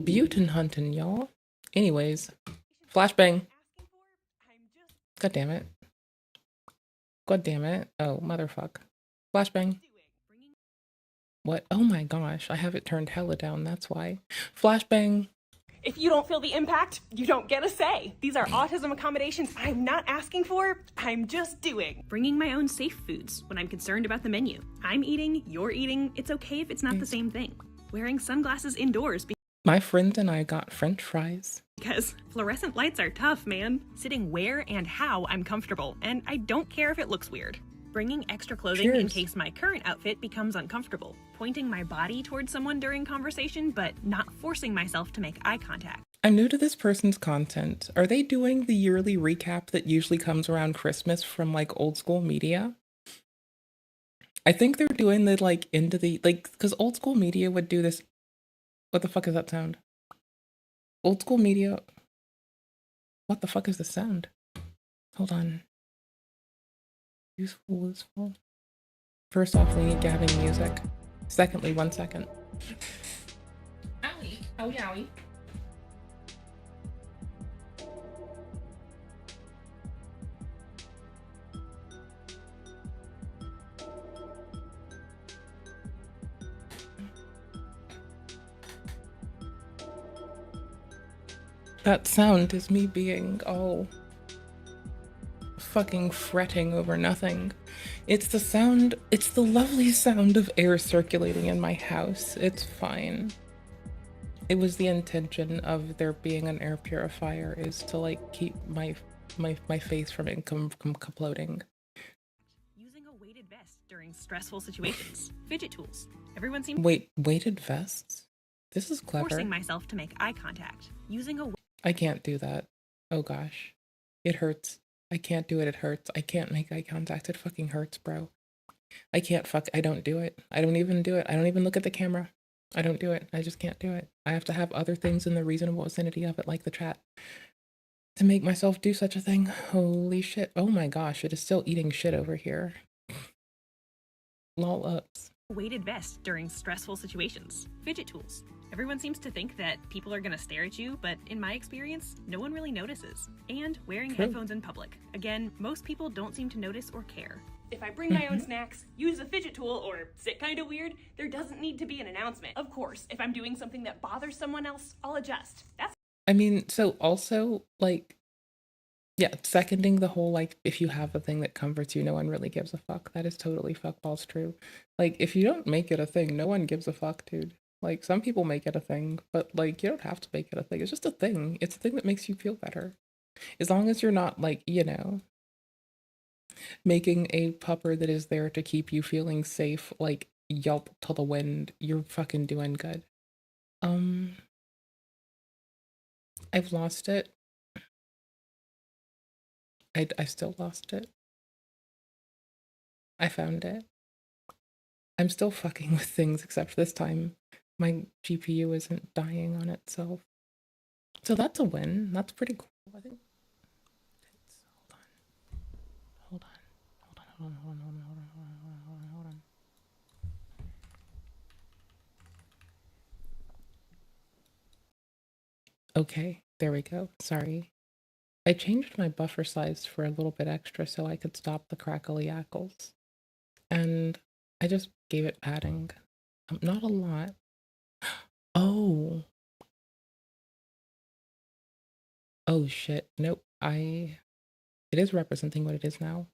Button hunting, y'all. Anyways, flashbang. God damn it. God damn it. Oh, motherfuck. Flashbang. What? Oh my gosh, I have it turned hella down, that's why. Flashbang. If you don't feel the impact, you don't get a say. These are autism accommodations I'm not asking for, I'm just doing. Bringing my own safe foods when I'm concerned about the menu. I'm eating, you're eating, it's okay if it's not the same thing. Wearing sunglasses indoors My friend and I got French fries. because fluorescent lights are tough, man. Sitting where and how I'm comfortable, and I don't care if it looks weird. Bringing extra clothing in case my current outfit becomes uncomfortable. Pointing my body towards someone during conversation, but not forcing myself to make eye contact. I'm new to this person's content. Are they doing the yearly recap that usually comes around Christmas from like old school media? I think they're doing the like into the like because old school media would do this. What the fuck is that sound? Old school media. What the fuck is the sound? Hold on. Useful. First off, we need gabbing music. Secondly, 1 second. Owie. Owie, owie. That sound is me being all fucking fretting over nothing. It's the sound, it's the lovely sound of air circulating in my house. It's fine. It was the intention of there being an air purifier is to like keep my face from exploding. Using a weighted vest during stressful situations. Fidget tools. Everyone seems Weighted vests? This is clever. Forcing myself to make eye contact. Using a I can't do that. Oh gosh. It hurts. I can't do it, it hurts. I can't make eye contact, it fucking hurts, bro. I don't do it. I don't even do it. I don't even look at the camera. I don't do it. I just can't do it. I have to have other things in the reasonable vicinity of it, like the chat, to make myself do such a thing. Holy shit. Oh my gosh, it is still eating shit over here. Lol ups. weighted vest during stressful situations. Fidget tools. Everyone seems to think that people are gonna stare at you, but in my experience, no one really notices. And wearing headphones in public. Again, most people don't seem to notice or care. If I bring my own snacks, use a fidget tool, or sit kinda weird, there doesn't need to be an announcement. Of course, if I'm doing something that bothers someone else, I'll adjust. That's I mean, so also, like, yeah, seconding the whole, like, if you have a thing that comforts you, no one really gives a fuck. That is totally fuckballs true. Like, if you don't make it a thing, no one gives a fuck, dude. Like, some people make it a thing, but, like, you don't have to make it a thing. It's just a thing. It's a thing that makes you feel better. As long as you're not, like, you know, making a pupper that is there to keep you feeling safe, like, yelp to the wind, you're fucking doing good. I've lost it. I still lost it. I found it. I'm still fucking with things, except this time my GPU isn't dying on itself. So that's a win. That's pretty cool, I think. Hold on. Okay, there we go. Sorry. I changed my buffer size for a little bit extra so I could stop the crackly yackles. And I just gave it padding. Not a lot. Oh. Oh shit. Nope. It is representing what it is now.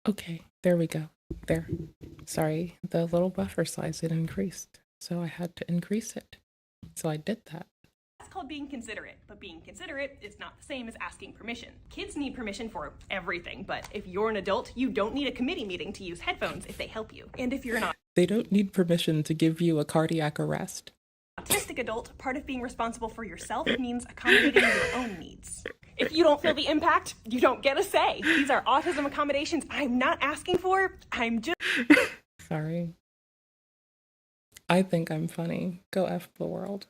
Okay, there we go. There. Sorry, the little buffer size had increased, so I had to increase it. So I did that. That's called being considerate, but being considerate is not the same as asking permission. Kids need permission for everything, but if you're an adult, you don't need a committee meeting to use headphones if they help you. And if you're an They don't need permission to give you a cardiac arrest. autistic adult, part of being responsible for yourself means accommodating your own needs. If you don't feel the impact, you don't get a say. These are autism accommodations I'm not asking for, I'm just... Sorry. I think I'm funny. Go F the world.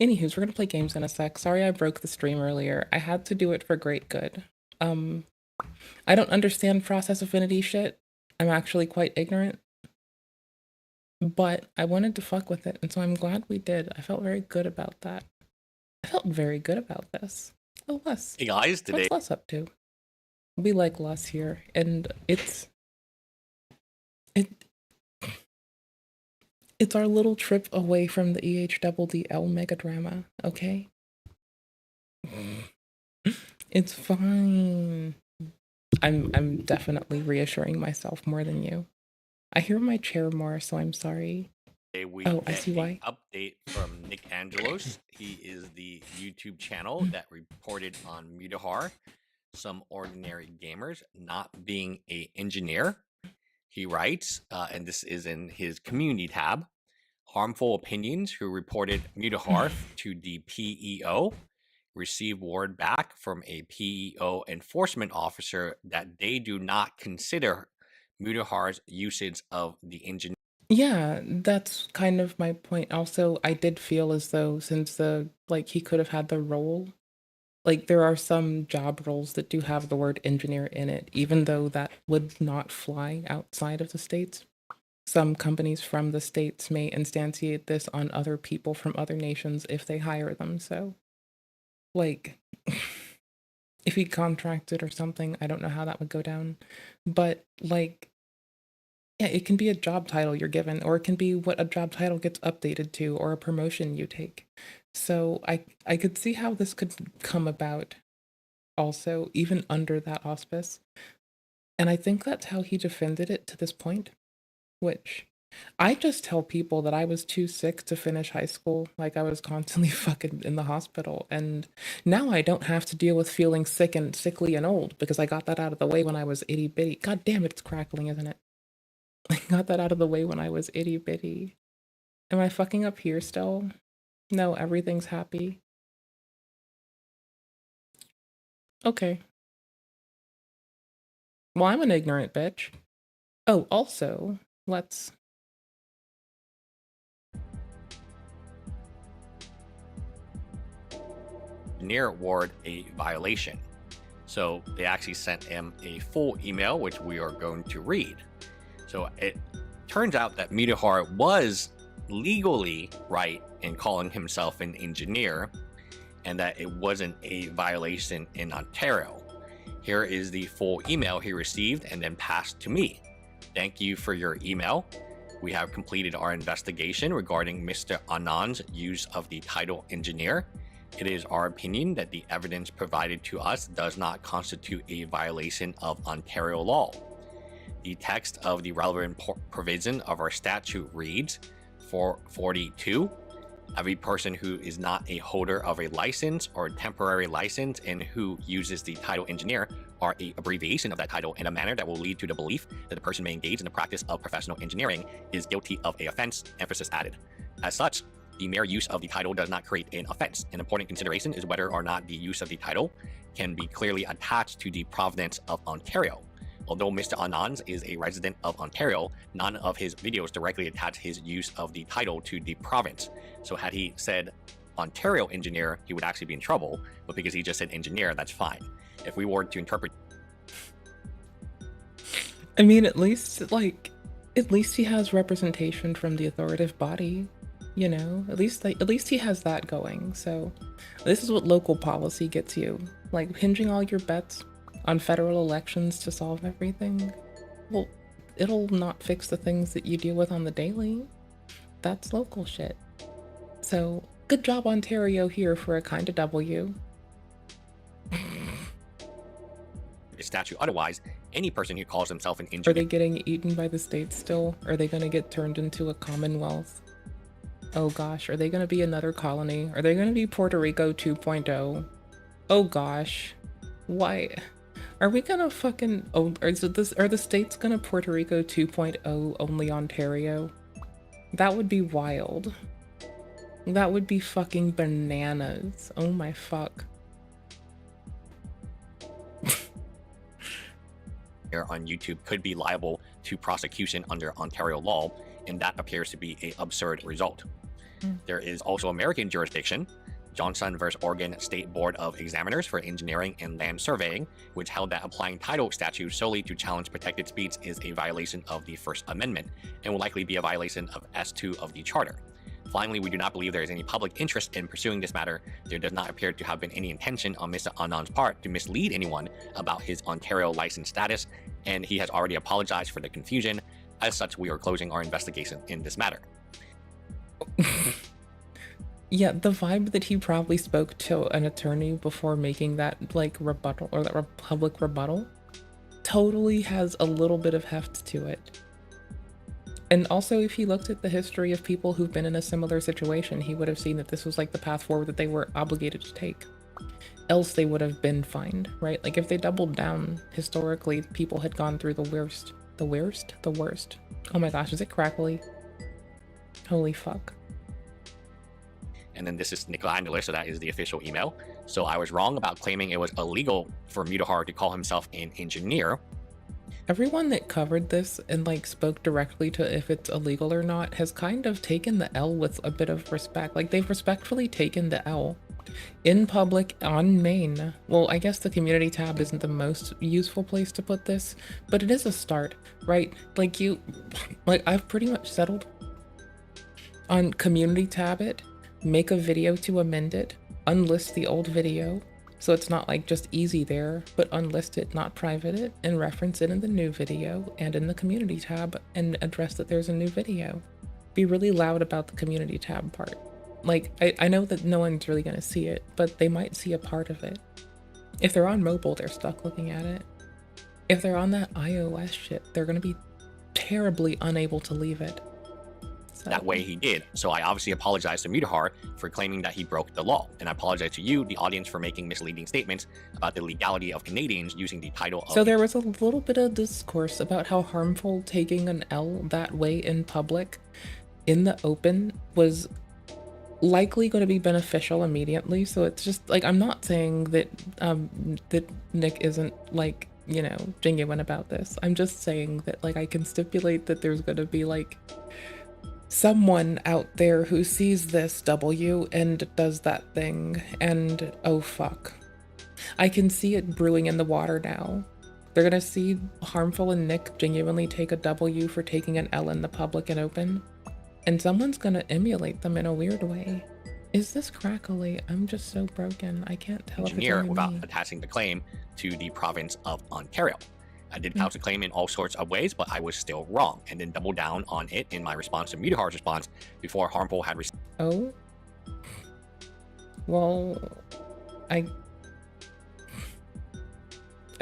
Anywho's, we're gonna play games in a sec. Sorry I broke the stream earlier. I had to do it for great good. I don't understand process affinity shit. I'm actually quite ignorant. But I wanted to fuck with it, and so I'm glad we did. I felt very good about that. I felt very good about this. Oh, Les. Hey guys, today. What's Les up to? We like Les here, and it's our little trip away from the EHDDL megadrama, okay? It's fine. I'm definitely reassuring myself more than you. I hear my chair more, so I'm sorry. I see why. Update from Nick Angelos. He is the YouTube channel that reported on Mutahar, some ordinary gamers not being an engineer. He writes, and this is in his community tab, harmful opinions who reported Mutahar to the PEO received word back from a PEO enforcement officer that they do not consider Mutahar's usage of the engineer. Yeah, that's kind of my point. Also, I did feel as though since he could have had the role, like there are some job roles that do have the word engineer in it, even though that would not fly outside of the States. Some companies from the States may instantiate this on other people from other nations if they hire them, so like if he contracted or something, I don't know how that would go down. But like, yeah, it can be a job title you're given, or it can be what a job title gets updated to, or a promotion you take. So I could see how this could come about also, even under that auspice. And I think that's how he defended it to this point, which I just tell people that I was too sick to finish high school. Like I was constantly fucking in the hospital. And now I don't have to deal with feeling sick and sickly and old because I got that out of the way when I was itty bitty. God damn it, it's crackling, isn't it? I got that out of the way when I was itty bitty. Am I fucking up here still? No, everything's happy. Okay. Well, I'm an ignorant bitch. Oh, also, let's... Near ward a violation. So they actually sent him a full email, which we are going to read. So it turns out that Mutahar was legally right in calling himself an engineer, and that it wasn't a violation in Ontario. Here is the full email he received and then passed to me. Thank you for your email. We have completed our investigation regarding Mr. Anand's use of the title engineer. It is our opinion that the evidence provided to us does not constitute a violation of Ontario law. The text of the relevant provision of our statute reads, 442, every person who is not a holder of a license or temporary license and who uses the title engineer are an abbreviation of that title in a manner that will lead to the belief that the person may engage in the practice of professional engineering is guilty of an offense, emphasis added. As such, the mere use of the title does not create an offense. An important consideration is whether or not the use of the title can be clearly attached to the province of Ontario. Although Mr. Anand is a resident of Ontario, none of his videos directly attach his use of the title to the province. So had he said Ontario engineer, he would actually be in trouble, but because he just said engineer, that's fine. If we were to interpret... I mean, at least he has representation from the authoritative body, you know? At least he has that going, so this is what local policy gets you. Like, hinging all your bets on federal elections to solve everything, well, it'll not fix the things that you deal with on the daily. That's local shit. So, good job Ontario here for a kind of W. statute. Otherwise, any person who calls himself an engineer... Are they getting eaten by the state still? Are they gonna get turned into a commonwealth? Oh gosh, are they gonna be another colony? Are they gonna be Puerto Rico 2.0? Oh gosh. Why? Are we gonna fucking... Oh, are the states gonna Puerto Rico 2.0 only Ontario? That would be wild. That would be fucking bananas. Oh my fuck. On YouTube could be liable to prosecution under Ontario law, and that appears to be an absurd result. There is also American jurisdiction, Johnson versus Oregon State Board of Examiners for Engineering and Land Surveying, which held that applying title statutes solely to challenge protected speech is a violation of the First Amendment and will likely be a violation of S2 of the Charter. Finally, we do not believe there is any public interest in pursuing this matter. There does not appear to have been any intention on Mr. Annan's part to mislead anyone about his Ontario license status, and he has already apologized for the confusion. As such, we are closing our investigation in this matter. Yeah, the vibe that he probably spoke to an attorney before making that like rebuttal or that public rebuttal totally has a little bit of heft to it. And also, if he looked at the history of people who've been in a similar situation, he would have seen that this was like the path forward that they were obligated to take. Else they would have been fined, right? Like if they doubled down, historically, people had gone through the worst. The worst? The worst. Oh my gosh, is it crackly? Holy fuck. And then this is Nicola Handler, so that is the official email. So I was wrong about claiming it was illegal for Mutahar to call himself an engineer. Everyone that covered this and like spoke directly to if it's illegal or not has kind of taken the L with a bit of respect. Like they've respectfully taken the L in public on Maine. Well, I guess the community tab isn't the most useful place to put this, but it is a start, right? Like I've pretty much settled on community tab it, make a video to amend it, unlist the old video, so it's not like just easy there, but unlist it, not private it, and reference it in the new video and in the community tab and address that there's a new video. Be really loud about the community tab part. Like, I know that no one's really gonna see it, but they might see a part of it. If they're on mobile, they're stuck looking at it. If they're on that iOS shit, they're gonna be terribly unable to leave it. So. That way he did. So I obviously apologize to Mutahar for claiming that he broke the law. And I apologize to you, the audience, for making misleading statements about the legality of Canadians using the title of... So there was a little bit of discourse about how harmful taking an L that way in public, in the open, was likely going to be beneficial immediately. So it's just like, I'm not saying that that Nick isn't like, you know, genuine about this. I'm just saying that like I can stipulate that there's going to be like someone out there who sees this W and does that thing, and oh fuck. I can see it brewing in the water now. They're gonna see Harmful and Nick genuinely take a W for taking an L in the public and open, and someone's gonna emulate them in a weird way. Is this crackly? I'm just so broken. I can't tell if it's only without me. attaching the claim to the province of Ontario. I did couch the claim in all sorts of ways, but I was still wrong, and then doubled down on it in my response to Mutahar's response before Harmful had received. Oh? Well, I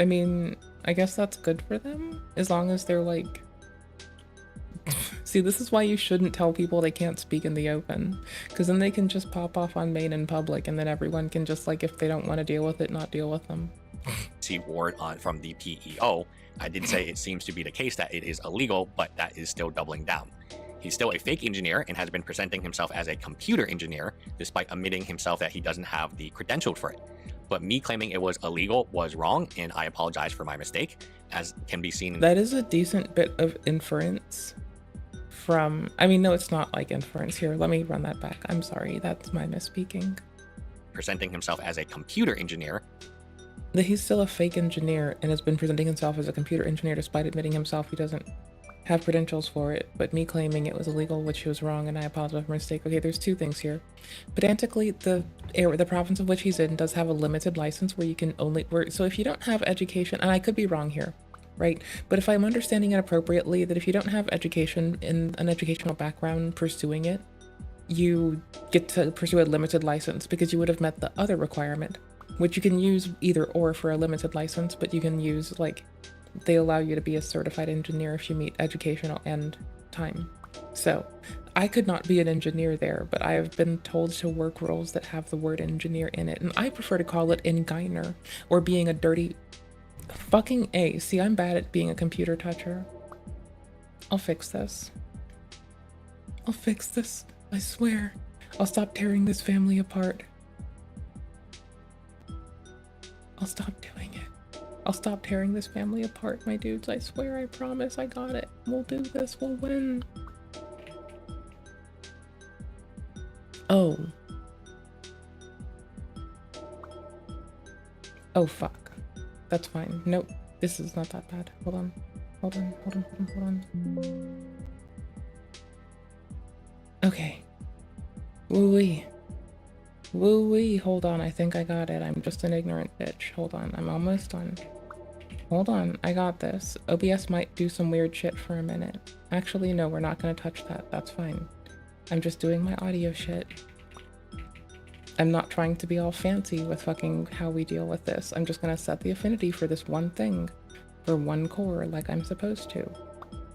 mean, I guess that's good for them, as long as they're like... See, this is why you shouldn't tell people they can't speak in the open, because then they can just pop off on Maine in public, and then everyone can just, like, if they don't want to deal with it, not deal with them. See word on from the PEO. I did say it seems to be the case that it is illegal, but that is still doubling down. He's still a fake engineer and has been presenting himself as a computer engineer, despite admitting himself that he doesn't have the credentials for it. But me claiming it was illegal was wrong, and I apologize for my mistake, as can be seen in... That is a decent bit of inference from... I mean, no, it's not like inference here. Let me run that back. I'm sorry, that's my misspeaking. Presenting himself as a computer engineer. That he's still a fake engineer and has been presenting himself as a computer engineer despite admitting himself he doesn't have credentials for it, but me claiming it was illegal, which was wrong, and I apologize for my mistake. Okay, there's two things here. Pedantically, the province of which he's in does have a limited license where you can only... so if you don't have education, and I could be wrong here, right? But if I'm understanding it appropriately, that if you don't have education in an educational background pursuing it, you get to pursue a limited license because you would have met the other requirement, which you can use either or for a limited license, but you can use, like, they allow you to be a certified engineer if you meet educational and time. So I could not be an engineer there, but I have been told to work roles that have the word engineer in it, and I prefer to call it enginer or being a dirty fucking A. See, I'm bad at being a computer toucher. I'll fix this. I'll fix this. I swear. I'll stop tearing this family apart. I'll stop doing it. I'll stop tearing this family apart, my dudes. I swear, I promise, I got it. We'll do this. We'll win. Oh, fuck. That's fine. Nope. This is not that bad. Hold on. Hold on. Okay. Woo-wee. Woo-wee. Hold on. I think I got it. I'm just an ignorant bitch. Hold on. I'm almost done. Hold on. I got this. OBS might do some weird shit for a minute. Actually, no, we're not going to touch that. That's fine. I'm just doing my audio shit. I'm not trying to be all fancy with fucking how we deal with this. I'm just gonna set the affinity for this one thing, for one core, like I'm supposed to.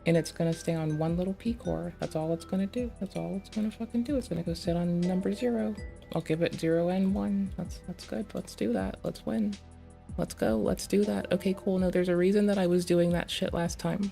And it's gonna stay on one little P core. That's all it's gonna do. That's all it's gonna fucking do. It's gonna go sit on number 0. I'll give it 0 and 1. That's good. Let's do that. Let's win. Let's go. Let's do that. Okay, cool. No, there's a reason that I was doing that shit last time.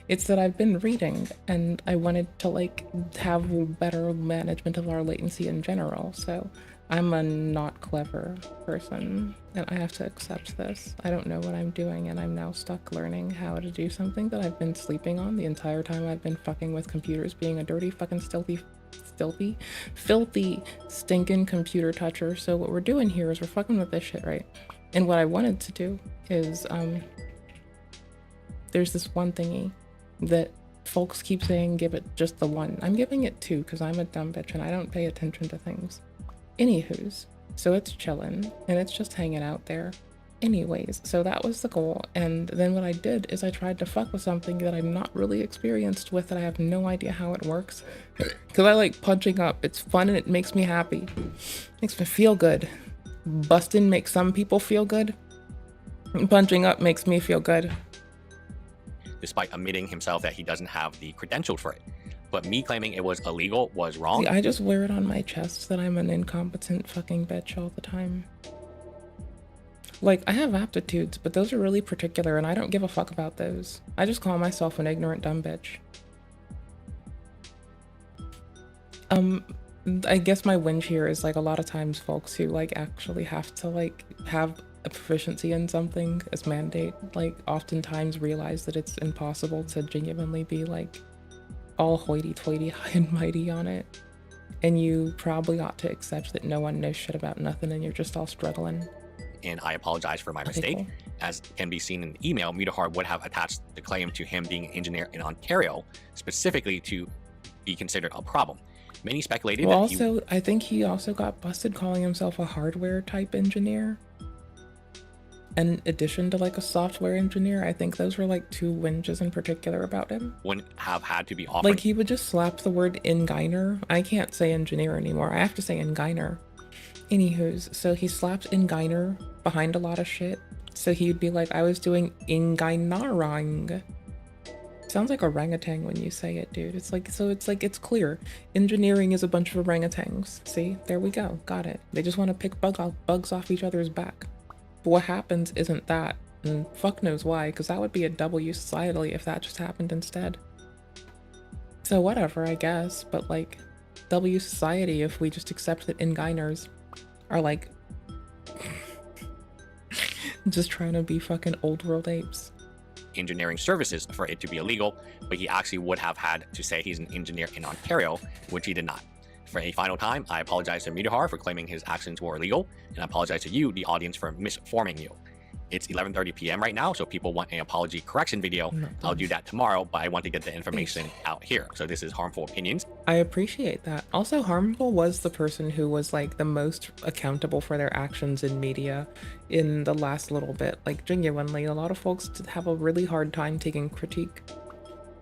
It's that I've been reading and I wanted to like have better management of our latency in general. So I'm a not clever person and I have to accept this. I don't know what I'm doing and I'm now stuck learning how to do something that I've been sleeping on the entire time I've been fucking with computers, being a dirty fucking filthy, stinking computer toucher. So what we're doing here is we're fucking with this shit, right? And what I wanted to do is, there's this one thingy that folks keep saying give it just the 1. I'm giving it 2 because I'm a dumb bitch and I don't pay attention to things. Anywho's, so it's chilling and it's just hanging out there. Anyways, so that was the goal. And then what I did is I tried to fuck with something that I'm not really experienced with, that I have no idea how it works. Because I like punching up. It's fun and it makes me happy. Makes me feel good. Busting makes some people feel good. Punching up makes me feel good. Despite admitting himself that he doesn't have the credentials for it. But me claiming it was illegal was wrong. See, I just wear it on my chest that I'm an incompetent fucking bitch all the time. Like, I have aptitudes, but those are really particular and I don't give a fuck about those. I just call myself an ignorant dumb bitch. I guess my whinge here is like a lot of times folks who like actually have to like have a proficiency in something as mandate, like oftentimes realize that it's impossible to genuinely be like all hoity-toity high and mighty on it. And you probably ought to accept that no one knows shit about nothing and you're just all struggling. And I apologize for my mistake. Cool. As can be seen in the email, Mutahar would have attached the claim to him being an engineer in Ontario, specifically to be considered a problem. Many speculated well, that also, I think he also got busted calling himself a hardware type engineer. In addition to like a software engineer. I think those were like 2 whinges in particular about him. wouldn't have had to be offered. Like he would just slap the word enginer. I can't say engineer anymore. I have to say enginer. Anywho's, so he slapped enginer behind a lot of shit. So he'd be like, I was doing engineering. Sounds like orangutan when you say it, dude. It's like, so it's like, it's clear. Engineering is a bunch of orangutans. See, there we go. Got it. They just want to pick bugs off each other's back. But what happens isn't that. And fuck knows why, because that would be a W societally if that just happened instead. So whatever, I guess. But like, W society if we just accept that enginers are like just trying to be fucking old world apes. Engineering services for it to be illegal, but he actually would have had to say he's an engineer in Ontario, which he did not. For a final time, I apologize to Mutahar for claiming his actions were illegal, and I apologize to you, the audience, for misinforming you. It's 11:30 p.m. right now, so people want an apology correction video. I'll do that tomorrow, but I want to get the information out here. So this is Harmful Opinions. I appreciate that. Also, Harmful was the person who was like the most accountable for their actions in media in the last little bit. Like genuinely, a lot of folks have a really hard time taking critique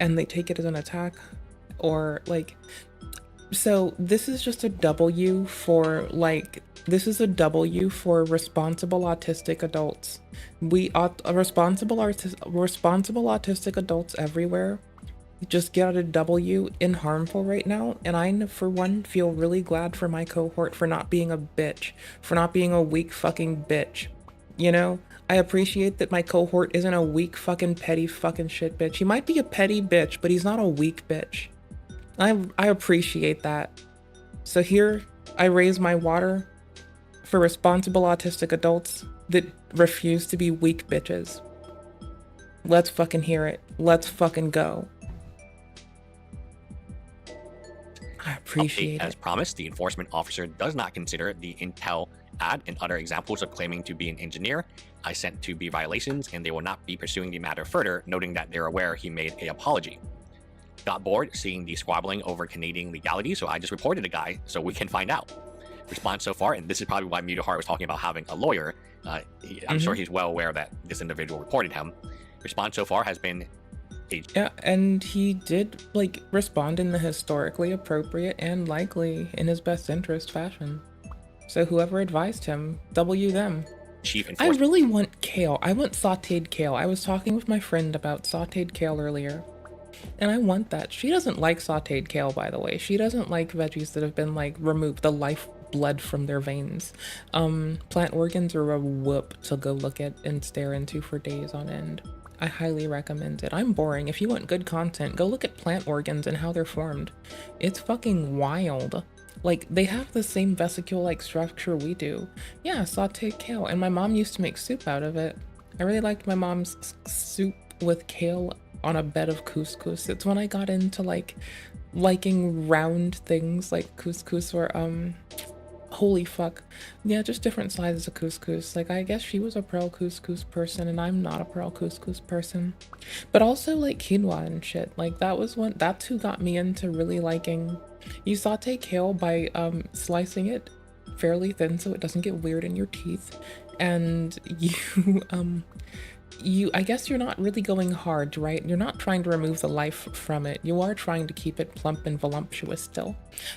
and they take it as an attack or like, so this is just a W for like, this is a W for responsible autistic adults. Responsible autistic adults everywhere just get a W in Harmful right now. And I, for one, feel really glad for my cohort for not being a bitch, for not being a weak fucking bitch. You know, I appreciate that my cohort isn't a weak fucking petty fucking shit bitch. He might be a petty bitch, but he's not a weak bitch. I appreciate that. So here, I raise my water for responsible autistic adults that refuse to be weak bitches. Let's fucking hear it. Let's fucking go. I appreciate it. As promised, the enforcement officer does not consider the intel Add in other examples of claiming to be an engineer, I sent to be violations and they will not be pursuing the matter further, noting that they're aware he made an apology. Got bored seeing the squabbling over Canadian legality, so I just reported the guy so we can find out. Response so far, and this is probably why Meteor Heart was talking about having a lawyer. I'm sure he's well aware that this individual reported him. Response so far has been yeah, and he did like respond in the historically appropriate and likely in his best interest fashion. So whoever advised him, W them. Chief I really want kale. I want sauteed kale. I was talking with my friend about sauteed kale earlier. And I want that. She doesn't like sauteed kale, by the way. She doesn't like veggies that have been like removed, the life blood from their veins. Plant organs are a whoop to go look at and stare into for days on end. I highly recommend it. I'm boring. If you want good content, go look at plant organs and how they're formed. It's fucking wild. Like, they have the same vesicle-like structure we do. Yeah, sauteed kale. And my mom used to make soup out of it. I really liked my mom's soup with kale on a bed of couscous. It's when I got into like liking round things like couscous or holy fuck. Yeah, just different sizes of couscous. Like, I guess she was a pearl couscous person and I'm not a pearl couscous person. But also like quinoa and shit. Like, that's who got me into really liking. You saute kale by slicing it fairly thin so it doesn't get weird in your teeth. And I guess you're not really going hard, right? You're not trying to remove the life from it. You are trying to keep it plump and voluptuous still.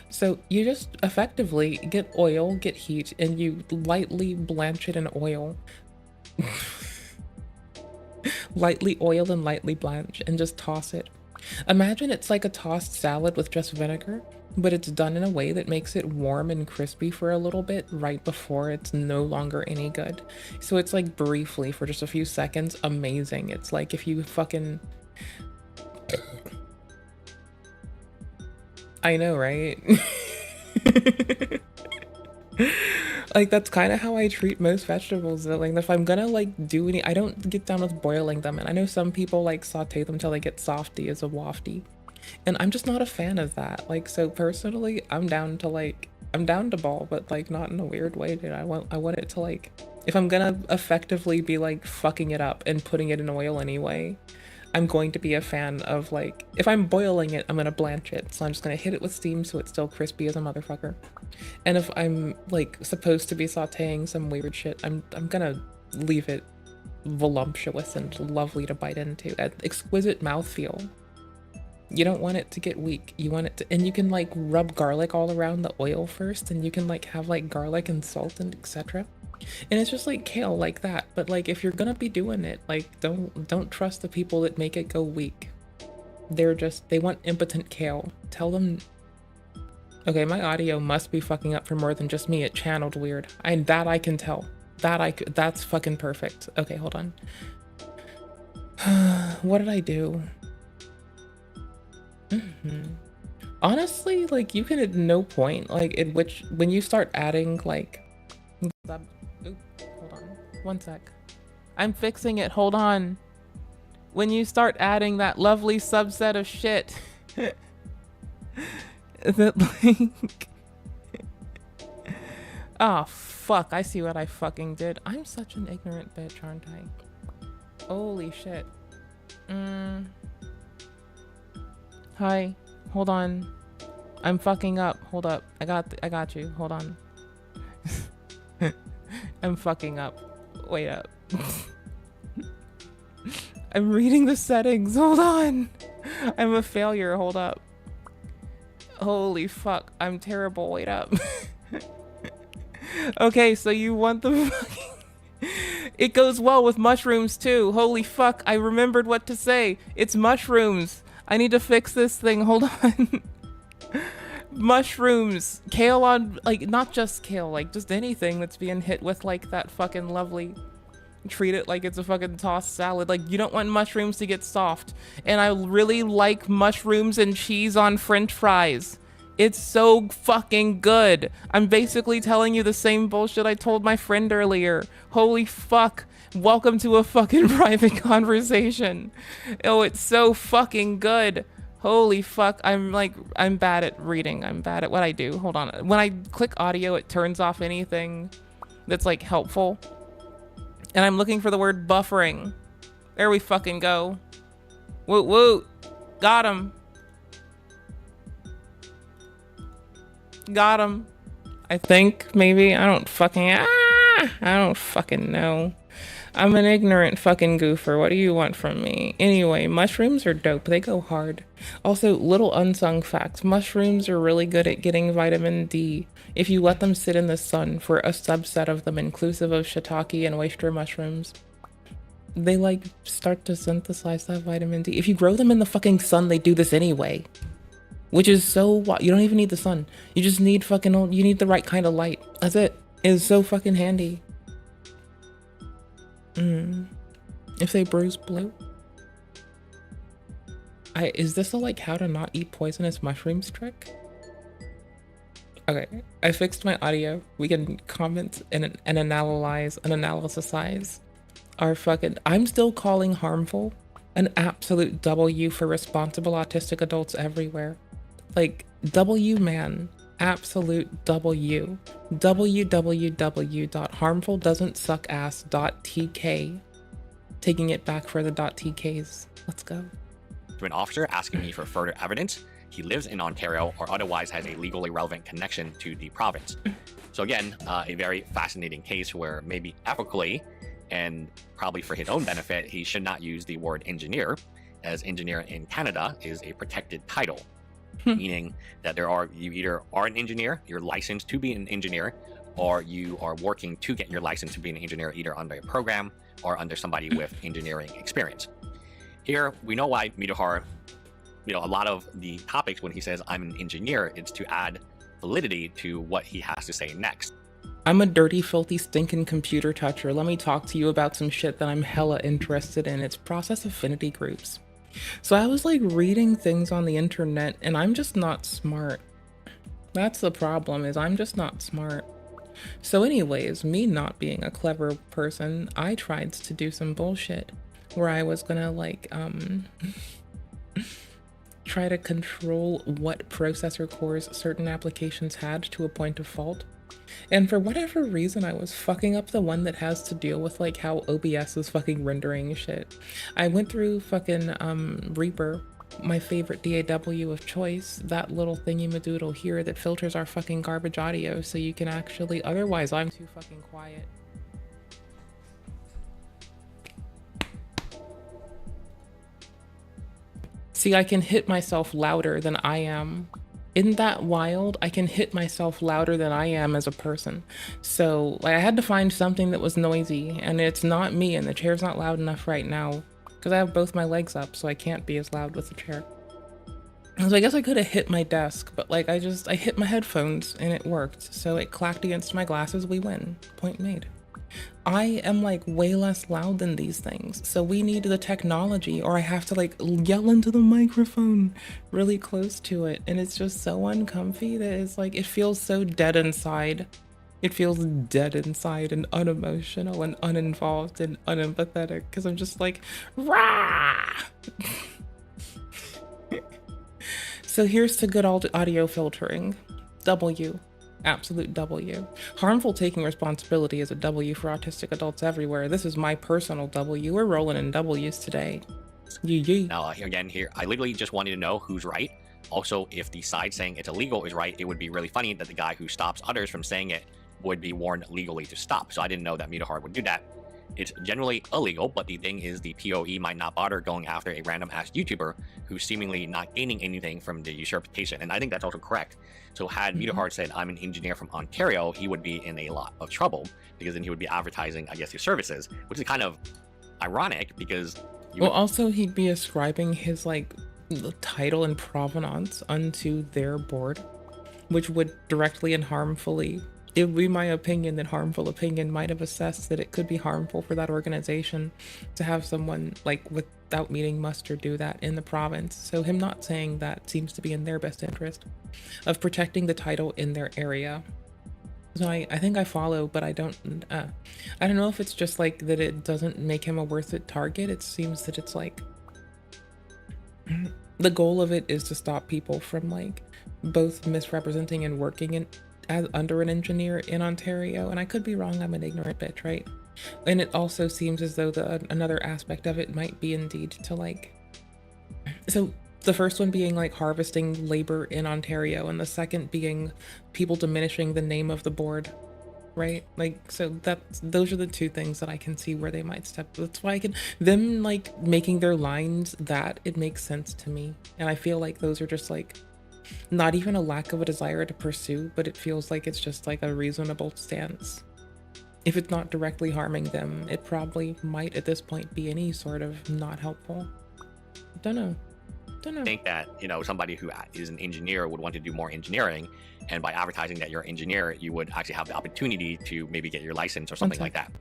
So you just effectively get oil, get heat, and you lightly blanch it in oil. Lightly oil and lightly blanch, and just toss it. Imagine it's like a tossed salad with just vinegar, but it's done in a way that makes it warm and crispy for a little bit right before it's no longer any good. So it's like briefly for just a few seconds amazing. It's like if you fucking I know, right? Like, that's kind of how I treat most vegetables. Like, if I'm gonna like do any, I don't get down with boiling them. And I know some people like saute them till they get softy as a wafty. And I'm just not a fan of that. Like, so personally, I'm down to ball, but like not in a weird way, dude. I want it to like, if I'm gonna effectively be like fucking it up and putting it in oil anyway, I'm going to be a fan of like, if I'm boiling it, I'm gonna blanch it. So I'm just gonna hit it with steam so it's still crispy as a motherfucker. And if I'm like supposed to be sauteing some weird shit, I'm gonna leave it voluptuous and lovely to bite into. Exquisite mouthfeel. You don't want it to get weak. You want it to, and you can like rub garlic all around the oil first, and you can like have like garlic and salt and etc. And it's just like kale like that. But like, if you're gonna be doing it, like don't trust the people that make it go weak. They want impotent kale. Tell them. Okay, my audio must be fucking up for more than just me. It channeled weird. I can tell. That's fucking perfect. Okay, hold on. What did I do? Honestly, like, you can at no point, like, when you start adding, like, hold on, one sec. I'm fixing it, hold on. When you start adding that lovely subset of shit, that, like, oh, fuck, I see what I fucking did. I'm such an ignorant bitch, aren't I? Holy shit. Hi, hold on. I'm fucking up. Hold up. I got you. Hold on. I'm fucking up. Wait up. I'm reading the settings. Hold on. I'm a failure. Hold up. Holy fuck. I'm terrible. Wait up. Okay, so you want the fucking... It goes well with mushrooms too. Holy fuck. I remembered what to say. It's mushrooms. I need to fix this thing. Hold on. Mushrooms. Kale on, like, not just kale, like, just anything that's being hit with, like, that fucking lovely... Treat it like it's a fucking tossed salad. Like, you don't want mushrooms to get soft. And I really like mushrooms and cheese on French fries. It's so fucking good. I'm basically telling you the same bullshit I told my friend earlier. Holy fuck. Welcome to a fucking private conversation. Oh, it's so fucking good. Holy fuck. I'm bad at reading. I'm bad at what I do. Hold on. When I click audio, it turns off anything that's like helpful. And I'm looking for the word buffering. There we fucking go. Woot woot. Got him. Got him. I think, maybe. I don't fucking know. I'm an ignorant fucking goofer. What do you want from me? Anyway, mushrooms are dope. They go hard. Also, little unsung facts. Mushrooms are really good at getting vitamin D if you let them sit in the sun for a subset of them, inclusive of shiitake and oyster mushrooms. They like start to synthesize that vitamin D. If you grow them in the fucking sun, they do this anyway. Which is so, you don't even need the sun. You just need you need the right kind of light. That's it. It's so fucking handy. If they bruise blue. Is this a like how to not eat poisonous mushrooms trick? Okay, I fixed my audio. We can comment and analysize our fucking, I'm still calling harmful an absolute W for responsible autistic adults everywhere. Like, W man, absolute W. www.harmfuldoesn'tsuckass.tk. Taking it back for the .tks. Let's go. To an officer asking me for further evidence, he lives in Ontario or otherwise has a legally relevant connection to the province. So again, a very fascinating case where maybe ethically and probably for his own benefit, he should not use the word engineer, as engineer in Canada is a protected title. Meaning that you either are an engineer, you're licensed to be an engineer, or you are working to get your license to be an engineer either under a program or under somebody with engineering experience. Here, we know why Midahar, a lot of the topics when he says I'm an engineer, it's to add validity to what he has to say next. I'm a dirty, filthy, stinking computer toucher. Let me talk to you about some shit that I'm hella interested in. It's process affinity groups. So I was like reading things on the internet and I'm just not smart. That's the problem, is I'm just not smart. So anyways, me not being a clever person, I tried to do some bullshit where I was gonna like try to control what processor cores certain applications had to a point of fault. And for whatever reason, I was fucking up the one that has to deal with like how OBS is fucking rendering shit. I went through fucking Reaper, my favorite DAW of choice, that little thingy-madoodle here that filters our fucking garbage audio so you can actually, otherwise I'm too fucking quiet. See, I can hit myself louder than I am. Isn't that wild? I can hit myself louder than I am as a person. So like, I had to find something that was noisy, and it's not me, and the chair's not loud enough right now because I have both my legs up, so I can't be as loud with the chair. So I guess I could have hit my desk, but like I hit my headphones and it worked. So it clacked against my glasses, we win. Point made. I am like way less loud than these things, so we need the technology, or I have to like yell into the microphone really close to it, and it's just so uncomfy that it's like it feels so dead inside. It feels dead inside and unemotional and uninvolved and unempathetic because I'm just like, rah! So here's to good old audio filtering. W. Absolute W. Harmful taking responsibility is a W for autistic adults everywhere. This is my personal W. We're rolling in W's today. Yee. Now, again, here, I literally just wanted to know who's right. Also, if the side saying it's illegal is right, it would be really funny that the guy who stops others from saying it would be warned legally to stop. So I didn't know that Midahar would do that. It's generally illegal, but the thing is the POE might not bother going after a random-ass YouTuber who's seemingly not gaining anything from the usurpation. And I think that's also correct. So had Midahar said, I'm an engineer from Ontario, he would be in a lot of trouble because then he would be advertising, I guess, his services, which is kind of ironic because... Also he'd be ascribing his, like, title and provenance unto their board, which would directly and harmfully... It would be my opinion that Harmful Opinion might have assessed that it could be harmful for that organization to have someone, like, without meeting muster do that in the province. So him not saying that seems to be in their best interest of protecting the title in their area. So I think I follow, but I don't know if it's just like that it doesn't make him a worth it target. It seems that it's like the goal of it is to stop people from like both misrepresenting and working in as under an engineer in Ontario, and I could be wrong, I'm an ignorant bitch, right? And it also seems as though another aspect of it might be indeed to like, so the first one being like harvesting labor in Ontario, and the second being people diminishing the name of the board, right? Like, so those are the two things that I can see where they might step. That's why I can, them like making their lines, that it makes sense to me. And I feel like those are just like, not even a lack of a desire to pursue, but it feels like it's just like a reasonable stance. If it's not directly harming them, it probably might at this point be any sort of not helpful. Don't know. I think that, you know, somebody who is an engineer would want to do more engineering, and by advertising that you're an engineer, you would actually have the opportunity to maybe get your license or something like that.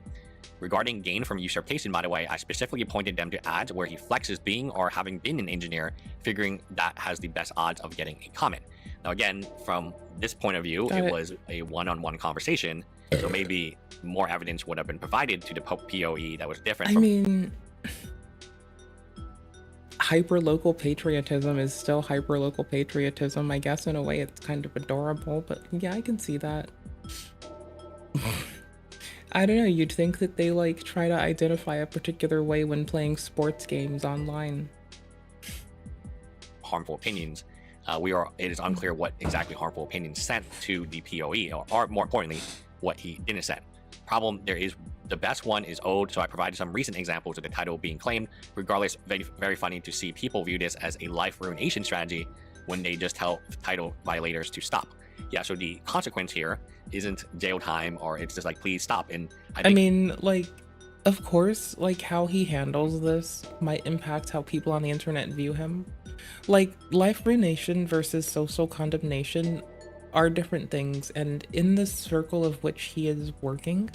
Regarding gain from usurpation, by the way, I specifically pointed them to ads where he flexes being or having been an engineer, figuring that has the best odds of getting a comment. Now, again, from this point of view, it was a one-on-one conversation, so maybe more evidence would have been provided to the POE that was different. I mean, hyper-local patriotism is still hyper-local patriotism. I guess in a way it's kind of adorable, but yeah, I can see that. I don't know, you'd think that they like try to identify a particular way when playing sports games online. Harmful opinions. It is unclear what exactly harmful opinions sent to the POE, or more importantly, what he didn't send. Problem, the best one is owed, so I provided some recent examples of the title being claimed. Regardless, very, very funny to see people view this as a life ruination strategy when they just tell title violators to stop. Yeah, so the consequence here isn't jail time, or it's just like, please stop. And I mean, like, of course, like how he handles this might impact how people on the internet view him. Like, life ruination versus social condemnation are different things, and in the circle of which he is working,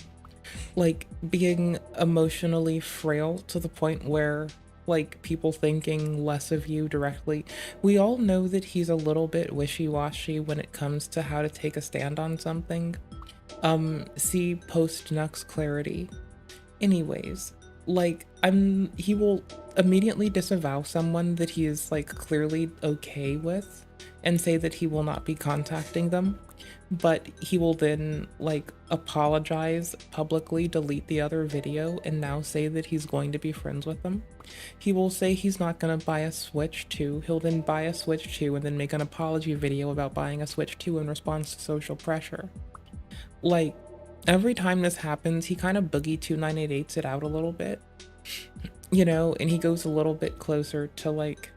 like being emotionally frail to the point where like people thinking less of you directly, we all know that he's a little bit wishy-washy when it comes to how to take a stand on something. See post Nux clarity. Anyways, like he will immediately disavow someone that he is like clearly okay with and say that he will not be contacting them, but he will then like apologize publicly, delete the other video, and now say that he's going to be friends with them. He will say he's not going to buy a Switch 2. He'll then buy a Switch 2 and then make an apology video about buying a Switch 2 in response to social pressure. Like, every time this happens, he kind of boogie 2988s it out a little bit, you know, and he goes a little bit closer to like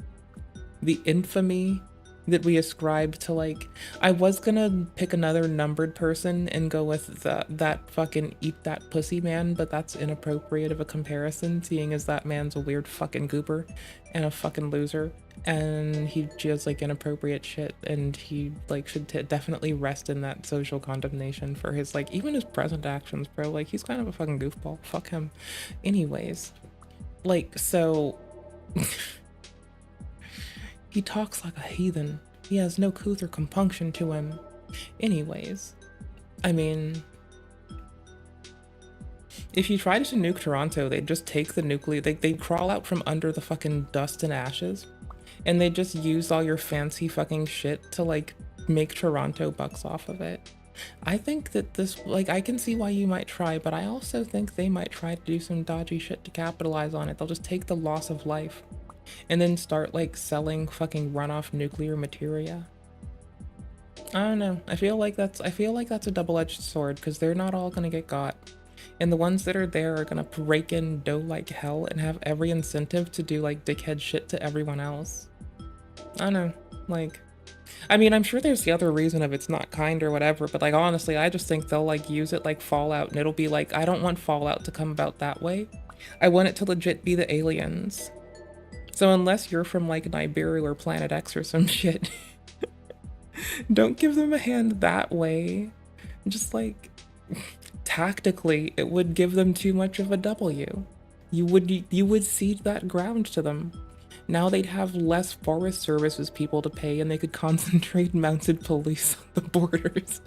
the infamy that we ascribe to, like, I was gonna pick another numbered person and go with that fucking eat that pussy man, but that's inappropriate of a comparison, seeing as that man's a weird fucking goober and a fucking loser, and he does like inappropriate shit, and he like should definitely rest in that social condemnation for his like even his present actions, bro. Like, he's kind of a fucking goofball. Fuck him. Anyways, like, so he talks like a heathen. He has no couth or compunction to him. Anyways, I mean, if you tried to nuke Toronto, they'd just take the nuclear, they'd crawl out from under the fucking dust and ashes, and they'd just use all your fancy fucking shit to like make Toronto bucks off of it. I think that this, like, I can see why you might try, but I also think they might try to do some dodgy shit to capitalize on it. They'll just take the loss of life and then start like selling fucking runoff nuclear materia. I don't know. I feel like that's a double-edged sword, because they're not all gonna get got, and the ones that are there are gonna rake in dough like hell and have every incentive to do like dickhead shit to everyone else. I don't know. Like, I mean, I'm sure there's the other reason of it's not kind or whatever, but like honestly, I just think they'll like use it like Fallout, and it'll be like, I don't want Fallout to come about that way. I want it to legit be the aliens. So unless you're from like Nibiru or Planet X or some shit, don't give them a hand that way. Just like, tactically, it would give them too much of a W. You would cede that ground to them. Now they'd have less Forest Services people to pay, and they could concentrate mounted police on the borders.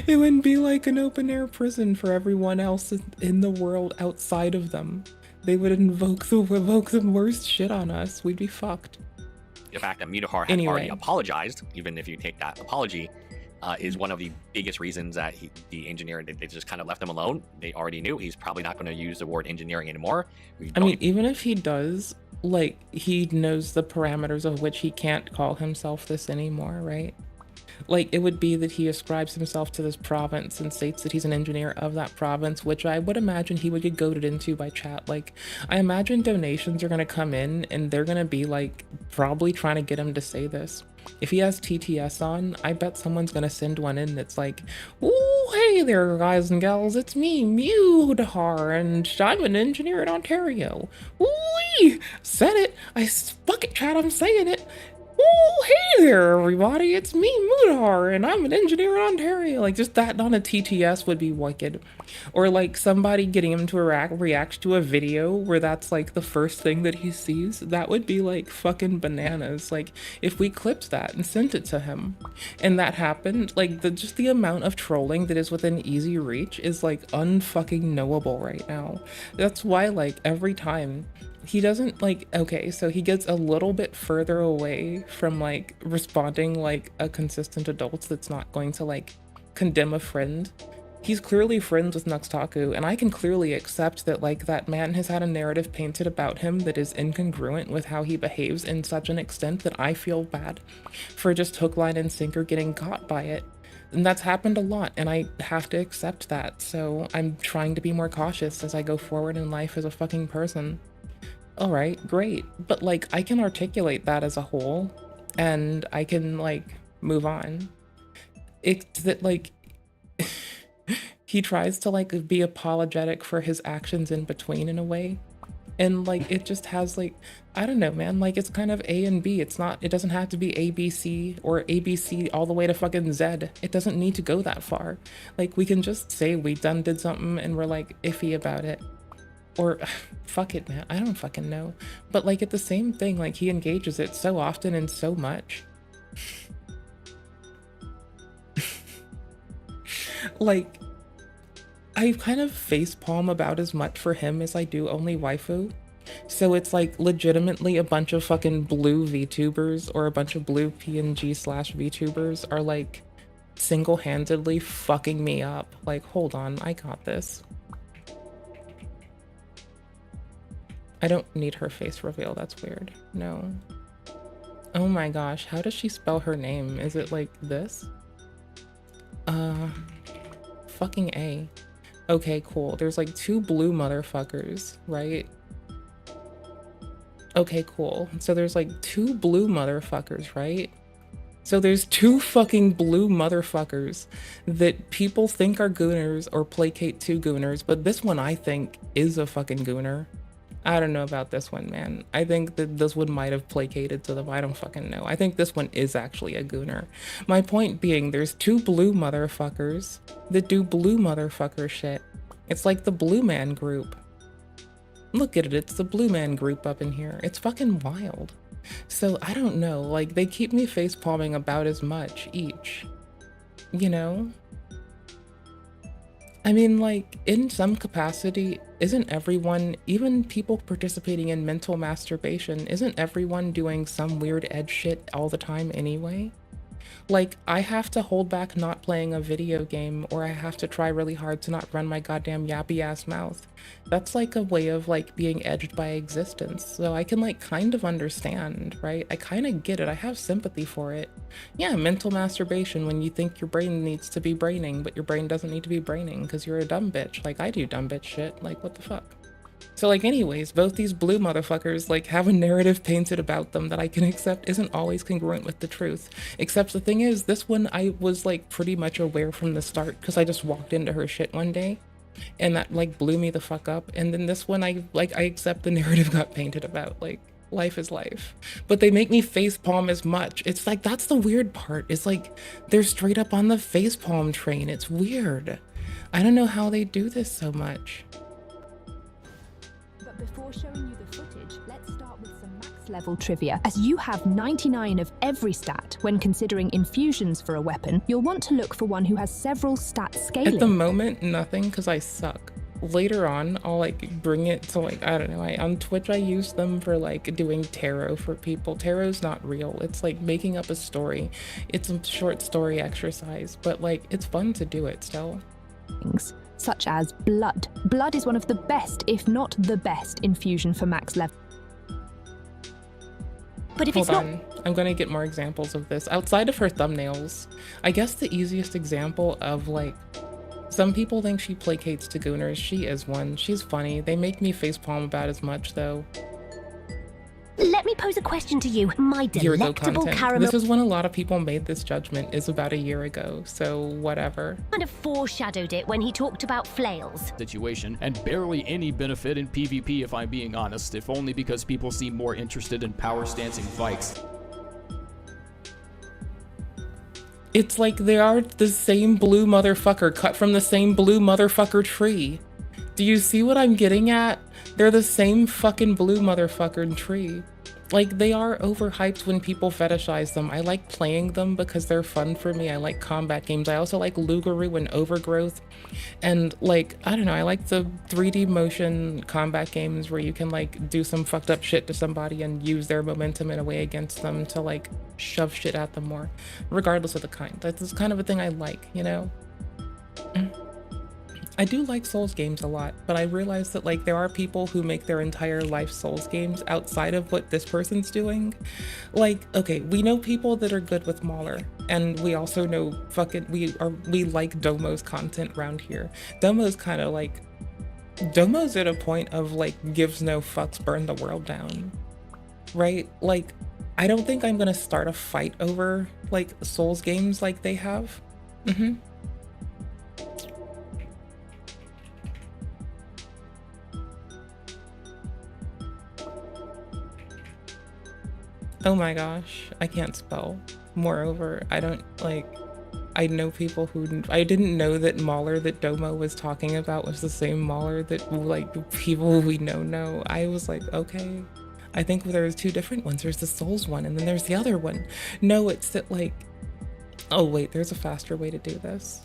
It wouldn't be like an open air prison for everyone else in the world outside of them. They would invoke the worst shit on us. We'd be fucked. The fact that Mutahar had already apologized, even if you take that apology, is one of the biggest reasons that the engineer, they just kind of left him alone. They already knew he's probably not going to use the word engineering anymore. I mean, even if he does, like, he knows the parameters of which he can't call himself this anymore, right? Like, it would be that he ascribes himself to this province and states that he's an engineer of that province, which I would imagine he would get goaded into by chat. Like, I imagine donations are going to come in and they're going to be, like, probably trying to get him to say this. If he has TTS on, I bet someone's going to send one in that's like, "Ooh, hey there, guys and gals, it's me, Mudahar, and I'm an engineer in Ontario. Ooh, said it. Fuck it, chat, I'm saying it. Oh, hey there, everybody, it's me, Mudahar, and I'm an engineer in Ontario." Like, just that on a TTS would be wicked. Or, like, somebody getting him to react to a video where that's, like, the first thing that he sees. That would be, like, fucking bananas. Like, if we clipped that and sent it to him, and that happened, like, just the amount of trolling that is within easy reach is, like, unfucking knowable right now. That's why, like, every time he doesn't, like, okay, so he gets a little bit further away from, like, responding like a consistent adult that's not going to, like, condemn a friend. He's clearly friends with Nuxtaku, and I can clearly accept that, like, that man has had a narrative painted about him that is incongruent with how he behaves in such an extent that I feel bad for just hook, line, and sinker getting caught by it. And that's happened a lot, and I have to accept that, so I'm trying to be more cautious as I go forward in life as a fucking person. All right, great. But, like, I can articulate that as a whole, and I can, like, move on. It's that, like, he tries to, like, be apologetic for his actions in between in a way. And, like, it just has, like, I don't know, man, like, it's kind of A and B. It's not, it doesn't have to be ABC or ABC all the way to fucking Z. It doesn't need to go that far. Like, we can just say we did something and we're, like, iffy about it. Or, fuck it, man, I don't fucking know. But, like, at the same thing, like, he engages it so often and so much. Like, I kind of facepalm about as much for him as I do only waifu. So it's, like, legitimately a bunch of fucking blue VTubers or a bunch of blue PNG/VTubers are, like, single-handedly fucking me up. Like, hold on, I got this. I don't need her face reveal, that's weird. No. Oh my gosh, how does she spell her name? Is it like this? Fucking A. Okay, cool. There's like 2 blue motherfuckers, right? Okay, cool. So there's like 2 blue motherfuckers, right? So there's 2 fucking blue motherfuckers that people think are gooners or placate to gooners, but this one I think is a fucking gooner. I don't know about this one, man. I think that this one might have placated to them. I don't fucking know. I think this one is actually a gooner. My point being, there's 2 blue motherfuckers that do blue motherfucker shit. It's like the Blue Man Group. Look at it, it's the Blue Man Group up in here. It's fucking wild. So I don't know, like, they keep me face palming about as much each, you know? I mean, like, in some capacity, isn't everyone, even people participating in mental masturbation, isn't everyone doing some weird edge shit all the time anyway? Like, I have to hold back not playing a video game, or I have to try really hard to not run my goddamn yappy ass mouth. That's like a way of, like, being edged by existence. So I can, like, kind of understand, right? I kind of get it. I have sympathy for it. Yeah, mental masturbation when you think your brain needs to be braining, but your brain doesn't need to be braining because you're a dumb bitch. Like, I do dumb bitch shit. Like, what the fuck? So, like, anyways, both these blue motherfuckers, like, have a narrative painted about them that I can accept isn't always congruent with the truth. Except the thing is, this one I was, like, pretty much aware from the start because I just walked into her shit one day and that, like, blew me the fuck up. And then this one, I accept the narrative got painted about. Like, life is life. But they make me facepalm as much. It's like, that's the weird part. It's like, they're straight up on the facepalm train. It's weird. I don't know how they do this so much. Before showing you the footage, let's start with some max level trivia. As you have 99 of every stat when considering infusions for a weapon, you'll want to look for one who has several stats scaling. At the moment, nothing, because I suck. later on I'll like bring it to like, I don't know, on Twitch I use them for like doing tarot for people. Tarot's not real. It's like making up a story. It's a short story exercise, but like it's fun to do it still. Such as blood. Blood is one of the best, if not the best, infusion for max level. But if Hold it's on, not... I'm gonna get more examples of this. Outside of her thumbnails, I guess the easiest example of like, some people think she placates to gooners. She is one. She's funny. They make me facepalm about as much though. Let me pose a question to you. My delectable content. caramel... This is when a lot of people made this judgment, is about a year ago, so whatever. kind of foreshadowed it when he talked about flails. Situation, and barely any benefit in PvP if I'm being honest, if only because people seem more interested in power stancing Vikes. It's like they are the same blue motherfucker cut from the same blue motherfucker tree. Do you see what I'm getting at? They're the same fucking blue motherfucker tree. Like, they are overhyped when people fetishize them. I like playing them because they're fun for me. I like combat games. I also like Lugaroo and Overgrowth. And like, I don't know, I like the 3D motion combat games where you can like do some fucked up shit to somebody and use their momentum in a way against them to like shove shit at them more, regardless of the kind. That's kind of a thing I like, you know? I do like Souls games a lot, but I realize that like there are people who make their entire life Souls games outside of what this person's doing. Like, okay, we know people that are good with Mauler, and we also know we like Domo's content around here. Domo's kind of like, Domo's at a point of like gives no fucks, burn the world down, right? Like, I don't think I'm gonna start a fight over like Souls games like they have. Oh my gosh, I can't spell. Moreover, I don't like, I know people who, I didn't know that Mauler that Domo was talking about was the same Mauler that like people we know. I was like, okay. I think there's two different ones. There's the Souls one and then there's the other one. No, it's that like, oh wait, there's a faster way to do this.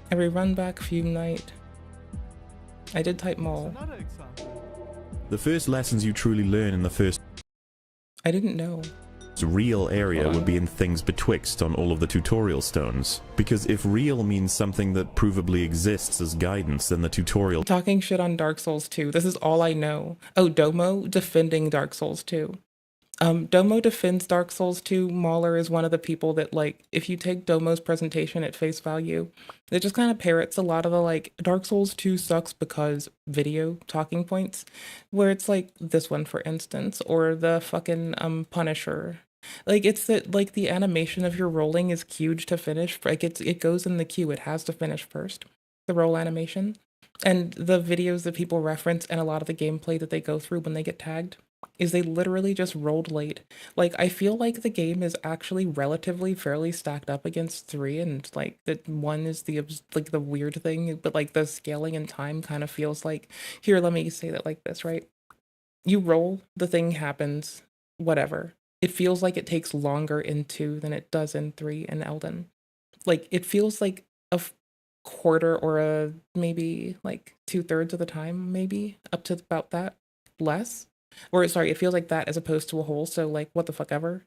Every run back fume night. I did type Maul. The first lessons you truly learn in the first I didn't know. real area would be in things betwixt on all of the tutorial stones. Because if real means something that provably exists as guidance, then the tutorial... Talking shit on Dark Souls 2. This is all I know. Oh, Domo defending Dark Souls 2. Domo defends Dark Souls 2. Mauler is one of the people that, like, if you take Domo's presentation at face value, it just kind of parrots a lot of the, like, Dark Souls 2 sucks because video talking points, where it's, like, this one, for instance, or the fucking, Punisher. Like, it's that, like, the animation of your rolling is queued to finish. Like, it goes in the queue. It has to finish first, the roll animation. And the videos that people reference and a lot of the gameplay that they go through when they get tagged is they literally just rolled late. Like, I feel like the game is actually relatively fairly stacked up against 3, and like that 1 is the like the weird thing, but like the scaling and time kind of feels like, here, let me say that like this, right? You roll, the thing happens, whatever. It feels like it takes longer in 2 than it does in 3 and Elden. Like, it feels like a quarter or a maybe like 2/3 of the time, maybe up to about that, less. Or sorry, it feels like that as opposed to a whole. So like, what the fuck ever.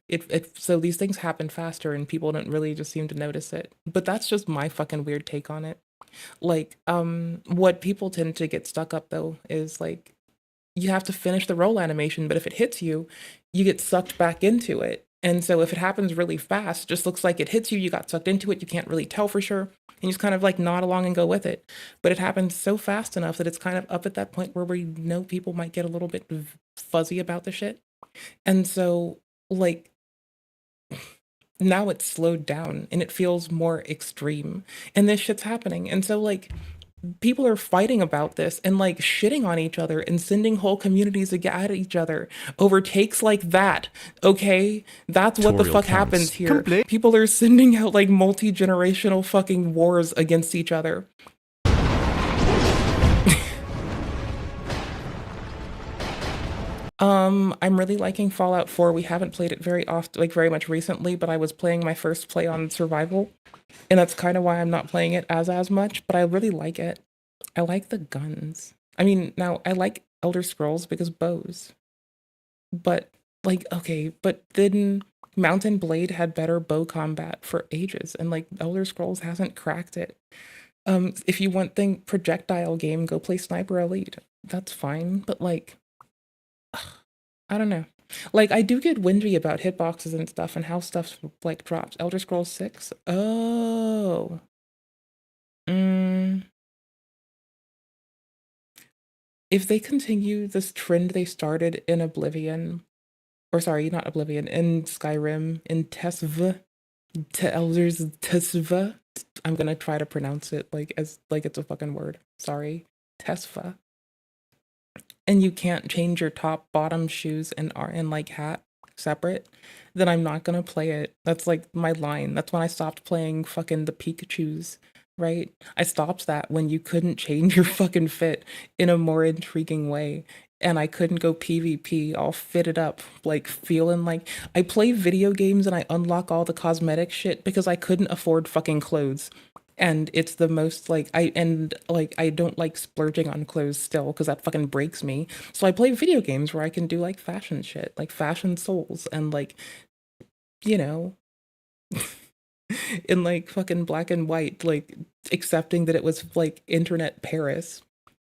So these things happen faster and people don't really just seem to notice it. But that's just my fucking weird take on it. Like, what people tend to get stuck up though is like, you have to finish the roll animation, but if it hits you, you get sucked back into it. And so if it happens really fast, it just looks like it hits you, you got sucked into it, you can't really tell for sure, and you just kind of like nod along and go with it. But it happens so fast enough that it's kind of up at that point where we know people might get a little bit fuzzy about the shit. And so like, now it's slowed down and it feels more extreme and this shit's happening. And so like, people are fighting about this and like shitting on each other and sending whole communities at each other over takes like that. Okay, that's what the fuck happens here. People are sending out like multi-generational fucking wars against each other. I'm really liking Fallout 4. We haven't played it very often, like very much recently, but I was playing my first play on survival, and that's kind of why I'm not playing it as much, but I really like it. I like the guns. I mean, now I like Elder Scrolls because bows. But like, okay, but then Mountain Blade had better bow combat for ages, and like Elder Scrolls hasn't cracked it. If you want the projectile game, go play Sniper Elite. That's fine, but like, I don't know. Like, I do get whingy about hitboxes and stuff and how stuff like drops. Elder Scrolls 6? Oh. If they continue this trend they started in Oblivion, or sorry, not Oblivion, in Skyrim, in Tesva, to Elders Tesva, I'm gonna try to pronounce it like as like it's a fucking word. Sorry. Tesva. And you can't change your top bottom shoes and like hat separate, then I'm not gonna play it. That's like my line. That's when I stopped playing fucking the Pikachus, right? I stopped that when you couldn't change your fucking fit in a more intriguing way. And I couldn't go PvP all fitted up, like feeling like I play video games and I unlock all the cosmetic shit because I couldn't afford fucking clothes. And it's the most like I don't like splurging on clothes still because that fucking breaks me. So I play video games where I can do like fashion shit, like Fashion Souls and like, you know, in like fucking black and white, like accepting that it was like internet Paris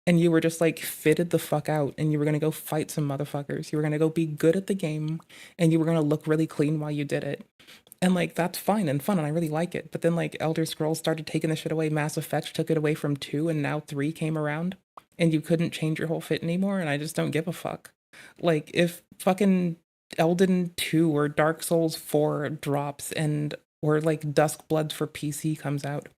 and you were just like fitted the fuck out and you were gonna go fight some motherfuckers. You were gonna go be good at the game and you were gonna look really clean while you did it. And like that's fine and fun and I really like it. But then like Elder Scrolls started taking the shit away. Mass Effect took it away from 2 and now 3 came around and you couldn't change your whole fit anymore and I just don't give a fuck. Like if fucking Elden 2 or Dark Souls 4 drops and or like Dusk Bloods for PC comes out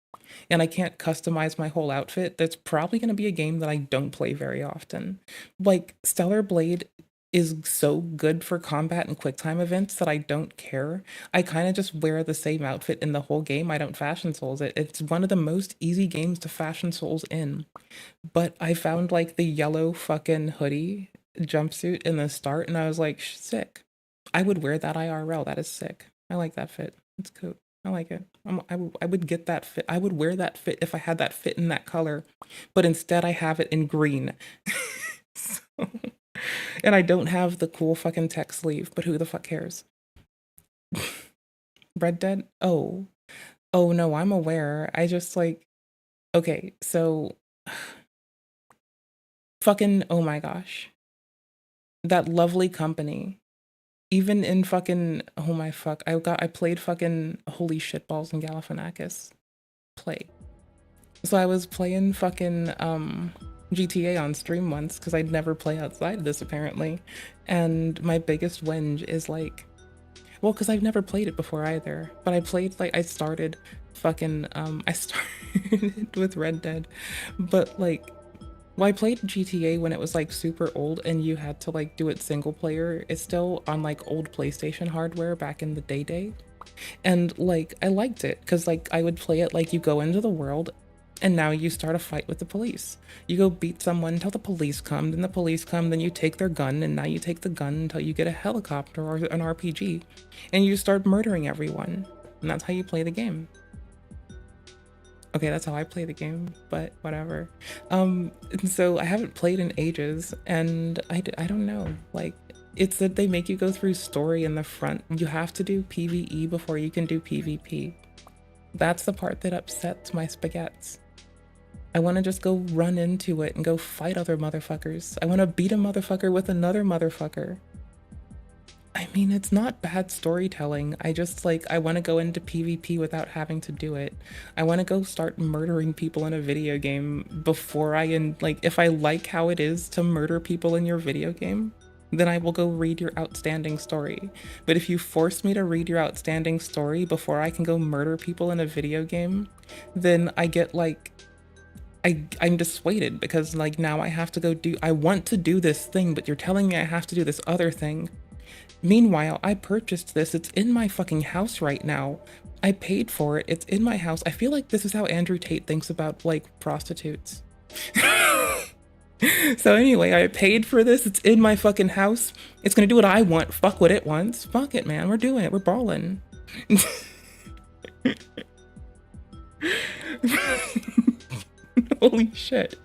and I can't customize my whole outfit, that's probably going to be a game that I don't play very often. Like Stellar Blade is so good for combat and quick time events that I don't care. I kind of just wear the same outfit in the whole game. I don't Fashion Souls it. It's one of the most easy games to Fashion Souls in. But I found like the yellow fucking hoodie jumpsuit in the start and I was like, sick. I would wear that IRL. That is sick. I like that fit. It's cool. I like it. I would get that fit. I would wear that fit if I had that fit in that color. But instead I have it in green. So... And I don't have the cool fucking tech sleeve, but who the fuck cares? Red Dead? Oh. Oh no, I'm aware. I just like, okay, so fucking, oh my gosh. That lovely company. Even in fucking, oh my fuck, I played fucking holy shitballs in Galifianakis. Play. So I was playing fucking, GTA on stream once because I'd never play outside of this apparently, and my biggest whinge is like, well, because I've never played it before either, but I played like I started fucking I started with Red Dead, but like, well, I played GTA when it was like super old and you had to like do it single player. It's still on like old PlayStation hardware back in the day, and like I liked it because like I would play it like you go into the world and now you start a fight with the police. You go beat someone until the police come, then the police come, then you take their gun, and now you take the gun until you get a helicopter or an RPG, and you start murdering everyone. And that's how you play the game. Okay, that's how I play the game, but whatever. And so I haven't played in ages, and I don't know, like, it's that they make you go through story in the front. You have to do PvE before you can do PvP. That's the part that upsets my spaghettis. I want to just go run into it and go fight other motherfuckers. I want to beat a motherfucker with another motherfucker. I mean, it's not bad storytelling. I just like, I want to go into PvP without having to do it. I want to go start murdering people in a video game before like, if I like how it is to murder people in your video game, then I will go read your outstanding story. But if you force me to read your outstanding story before I can go murder people in a video game, then I get like, I'm dissuaded because like now I have to go I want to do this thing, but you're telling me I have to do this other thing. Meanwhile, I purchased this. It's in my fucking house right now. I paid for it. It's in my house. I feel like this is how Andrew Tate thinks about like prostitutes. So anyway, I paid for this. It's in my fucking house. It's gonna do what I want. Fuck what it wants. Fuck it, man. We're doing it. We're balling. Holy shit.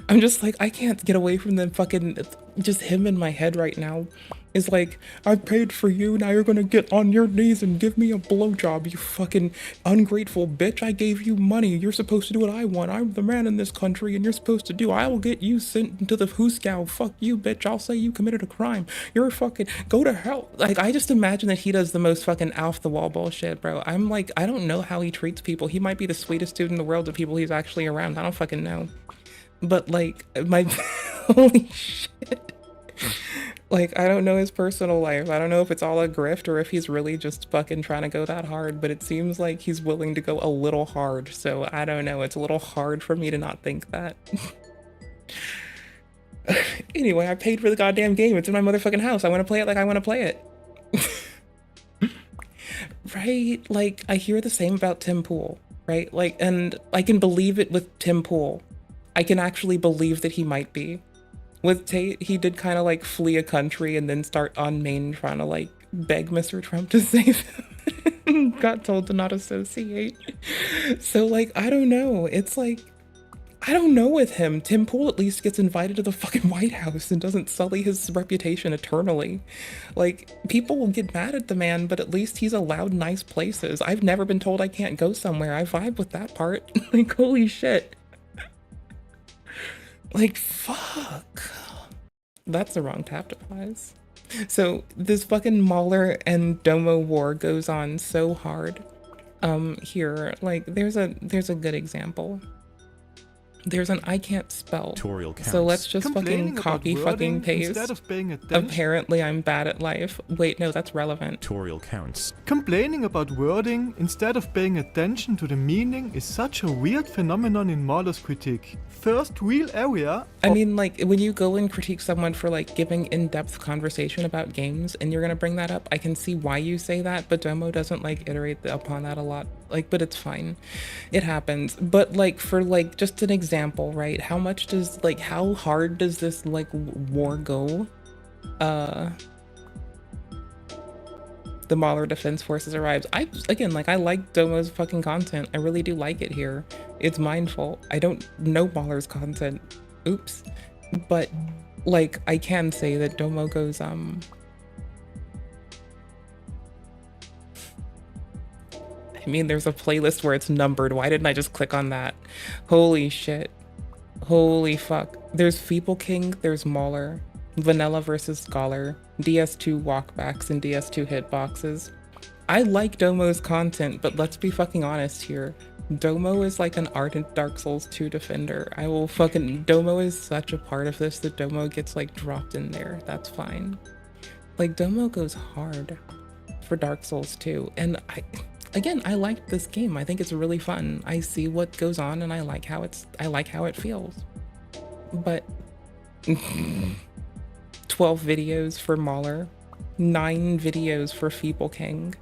I'm just like, I can't get away from the fucking, just him in my head right now. Is like, I paid for you, now you're gonna get on your knees and give me a blowjob, you fucking ungrateful bitch. I gave you money. You're supposed to do what I want. I'm the man in this country and you're supposed to do. I will get you sent into the Hooskow. Fuck you, bitch. I'll say you committed a crime. You're fucking, go to hell. Like, I just imagine that he does the most fucking off the wall bullshit, bro. I'm like, I don't know how he treats people. He might be the sweetest dude in the world to people he's actually around. I don't fucking know. But like, my, holy shit. Like, I don't know his personal life. I don't know if it's all a grift or if he's really just fucking trying to go that hard, but it seems like he's willing to go a little hard. So I don't know. It's a little hard for me to not think that. Anyway, I paid for the goddamn game. It's in my motherfucking house. I want to play it like I want to play it. Right? Like, I hear the same about Tim Pool, right? Like, and I can believe it with Tim Pool. I can actually believe that he might be. With Tate, he did kind of like flee a country and then start on Maine trying to like beg Mr. Trump to save him. Got told to not associate. So like, I don't know. It's like, I don't know with him. Tim Pool at least gets invited to the fucking White House and doesn't sully his reputation eternally. Like, people will get mad at the man, but at least he's allowed nice places. I've never been told I can't go somewhere. I vibe with that part. Like, holy shit. Like, fuck. That's the wrong tap to pause. So this fucking Mahler and Domo war goes on so hard. Here, like, there's a good example. There's an I can't spell. So let's just fucking copy fucking paste. Apparently I'm bad at life. Wait, no, that's relevant. Tutorial counts. Complaining about wording instead of paying attention to the meaning is such a weird phenomenon in Mahler's critique. First real area. I mean, like, when you go and critique someone for like giving in-depth conversation about games and you're gonna bring that up, I can see why you say that, but Domo doesn't like iterate upon that a lot. Like, but it's fine. It happens. But like, for like just an example, right? How much does, like, how hard does this like war go? The Mahler Defense Forces arrives. I like Domo's fucking content. I really do like it here. It's mindful. I don't know Mahler's content. Oops. But like, I can say that Domo goes, I mean, there's a playlist where it's numbered. Why didn't I just click on that? Holy shit. Holy fuck. There's Feeble King, there's Mahler, Vanilla versus Scholar, DS2 walkbacks, and DS2 hitboxes. I like Domo's content, but let's be fucking honest here. Domo is like an ardent Dark Souls 2 defender. Domo is such a part of this that Domo gets like dropped in there. That's fine. Like, Domo goes hard for Dark Souls 2, and I like this game. I think it's really fun. I see what goes on and I like how it feels. But 12 videos for Mahler, 9 videos for Feeble King,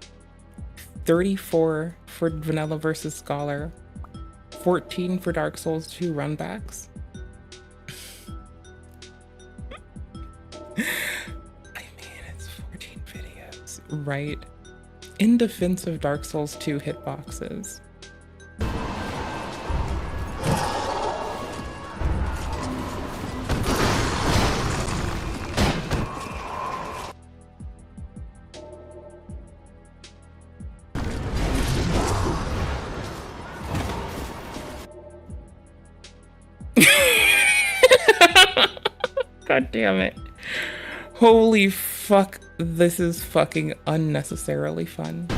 34 for Vanilla vs. Scholar, 14 for Dark Souls 2 runbacks. I mean, it's 14 videos, right? In defense of Dark Souls 2 hitboxes. God damn it. Holy fuck, this is fucking unnecessarily fun.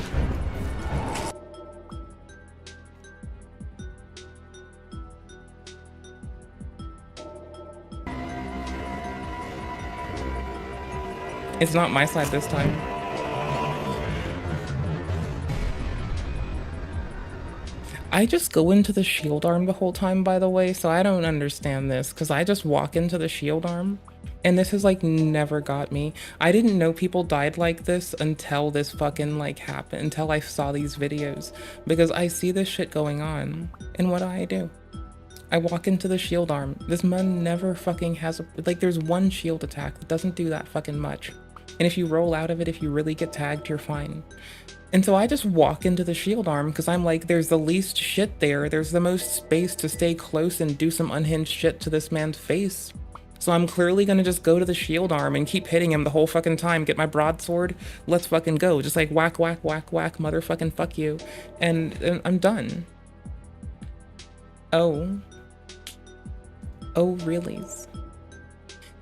It's not my side this time. I just go into the shield arm the whole time, by the way, so I don't understand this, because I just walk into the shield arm, and this has like never got me. I didn't know people died like this until this fucking like happened, until I saw these videos, because I see this shit going on, and what do? I walk into the shield arm. This mon never fucking has a, like, there's one shield attack that doesn't do that fucking much. And if you roll out of it, if you really get tagged, you're fine. And so I just walk into the shield arm because I'm like, there's the least shit there. There's the most space to stay close and do some unhinged shit to this man's face. So I'm clearly gonna just go to the shield arm and keep hitting him the whole fucking time. Get my broadsword, let's fucking go. Just like whack, whack, whack, whack, motherfucking fuck you. And I'm done. Oh. Oh, reallys.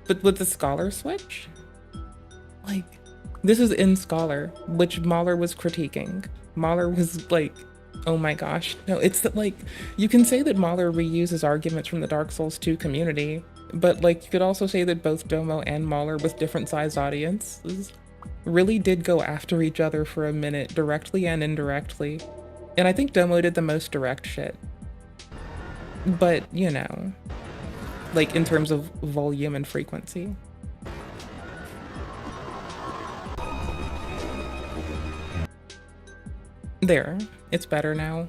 But with the Scholar switch? Like, this is in Scholar, which Mahler was critiquing. Mahler was like, oh my gosh. No, it's that, like, you can say that Mahler reuses arguments from the Dark Souls 2 community, but like, you could also say that both Domo and Mahler, with different sized audiences, really did go after each other for a minute, directly and indirectly. And I think Domo did the most direct shit. But, you know, like in terms of volume and frequency. There, it's better now.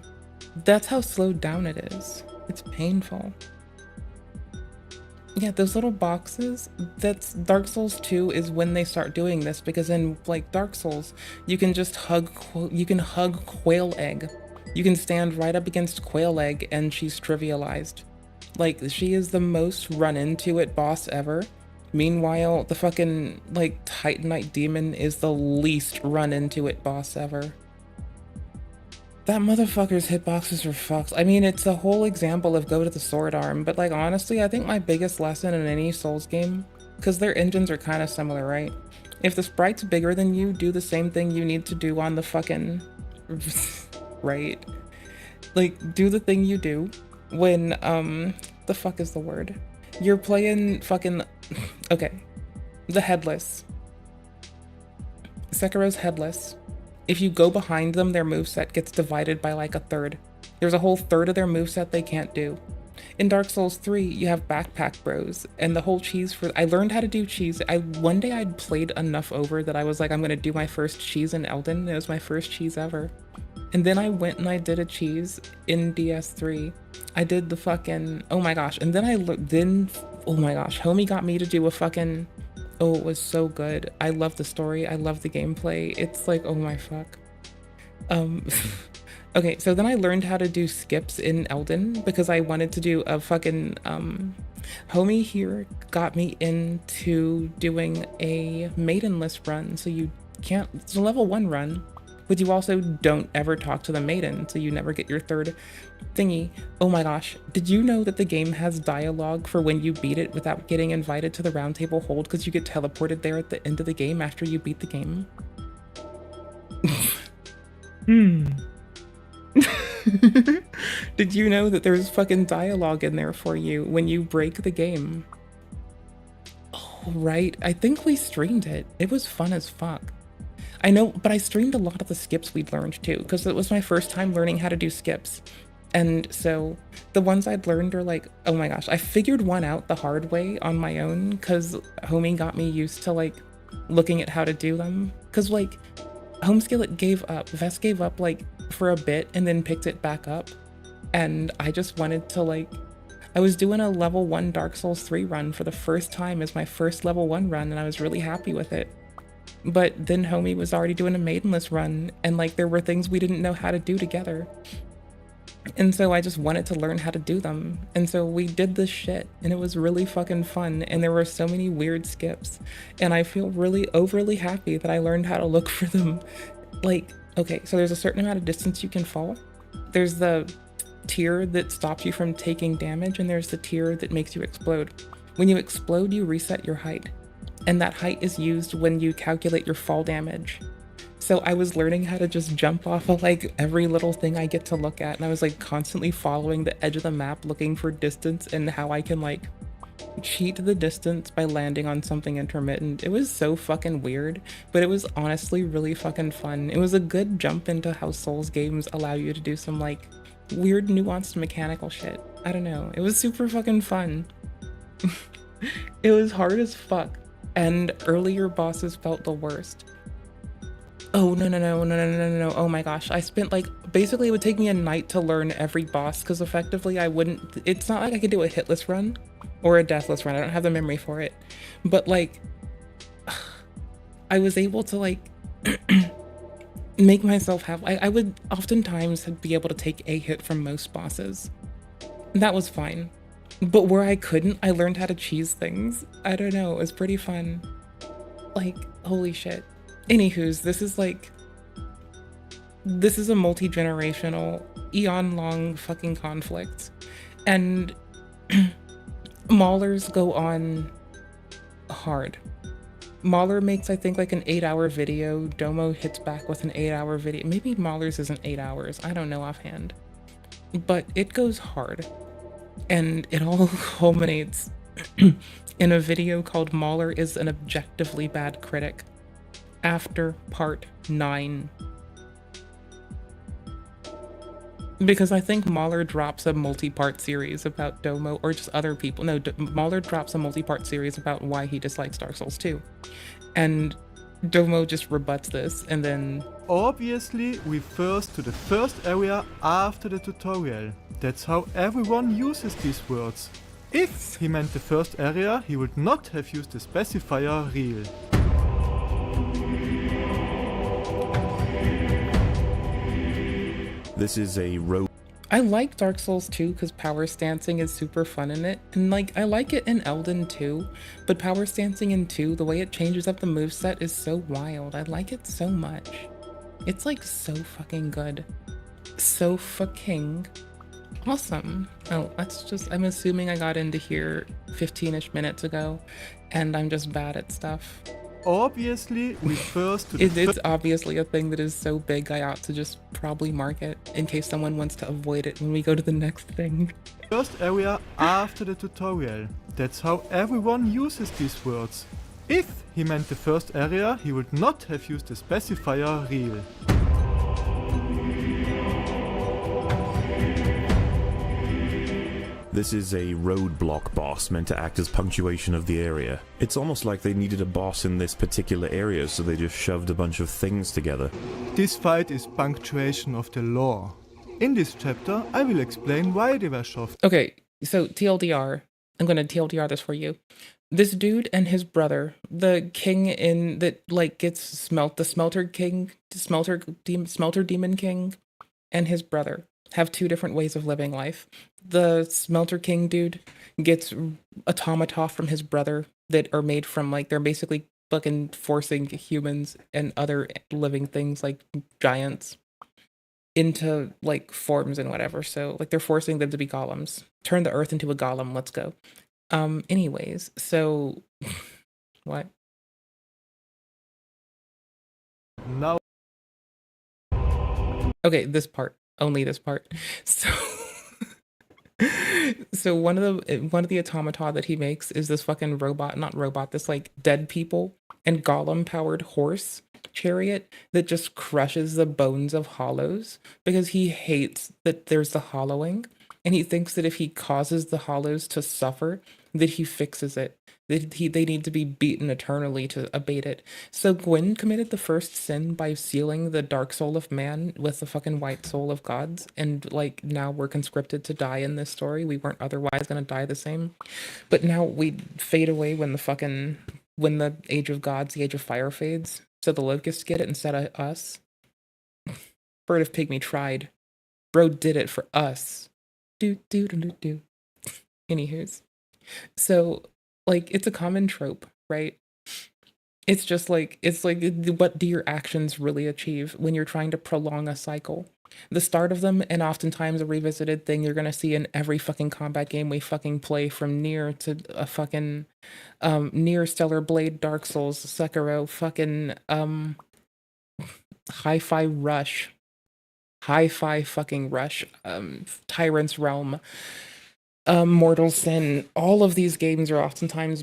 That's how slowed down it is. It's painful. Yeah, those little boxes, that's Dark Souls 2 is when they start doing this, because in like Dark Souls, you can just hug Quail Egg. You can stand right up against Quail Egg and she's trivialized. Like, she is the most run into it boss ever. Meanwhile, the fucking like Titanite Demon is the least run into it boss ever. That motherfucker's hitboxes are fucked. I mean, it's a whole example of go to the sword arm, but like honestly, I think my biggest lesson in any Souls game, because their engines are kind of similar, right? If the sprite's bigger than you, do the same thing you need to do on the fucking, right? Like, do the thing you do when, the fuck is the word? You're playing fucking, okay, the Headless. Sekiro's Headless. If you go behind them, their moveset gets divided by like a third. There's a whole third of their moveset they can't do. In Dark Souls 3, you have Backpack Bros, and the whole cheese for, I learned how to do cheese. One day I'd played enough over that I was like, I'm gonna do my first cheese in Elden. It was my first cheese ever. And then I went and I did a cheese in DS3. I did the fucking, oh my gosh. And then oh my gosh, homie got me to do a fucking, oh, it was so good. I love the story. I love the gameplay. It's like, oh my fuck. Okay, so then I learned how to do skips in Elden because I wanted to do a fucking, homie here got me into doing a maidenless run. So you can't, it's a level 1 run, but you also don't ever talk to the maiden, so you never get your third thingy. Oh my gosh, did you know that the game has dialogue for when you beat it without getting invited to the round table hold because you get teleported there at the end of the game after you beat the game? Did you know that there's fucking dialogue in there for you when you break the game? Oh, right, I think we streamed it. It was fun as fuck. I know, but I streamed a lot of the skips we'd learned too, because it was my first time learning how to do skips. And so the ones I'd learned are like, oh my gosh, I figured one out the hard way on my own because homie got me used to like looking at how to do them. Because like Homeskillet gave up, Vest gave up like for a bit and then picked it back up. And I just wanted to like, I was doing a level 1 Dark Souls 3 run for the first time as my first level 1 run, and I was really happy with it. But then homie was already doing a maidenless run, and like there were things we didn't know how to do together. And so I just wanted to learn how to do them. And so we did this shit, and it was really fucking fun, and there were so many weird skips. And I feel really overly happy that I learned how to look for them. Like, okay, so there's a certain amount of distance you can fall. There's the tier that stops you from taking damage, and there's the tier that makes you explode. When you explode, you reset your height. And that height is used when you calculate your fall damage. So I was learning how to just jump off of like every little thing I get to look at, and I was like constantly following the edge of the map looking for distance and how I can like cheat the distance by landing on something intermittent. It was so fucking weird, but it was honestly really fucking fun. It was a good jump into how Souls games allow you to do some like weird nuanced mechanical shit. I don't know, it was super fucking fun. It was hard as fuck. And earlier bosses felt the worst. Oh, no. Oh my gosh. I spent like, basically it would take me a night to learn every boss because effectively I wouldn't, it's not like I could do a hitless run or a deathless run. I don't have the memory for it. But like, I was able to like make myself have, I would oftentimes be able to take a hit from most bosses. That was fine. But where I couldn't, I learned how to cheese things. I don't know, it was pretty fun. Like, holy shit. Anywho's, this is a multi-generational, eon-long fucking conflict. And Maulers go on hard. Mauler makes, I think, like an 8-hour video. Domo hits back with an 8-hour video. Maybe Mauler's isn't 8 hours. I don't know offhand. But it goes hard. And it all culminates in a video called Mauler is an objectively bad critic after part 9. Because I think Mauler drops a multi-part series about Domo, or just other people. No, Mauler drops a multi-part series about why he dislikes Dark Souls 2. And Domo just rebuts this, and then... Obviously refers to the first area after the tutorial. That's how everyone uses these words. If he meant the first area, he would not have used the specifier real. This is a road. I like Dark Souls 2 because power stancing is super fun in it, and like I like it in Elden too, but power stancing in 2, the way it changes up the moveset is so wild. I like it so much. It's like so fucking good. So fucking awesome. Oh, that's just, I'm assuming I got into here 15-ish minutes ago, and I'm just bad at stuff. Obviously refers to the It's obviously a thing that is so big I ought to just probably mark it in case someone wants to avoid it when we go to the next thing. first area after the tutorial. That's how everyone uses these words. If he meant the first area, he would not have used the specifier real. This is a roadblock boss meant to act as punctuation of the area. It's almost like they needed a boss in this particular area, so they just shoved a bunch of things together. This fight is punctuation of the lore. In this chapter, I will explain why they were shoved. Okay, so TLDR. I'm gonna TLDR this for you. This dude and his brother, the king in that like gets the smelter demon king, and his brother have 2 different ways of living life. The smelter king dude gets automata from his brother that are made from like, they're basically fucking forcing humans and other living things like giants into like forms and whatever. So like they're forcing them to be golems. Turn the earth into a golem, let's go. Anyways, so what? Now Okay, this part. Only this part. So one of the automata that he makes is this fucking this like dead people and golem powered horse chariot that just crushes the bones of hollows because he hates that there's the hollowing, and he thinks that if he causes the hollows to suffer, that he fixes it. They need to be beaten eternally to abate it. So Gwyn committed the first sin by sealing the dark soul of man with the fucking white soul of gods, and like now we're conscripted to die in this story. We weren't otherwise gonna die the same, but now we fade away when the age of gods, the age of fire fades. So the locusts get it instead of us. Bird of Pygmy tried. Bro did it for us. Do. Anywho's. So, like, it's a common trope, right? It's just like, what do your actions really achieve when you're trying to prolong a cycle? The start of them, and oftentimes a revisited thing you're gonna see in every fucking combat game we fucking play, from Nier to a fucking Nier, Stellar Blade, Dark Souls, Sekiro, fucking Hi-Fi Rush, Hi-Fi fucking Rush, Tyrant's Realm, Mortal Sin. All of these games are oftentimes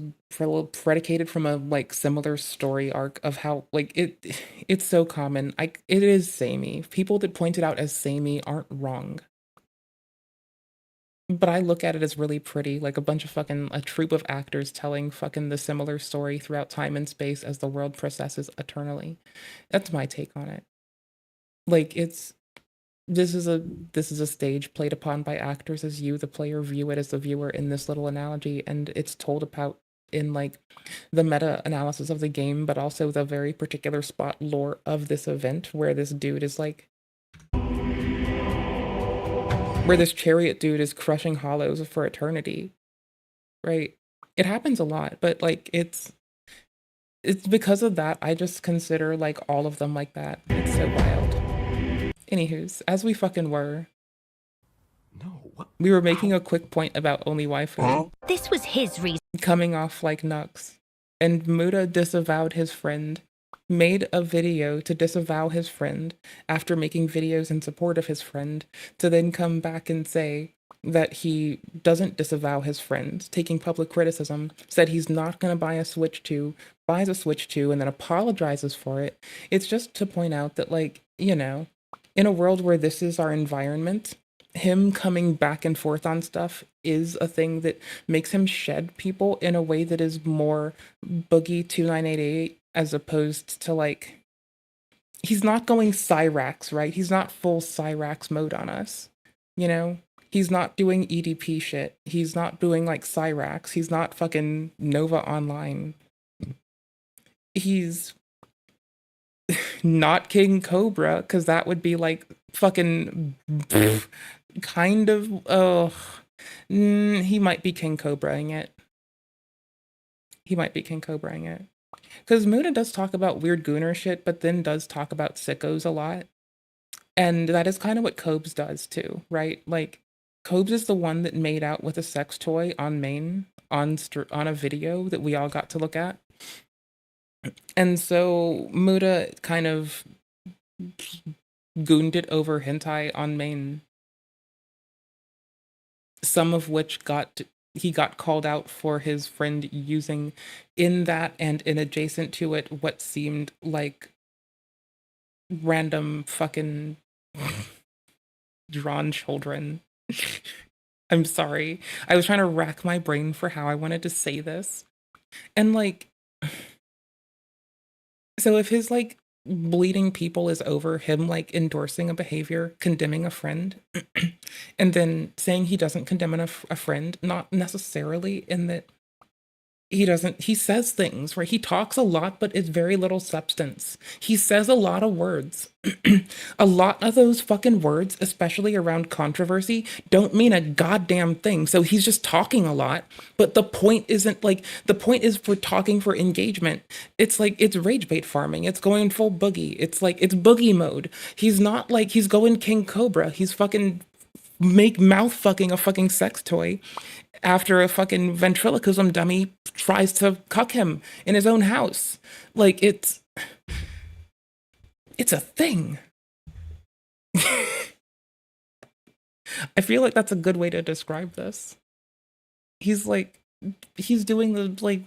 predicated from a like similar story arc of how like it's so common. It is samey. People that point it out as samey aren't wrong. But I look at it as really pretty, like a troupe of actors telling fucking the similar story throughout time and space as the world processes eternally. That's my take on it. Like this is a stage played upon by actors as you, the player, view it as the viewer in this little analogy, and it's told about in like the meta analysis of the game, but also the very particular spot lore of this event where this dude is like where this chariot dude is crushing hollows for eternity. Right? It happens a lot, but like it's because of that I just consider like all of them like that. It's so wild. Anywho's, as we fucking were. No, what? We were making a quick point about only waifu. This was his reason. Coming off like Nux. And Muda disavowed his friend. Made a video to disavow his friend after making videos in support of his friend, to then come back and say that he doesn't disavow his friend, taking public criticism, said he's not going to buy a Switch 2, buys a Switch 2, and then apologizes for it. It's just to point out that, like, you know, in a world where this is our environment, him coming back and forth on stuff is a thing that makes him shed people in a way that is more Boogie 2988 as opposed to like, he's not going Cyrax, right? He's not full Cyrax mode on us, you know? He's not doing EDP shit. He's not doing like Cyrax. He's not fucking Nova Online. He's not King Cobra, because that would be like fucking kind of, he might be King Cobraing it. He might be King Cobraing it. Because Muda does talk about weird gooner shit, but then does talk about sickos a lot. And that is kind of what Cobes does too, right? Like, Cobes is the one that made out with a sex toy on main, on a video that we all got to look at. And so Muda kind of gooned it over hentai on main. Some of which he got called out for his friend using in that and in adjacent to it what seemed like random fucking drawn children. I'm sorry. I was trying to rack my brain for how I wanted to say this. And like, so if his like bleeding people is over him like endorsing a behavior, condemning a friend, and then saying he doesn't condemn a friend, not necessarily in that he says things where he talks a lot, but it's very little substance. He says a lot of words. A lot of those fucking words, especially around controversy, don't mean a goddamn thing. So he's just talking a lot, but the point isn't like, the point is for talking for engagement. It's like, it's rage bait farming. It's going full boogie. It's like, it's boogie mode. He's not like, he's going King Cobra. He's fucking mouth fucking a fucking sex toy after a fucking ventriloquism dummy tries to cuck him in his own house. Like, it's a thing. I feel like that's a good way to describe this. He's like, he's doing the, like,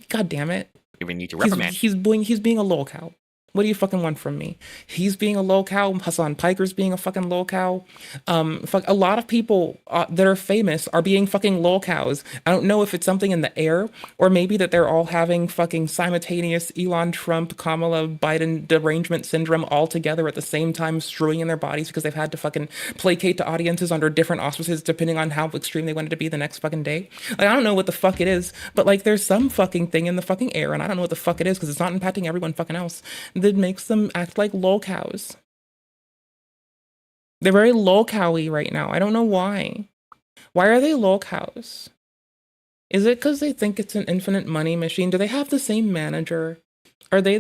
God damn it. Even need to reprimand. He's being a lol cow. What do you fucking want from me? He's being a lol cow. Hassan Piker's being a fucking lol cow. A lot of people that are famous are being fucking lol cows. I don't know if it's something in the air or maybe that they're all having fucking simultaneous Elon Trump, Kamala Biden derangement syndrome all together at the same time, strewing in their bodies because they've had to fucking placate to audiences under different auspices depending on how extreme they wanted to be the next fucking day. Like, I don't know what the fuck it is, but like there's some fucking thing in the fucking air and I don't know what the fuck it is because it's not impacting everyone fucking else that makes them act like lol cows. They're very lol cowy right now. I don't know why. Why are they lol cows? Is it because they think it's an infinite money machine? Do they have the same manager? Are they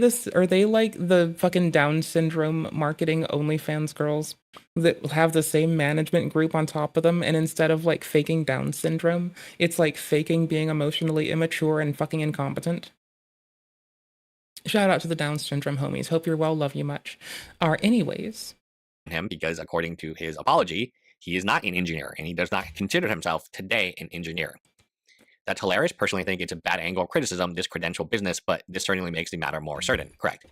like the fucking Down syndrome marketing OnlyFans girls that have the same management group on top of them, and instead of like faking Down syndrome, it's like faking being emotionally immature and fucking incompetent? Shout out to the Down syndrome homies. Hope you're well. Love you much. Anyways. Him because according to his apology, he is not an engineer and he does not consider himself today an engineer. That's hilarious. Personally, I think it's a bad angle of criticism, this credential business, but this certainly makes the matter more certain. Correct.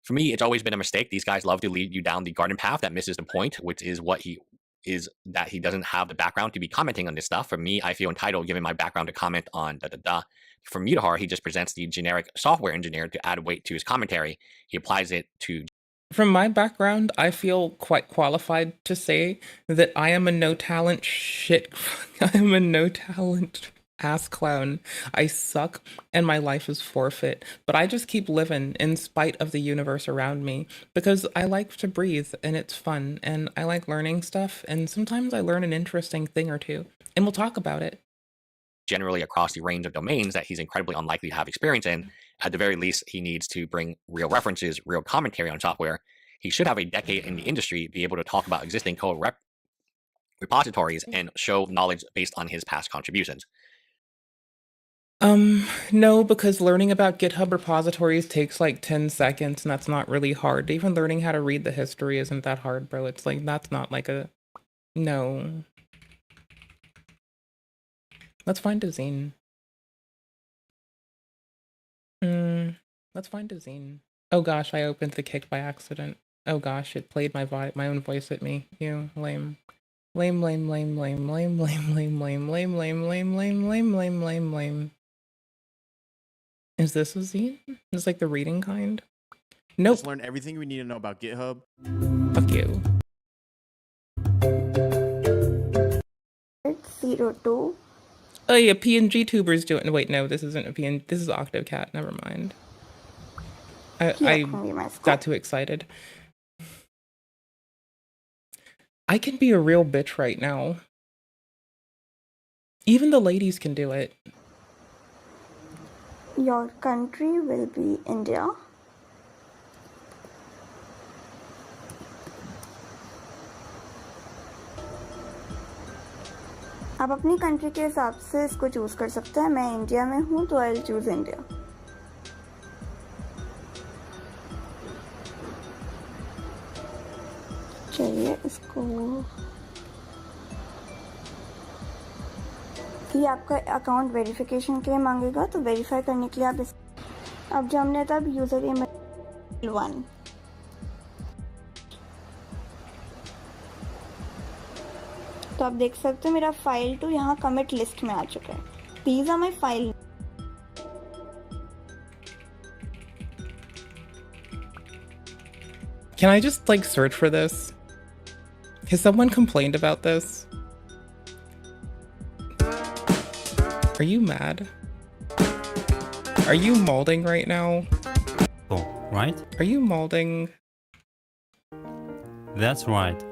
For me, it's always been a mistake. These guys love to lead you down the garden path that misses the point, which is what he is that he doesn't have the background to be commenting on this stuff. For me, I feel entitled given my background to comment on da-da-da. For Mutahar, he just presents the generic software engineer to add weight to his commentary. He applies it to... From my background, I feel quite qualified to say that I am a no-talent shit. I am a no-talent ass clown. I suck and my life is forfeit, but I just keep living in spite of the universe around me because I like to breathe and it's fun and I like learning stuff and sometimes I learn an interesting thing or two and we'll talk about it. Generally across the range of domains that he's incredibly unlikely to have experience in. At the very least, he needs to bring real references, real commentary on software. He should have a decade in the industry, be able to talk about existing code repositories and show knowledge based on his past contributions. No, because learning about GitHub repositories takes like 10 seconds and that's not really hard. Even learning how to read the history isn't that hard, bro. It's like, that's not like a... No. Let's find a zine. Let's find a zine. Oh gosh, I opened the kick by accident. Oh gosh, it played my own voice at me. You lame. Lame, lame, lame, lame, lame, lame, lame, lame, lame, lame, lame, lame, lame, lame, lame, lame. Is this a zine? Is like the reading kind? Nope. Just learn everything we need to know about GitHub. Fuck you. 02. Oh yeah, PNG tuber's doing. Wait, no, this isn't a PNG. This is Octocat. Never mind. I got too excited. I can be a real bitch right now. Even the ladies can do it. Your country will be India. आप अपनी country के हिसाब से इसको choose कर सकते हैं. मैं इंडिया में हूँ तो आई विल चूज इंडिया. चलिए इसको ये आपका अकाउंट वेरिफिकेशन के लिए मांगेगा तो वेरीफाई करने के लिए आप इस अब जो हमने तब यूजर ईमेल 1 तो आप देख सकते हो मेरा फाइल टू यहाँ कमिट लिस्ट में आ चुका है. These are my file. Can I just like search for this? Has someone complained about this? Are you mad? Are you molding right now? Oh, right? Are you molding? That's right.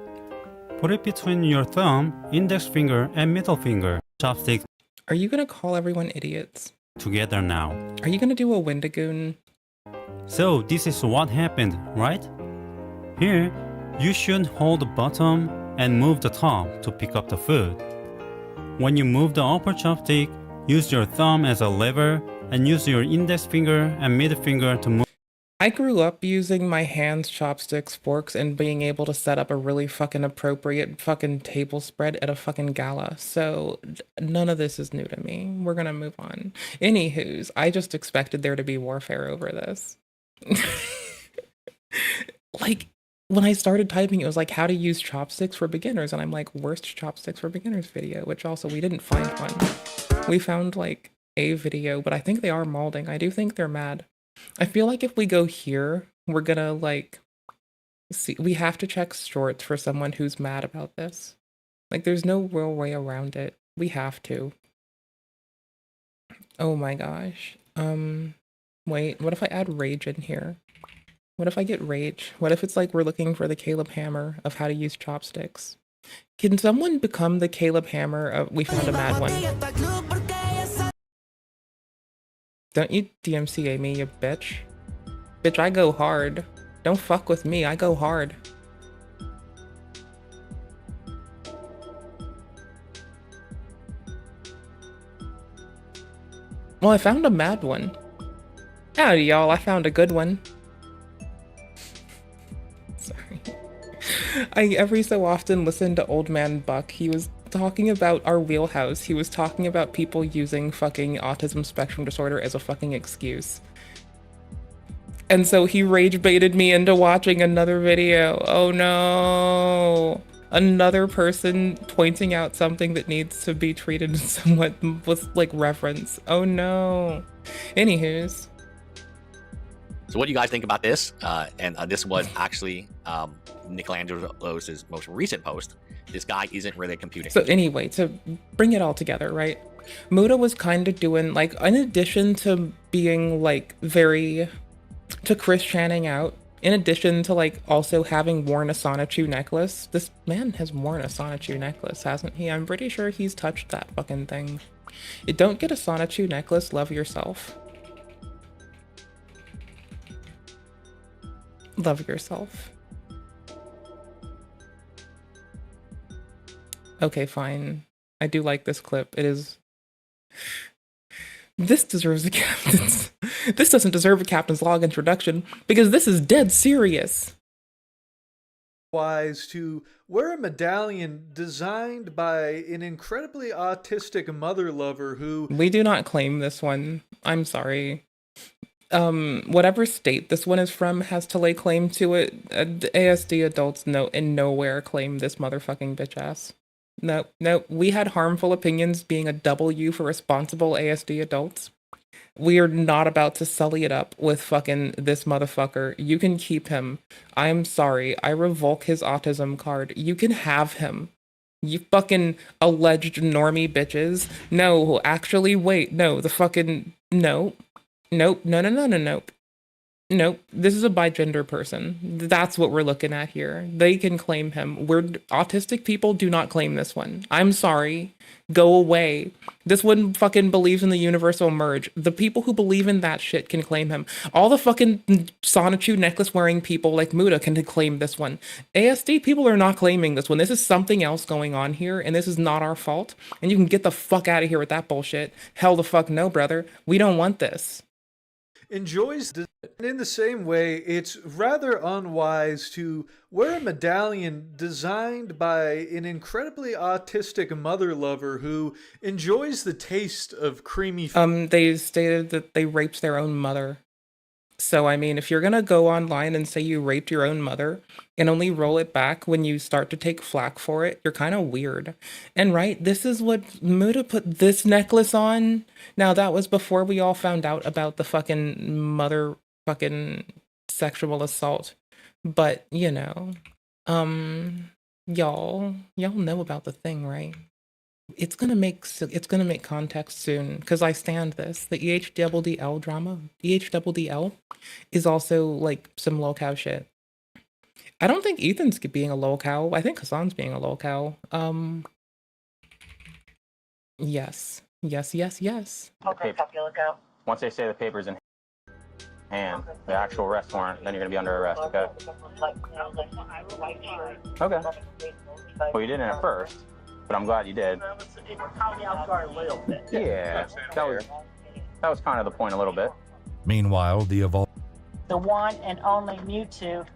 Put it between your thumb, index finger, and middle finger. Chopsticks. Are you gonna call everyone idiots? Together now. Are you gonna do a Wendigoon? So this is what happened, right? Here, you should hold the bottom and move the top to pick up the food. When you move the upper chopstick, use your thumb as a lever and use your index finger and middle finger to move. I grew up using my hands, chopsticks, forks, and being able to set up a really fucking appropriate fucking table spread at a fucking gala. So none of this is new to me. We're gonna move on. Anywho's, I just expected there to be warfare over this. Like, when I started typing, it was like how to use chopsticks for beginners. And I'm like, worst chopsticks for beginners video, which also we didn't find one. We found like a video, but I think they are molding. I do think they're mad. I feel like if we go here, we're gonna like see, we have to check shorts for someone who's mad about this. Like there's no real way around it. We have to. Oh my gosh. Wait, what if I add rage in here? What if I get rage? What if it's like we're looking for the Caleb Hammer of how to use chopsticks? Can someone become the Caleb Hammer of we found a mad one? Don't you DMCA me, you bitch. Bitch, I go hard. Don't fuck with me, I go hard. Well, I found a mad one. Howdy, y'all, I found a good one. Sorry. I every so often listen to Old Man Buck. He was talking about our wheelhouse. He was talking about people using fucking autism spectrum disorder as a fucking excuse. And so he rage baited me into watching another video. Oh no. Another person pointing out something that needs to be treated somewhat with like reverence. Oh no. Anywho's. So what do you guys think about this? And this was actually Nicolangelo's most recent post. This guy isn't really computing. So anyway, to bring it all together, right? Muda was kind of doing, like, in addition to being, like, to Chris Channing out, in addition to, like, also having worn a Sonichu necklace, this man has worn a Sonichu necklace, hasn't he? I'm pretty sure he's touched that fucking thing. You don't get a Sonichu necklace, love yourself. Love yourself. Okay, fine. I do like this clip. It is... This deserves a captain's... This doesn't deserve a captain's log introduction, because this is dead serious. Wise to wear a medallion designed by an incredibly autistic mother lover who... We do not claim this one. I'm sorry. Whatever state this one is from has to lay claim to it. ASD adults nowhere claim this motherfucking bitch ass. No, we had harmful opinions being a W for responsible ASD adults. We are not about to sully it up with fucking this motherfucker. You can keep him. I'm sorry. I revoke his autism card. You can have him. You fucking alleged normie bitches. No, actually, wait. No, the fucking... No. Nope. Nope. This is a bigender person. That's what we're looking at here. They can claim him. Autistic people do not claim this one. I'm sorry. Go away. This one fucking believes in the universal merge. The people who believe in that shit can claim him. All the fucking Sonichu necklace wearing people like Muda can claim this one. ASD people are not claiming this one. This is something else going on here, and this is not our fault. And you can get the fuck out of here with that bullshit. Hell the fuck no, brother. We don't want this. Enjoys this. And in the same way, it's rather unwise to wear a medallion designed by an incredibly autistic mother lover who enjoys the taste of creamy... They stated that they raped their own mother. So, I mean, if you're gonna go online and say you raped your own mother and only roll it back when you start to take flack for it, you're kind of weird. And right, this is what Muda put this necklace on. Now, that was before we all found out about the fucking mother fucking sexual assault. But, you know, y'all know about the thing, right? It's gonna make context soon, because I stand this. The EHDDL drama, EHDDL, is also like some lolcow shit. I don't think Ethan's being a lolcow. I think Hassan's being a lolcow. Yes. Okay, once they say the paper's in hand, the actual arrest warrant, then you're gonna be under arrest, okay? Okay. Well, you didn't at first, but I'm glad you did. Yeah, that was kind of the point a little bit. Meanwhile, the one and only Mewtwo,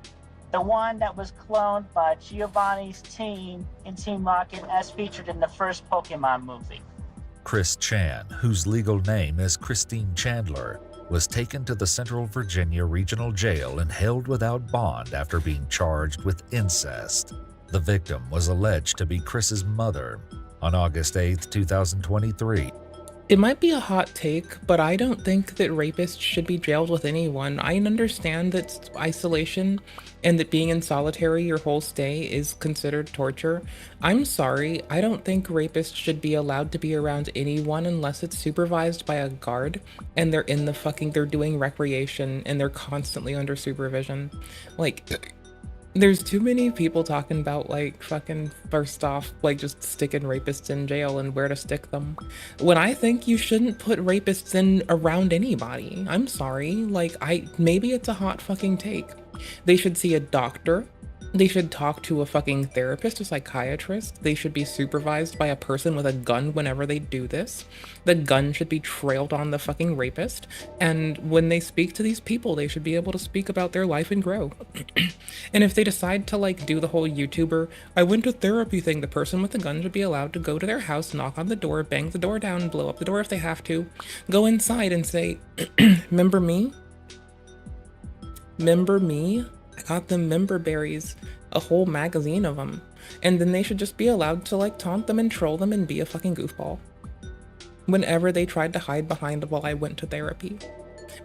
the one that was cloned by Giovanni's team in Team Rocket as featured in the first Pokemon movie. Chris Chan, whose legal name is Christine Chandler, was taken to the Central Virginia Regional Jail and held without bond after being charged with incest. The victim was alleged to be Chris's mother. On August 8, 2023. It might be a hot take, but I don't think that rapists should be jailed with anyone. I understand that isolation and that being in solitary your whole stay is considered torture. I'm sorry, I don't think rapists should be allowed to be around anyone unless it's supervised by a guard and they're doing recreation and they're constantly under supervision. Like, there's too many people talking about, like, fucking, first off, like, just sticking rapists in jail and where to stick them. When I think you shouldn't put rapists in around anybody. I'm sorry. Like, maybe it's a hot fucking take. They should see a doctor. They should talk to a fucking therapist, a psychiatrist. They should be supervised by a person with a gun whenever they do this. The gun should be trailed on the fucking rapist. And when they speak to these people, they should be able to speak about their life and grow. And if they decide to, like, do the whole YouTuber, I went to therapy thing, the person with the gun should be allowed to go to their house, knock on the door, bang the door down, blow up the door if they have to, go inside and say, remember me? Remember me? I got them member berries, a whole magazine of them. And then they should just be allowed to like taunt them and troll them and be a fucking goofball. Whenever they tried to hide behind while I went to therapy.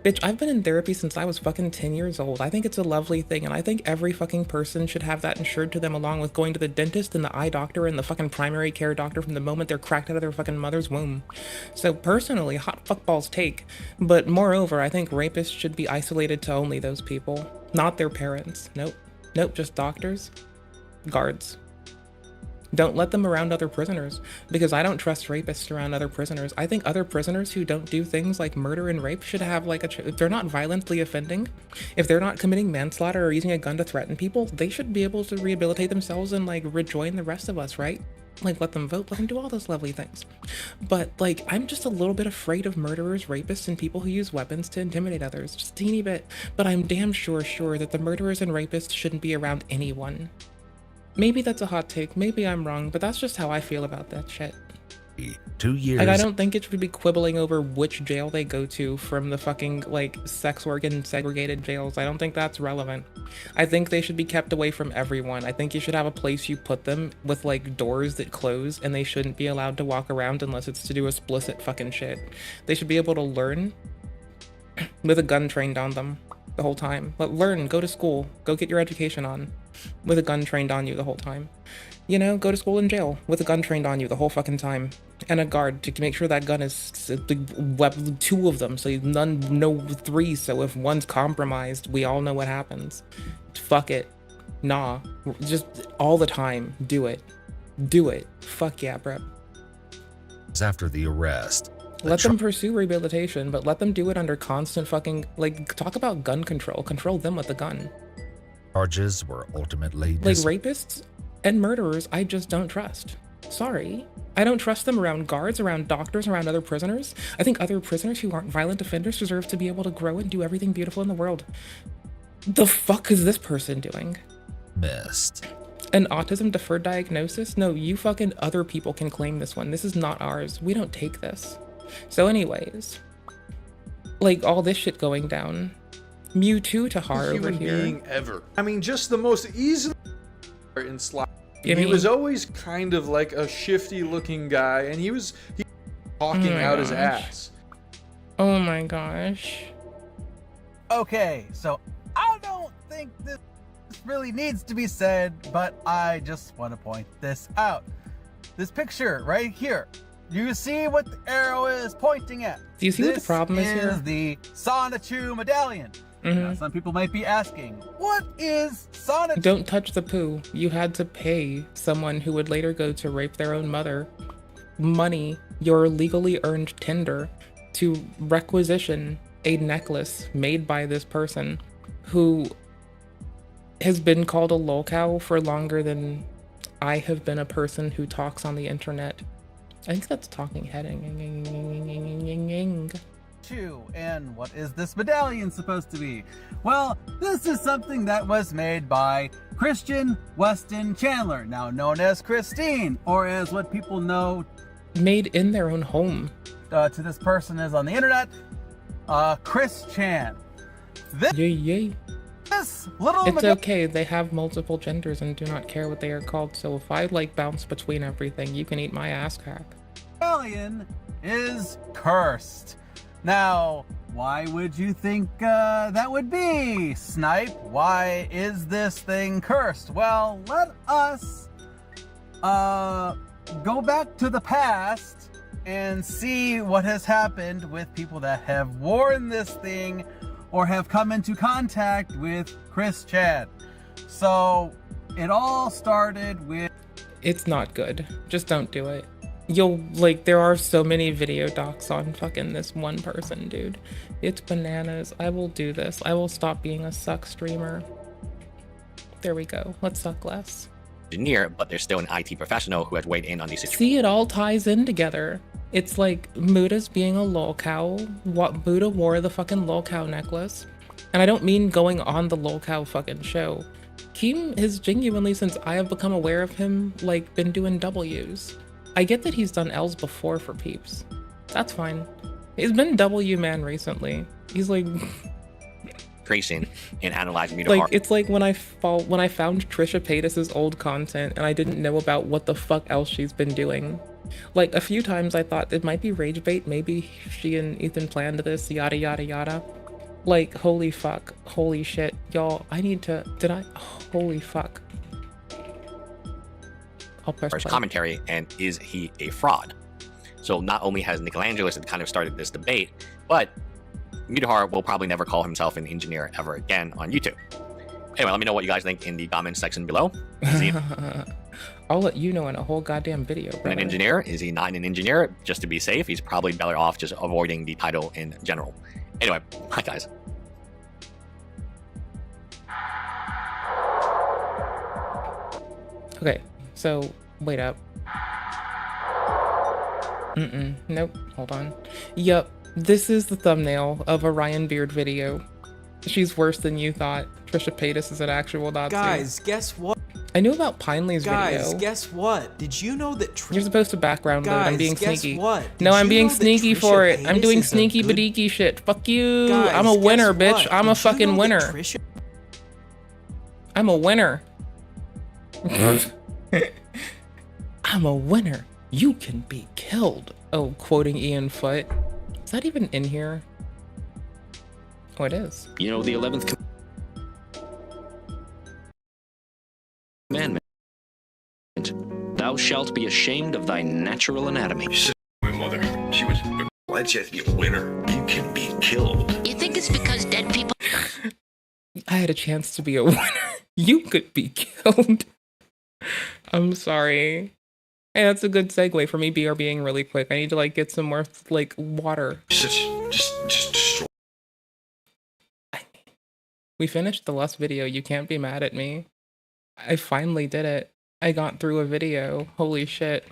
Bitch, I've been in therapy since I was fucking 10 years old. I think it's a lovely thing, and I think every fucking person should have that insured to them along with going to the dentist and the eye doctor and the fucking primary care doctor from the moment they're cracked out of their fucking mother's womb. So personally, hot fuckballs take. But moreover, I think rapists should be isolated to only those people, not their parents. Nope. Nope, just doctors, guards. Don't let them around other prisoners, because I don't trust rapists around other prisoners. I think other prisoners who don't do things like murder and rape should have like if they're not violently offending, if they're not committing manslaughter or using a gun to threaten people, they should be able to rehabilitate themselves and like rejoin the rest of us, right? Like let them vote, let them do all those lovely things. But like, I'm just a little bit afraid of murderers, rapists, and people who use weapons to intimidate others, just a teeny bit. But I'm damn sure that the murderers and rapists shouldn't be around anyone. Maybe that's a hot take, maybe I'm wrong, but that's just how I feel about that shit. 2 years. Like, I don't think it should be quibbling over which jail they go to from the fucking, like, sex organ segregated jails. I don't think that's relevant. I think they should be kept away from everyone. I think you should have a place you put them with, like, doors that close, and they shouldn't be allowed to walk around unless it's to do explicit fucking shit. They should be able to learn with a gun trained on them the whole time. Learn, go to school, go get your education on with a gun trained on you the whole time. You know, go to school in jail with a gun trained on you the whole fucking time. And a guard to make sure that gun is two of them, so no three, so if one's compromised, we all know what happens. Fuck it. Nah. Just all the time. Do it. Do it. Fuck yeah, bro. After the arrest. Let them pursue rehabilitation, but let them do it under constant fucking, like, talk about gun control. Control them with a gun. Charges were ultimately like rapists and murderers, I just don't trust. Sorry. I don't trust them around guards, around doctors, around other prisoners. I think other prisoners who aren't violent offenders deserve to be able to grow and do everything beautiful in the world. The fuck is this person doing? Missed. An autism deferred diagnosis? No, you fucking other people can claim this one. This is not ours. We don't take this. So anyways, like all this shit going down. Mewtwo to Har over here. Being ever. I mean, just the most easily in slide. He was always kind of like a shifty looking guy, and he was talking out his ass. Oh my gosh. Okay, so I don't think this really needs to be said, but I just want to point this out. This picture right here. You see what the arrow is pointing at? Do you see what the problem is here? This is the Sonichu medallion. Now, some people might be asking, what is Sonichu? Don't touch the poo. You had to pay someone who would later go to rape their own mother money, your legally earned tender, to requisition a necklace made by this person who has been called a lolcow for longer than I have been a person who talks on the internet. I think that's talking head. And what is this medallion supposed to be? Well, this is something that was made by Christian Weston Chandler, now known as Christine, or as what people know, made in their own home. To this person is on the internet, Chris Chan. This little it's okay, they have multiple genders and do not care what they are called, so if I like bounce between everything, you can eat my ass crack. Medallion is cursed. Now, why would you think that would be, Snipe? Why is this thing cursed? Well, let us go back to the past and see what has happened with people that have worn this thing or have come into contact with Chris Chan. So, it all started with... It's not good. Just don't do it. You'll, like, there are so many video docs on fucking this one person, dude. It's bananas. I will do this. I will stop being a suck streamer. There we go. Let's suck less. Engineer, but there's still an IT professional who has weighed in on these situations. See, it all ties in together. It's like Muda's being a lolcow. Muda wore the fucking lolcow necklace. And I don't mean going on the lolcow fucking show. Keem has genuinely, since I have become aware of him, like, been doing W's. I get that he's done L's before for peeps. That's fine. He's been W man recently. He's like... tracing and analyzing meter Like, heart. it's like when I found Trisha Paytas's old content and I didn't know about what the fuck else she's been doing. Like, a few times I thought it might be rage bait, maybe she and Ethan planned this, yada yada yada. Like, holy fuck, holy shit, y'all, I need to, holy fuck. I'll press play. Commentary, and is he a fraud? So not only has Nicolangelos kind of started this debate, but Mutahar will probably never call himself an engineer ever again on YouTube. Anyway, let me know what you guys think in the comments section below. Is he I'll let you know in a whole goddamn video. an engineer? Is he not an engineer? Just to be safe, he's probably better off just avoiding the title in general. Anyway, bye guys. Okay, so wait up. Nope, hold on. Yup, this is the thumbnail of a Ryan Beard video. She's worse than you thought. Trisha Paytas is an actual Nazi. Guys, guess what? I knew about Pineley's video. Guys, guess what? Did you know that You're supposed to background load. I'm being guess sneaky. what? No, Did I'm you being know that sneaky Trisha for it. I'm Paytas doing is a sneaky good- badiki shit. Fuck you. Guys, I'm a winner, guess bitch. what? I'm Did a you fucking know winner. that Trisha- I'm a winner. I'm a winner. You can be killed. Oh, quoting Ian Foote. Is that even in here? Oh, it is. You know, the 11th commandment. Thou shalt be ashamed of thy natural anatomy. My mother, she was glad she had to be a winner. You can be killed. You think it's because dead people? I had a chance to be a winner. You could be killed. I'm sorry. Hey, that's a good segue for me BRBing really quick. I need to like get some more like water. Just destroy. We finished the last video. You can't be mad at me. I finally did it. I got through a video. Holy shit.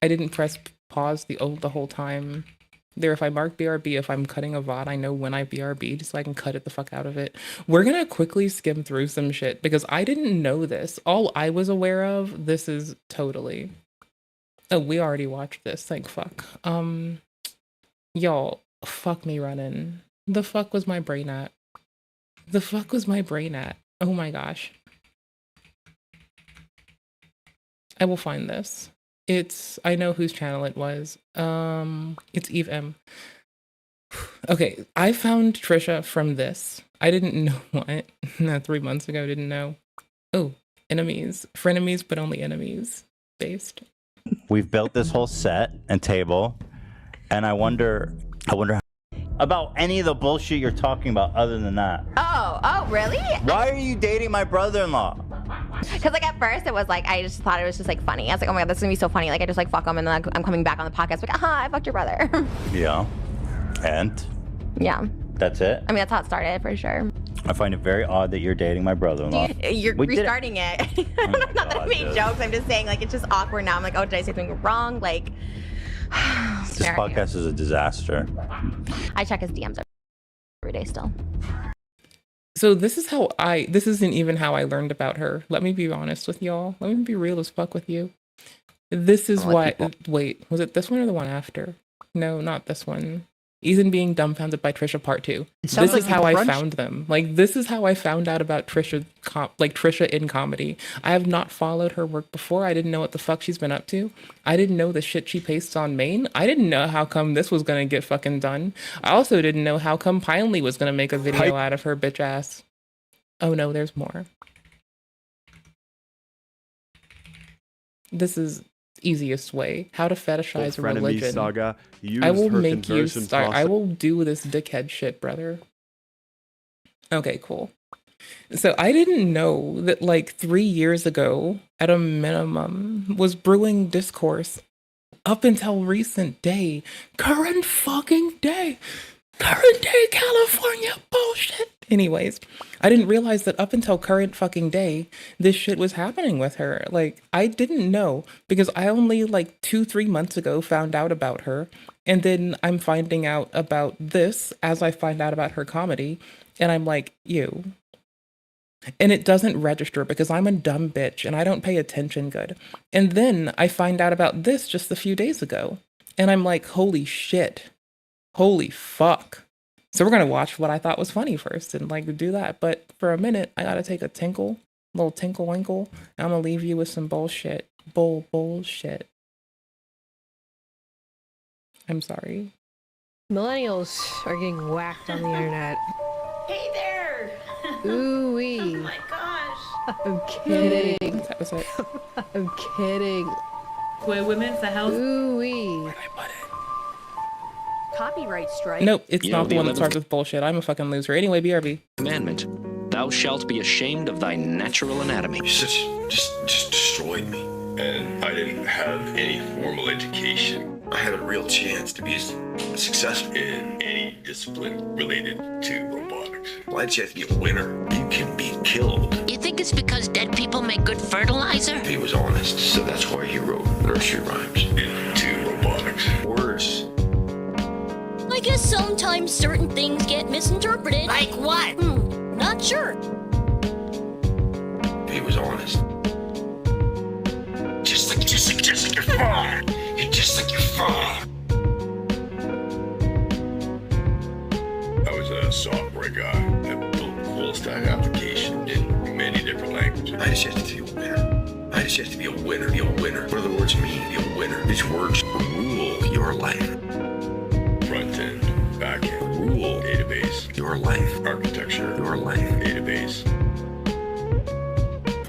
I didn't press pause the whole time. There, if I mark BRB, if I'm cutting a VOD, I know when I BRB so I can cut it the fuck out of it. We're gonna quickly skim through some shit because I didn't know this. All I was aware of, this is totally... Oh, we already watched this, thank fuck. Y'all, fuck me running. The fuck was my brain at? The fuck was my brain at? Oh my gosh. I will find this. I know whose channel it was. It's Eve M. Okay, I found Trisha from this. I didn't know what. 3 months ago, didn't know. Oh, enemies. Frenemies, but only enemies. Based. We've built this whole set and table, and I wonder how about any of the bullshit you're talking about other than that. Oh, really? Why are you dating my brother-in-law? Because like at first it was like I just thought it was just like funny. I was like, oh my god, this is gonna be so funny. Like I just like fuck him, and then I'm coming back on the podcast like, aha, I fucked your brother. Yeah, and yeah, that's it. I mean that's how it started for sure. I find it very odd that you're dating my brother-in-law. You're We did it. restarting it. Not that I made jokes. I'm just saying like it's just awkward now. I'm like, oh, did I say something wrong? Like This podcast is a disaster. I check his DMs every day still. So this isn't even how I learned about her. Let me be honest with y'all. Let me be real as fuck with you. This is wait, was it this one or the one after? No, not this one. Ethan being dumbfounded by Trisha part 2. This is how I found them. Like, this is how I found out about Trisha, Trisha in comedy. I have not followed her work before. I didn't know what the fuck she's been up to. I didn't know the shit she pastes on Maine. I didn't know how come this was gonna get fucking done. I also didn't know how come Pineley was gonna make a video out of her bitch ass. Oh no, there's more. This is easiest way. How to fetishize a religion. Saga I will used her make you conversion start. I process- will do this dickhead shit, brother. Okay, cool. So I didn't know that like 3 years ago, at a minimum, was brewing discourse up until recent day. Current fucking day. Current day California bullshit. Anyways, I didn't realize that up until current fucking day, this shit was happening with her. Like, I didn't know because I only like 2-3 months ago found out about her. And then I'm finding out about this as I find out about her comedy. And I'm like, ew. And it doesn't register because I'm a dumb bitch and I don't pay attention good. And then I find out about this just a few days ago. And I'm like, holy shit. Holy fuck. So we're gonna watch what I thought was funny first and like do that. But for a minute, I gotta take a little tinkle winkle. And I'm gonna leave you with some bullshit. Bullshit. I'm sorry. Millennials are getting whacked on the internet. Hey there! Ooh-wee. Oh my gosh. I'm kidding. That was it. I'm kidding. Wait, women for health. Ooh-wee. Copyright strike. Nope, it's You know, not the the one that 11th starts with bullshit. I'm a fucking loser. Anyway, BRB. Commandment. Thou shalt be ashamed of thy natural anatomy. You just destroyed me. And I didn't have any formal education. I had a real chance to be successful in any discipline related to robotics. Why did you have to be a winner? You can be killed. You think it's because dead people make good fertilizer? He was honest, so that's why he wrote nursery rhymes into robotics. Words. I guess sometimes certain things get misinterpreted. Like what? Not sure. He was honest. Just like your father. You're just like your father. I was a software guy that built full stack applications in many different languages. I just have to be a winner. I just have to be a winner. Be a winner. What do the words mean? Be a winner. These words rule your life. Front end, back end, rule, database, your life, architecture, your life, database.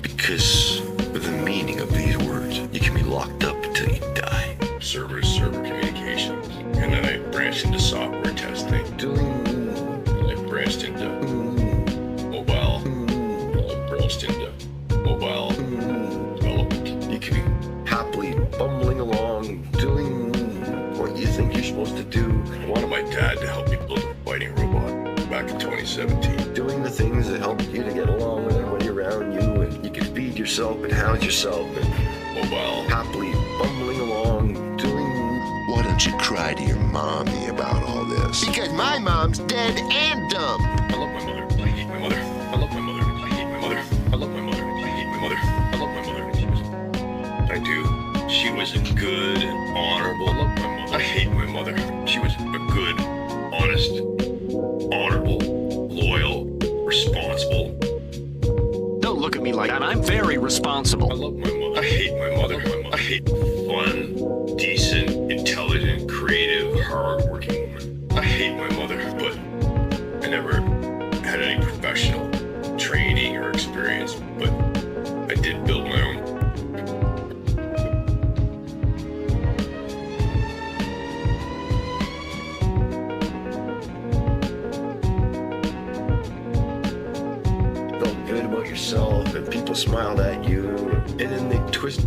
Because with the meaning of these words, you can be locked up until you die. Server communications. And then I branched into software testing. I branched into mobile. I branched into mobile development. You can be happily bumbling along, doing what you think you're supposed to do. I wanted my dad to help me build a fighting robot back in 2017. Doing the things that help you to get along with everybody around you, and you can feed yourself and house yourself, and mobile, happily bumbling along, doing... Why don't you cry to your mommy about all this? Because my mom's dead and dumb. I love my mother. I hate my mother. I love my mother. I hate my mother. I love my mother. I hate my mother. I love my mother. I do. She was a good, honorable... I love my mother. I hate my mother. She was a good, honest, honorable, loyal, responsible. Don't look at me like that. I'm very responsible. I love my mother. I hate my mother. I hate fun, decent, intelligent, creative, hard-working woman. I hate my mother, but I never had any professional training or experience, but I did build my own. Felt good about yourself, and people smiled at you, and then they twist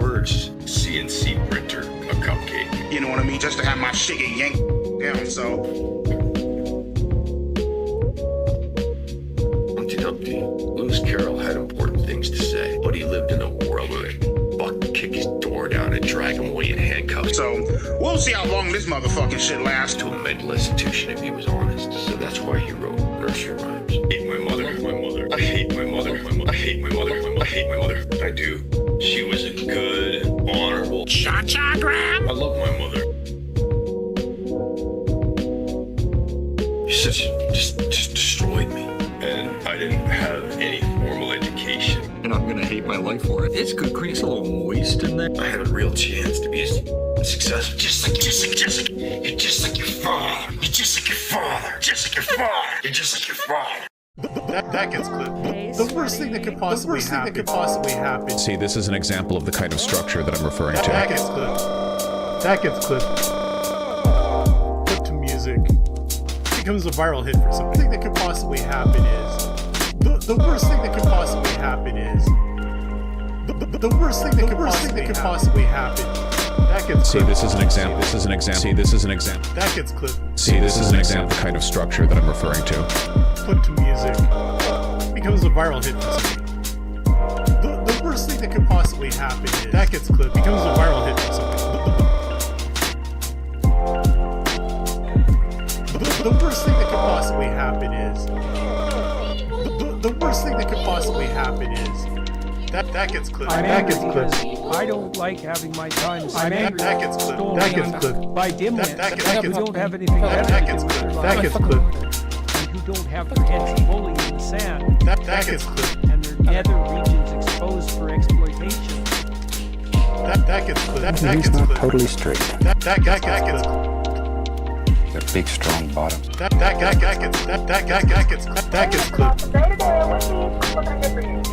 words. CNC printer, a cupcake. You know what I mean? Just to have my shit get yanked down, so. Humpty Dumpty. Lewis Carroll had important things to say, but he lived in a world where they fucking kick his door down and drag him away in handcuffs. So, we'll see how long this motherfucking shit lasts. To a mental institution if he was honest. So that's why he wrote nursery rhymes. I hate my mother. My mother. I hate my mother. I hate my mother. I hate my mother. I do. She was a good, honorable... Cha-cha grab? I love my mother. You just destroyed me. And I didn't have any formal education. And I'm gonna hate my life for it. It's good, creates a little moist in there. I had a real chance to be successful. Just like you're just like your father. You're just like your father. Just like your father. You're just like your father. That gets clipped. The worst thing that could possibly happen. See, this is an example of the kind of structure that I'm referring to. That gets clipped. That gets clipped. Put to music. Becomes a viral hit for something. The thing that could possibly happen is the worst thing that could possibly happen is the worst thing that could possibly happen. That gets See, this is an example. This is an example. See, this is an example. That gets clipped. See, this is an example of the kind of structure that I'm referring to. Put to music. Becomes a viral hit for something. The worst thing that could possibly happen is that gets clipped. Becomes a viral hit for something. The worst thing that could possibly happen is the worst thing that could possibly happen is That gets clipped. I'm That gets angry clipped. because I don't like having my time I'm angry. That gets clipped. stolen That gets clipped. by dimwits That who gets don't have clipped. anything That better gets to do with clipped. their That lives gets clipped. and who don't have their heads fully in the sand That gets clipped. and their nether regions exposed for exploitation. That gets clipped. That gets clipped. Totally straight. That gets clipped. They're big, strong bottoms. That gets clipped.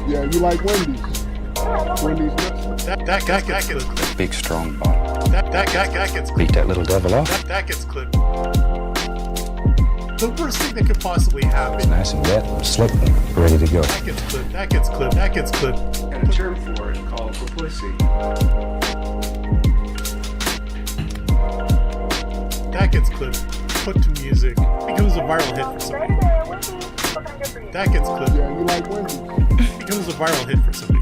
Yeah, you like Wendy's. Wendy's nuts. That gets clipped. Big, strong bottom. That gets clipped. Beat that little devil off. That gets clipped. The worst thing that could possibly happen. It's nice and wet and slick and ready to go. That gets clipped. That gets clipped. That gets clipped. Got a term for it called publicity. That gets clipped. Put to music. Becomes a viral hit for somebody. That gets clipped. Yeah, you like Wendy's. Becomes a viral hit for somebody.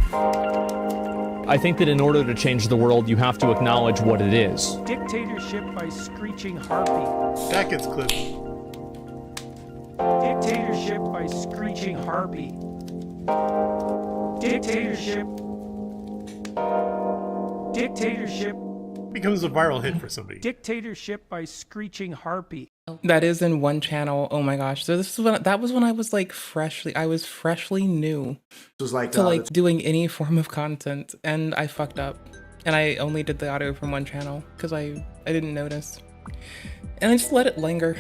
I think that in order to change the world, you have to acknowledge what it is. Dictatorship by Screeching Harpy. That gets clipped. Dictatorship by Screeching Harpy. Dictatorship. Dictatorship. Becomes a viral hit for somebody. Dictatorship by Screeching Harpy. That is in one channel. Oh my gosh. So this is when that was when I was like freshly new It was like to doing any form of content, and I fucked up. And I only did the audio from one channel because I didn't notice. And I just let it linger.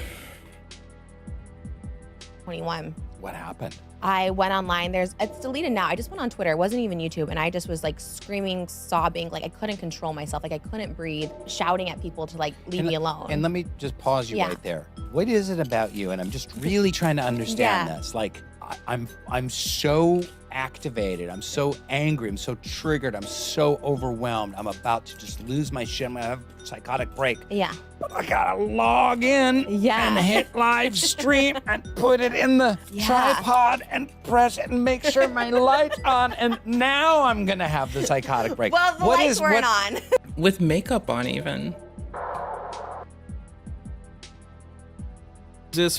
21. What happened? I went online. It's deleted now. I just went on Twitter. It wasn't even YouTube. And I just was like screaming, sobbing. Like I couldn't control myself. Like I couldn't breathe, shouting at people to like leave me alone. And let me just pause you right there. What is it about you? And I'm just really trying to understand this. Like I'm so activated. I'm so angry. I'm so triggered. I'm so overwhelmed. I'm about to just lose my shit. I'm gonna have a psychotic break. Yeah. But I gotta log in and hit live stream and put it in the tripod and press it and make sure my light's on. And now I'm gonna have the psychotic break. Well, the lights weren't on. With makeup on even.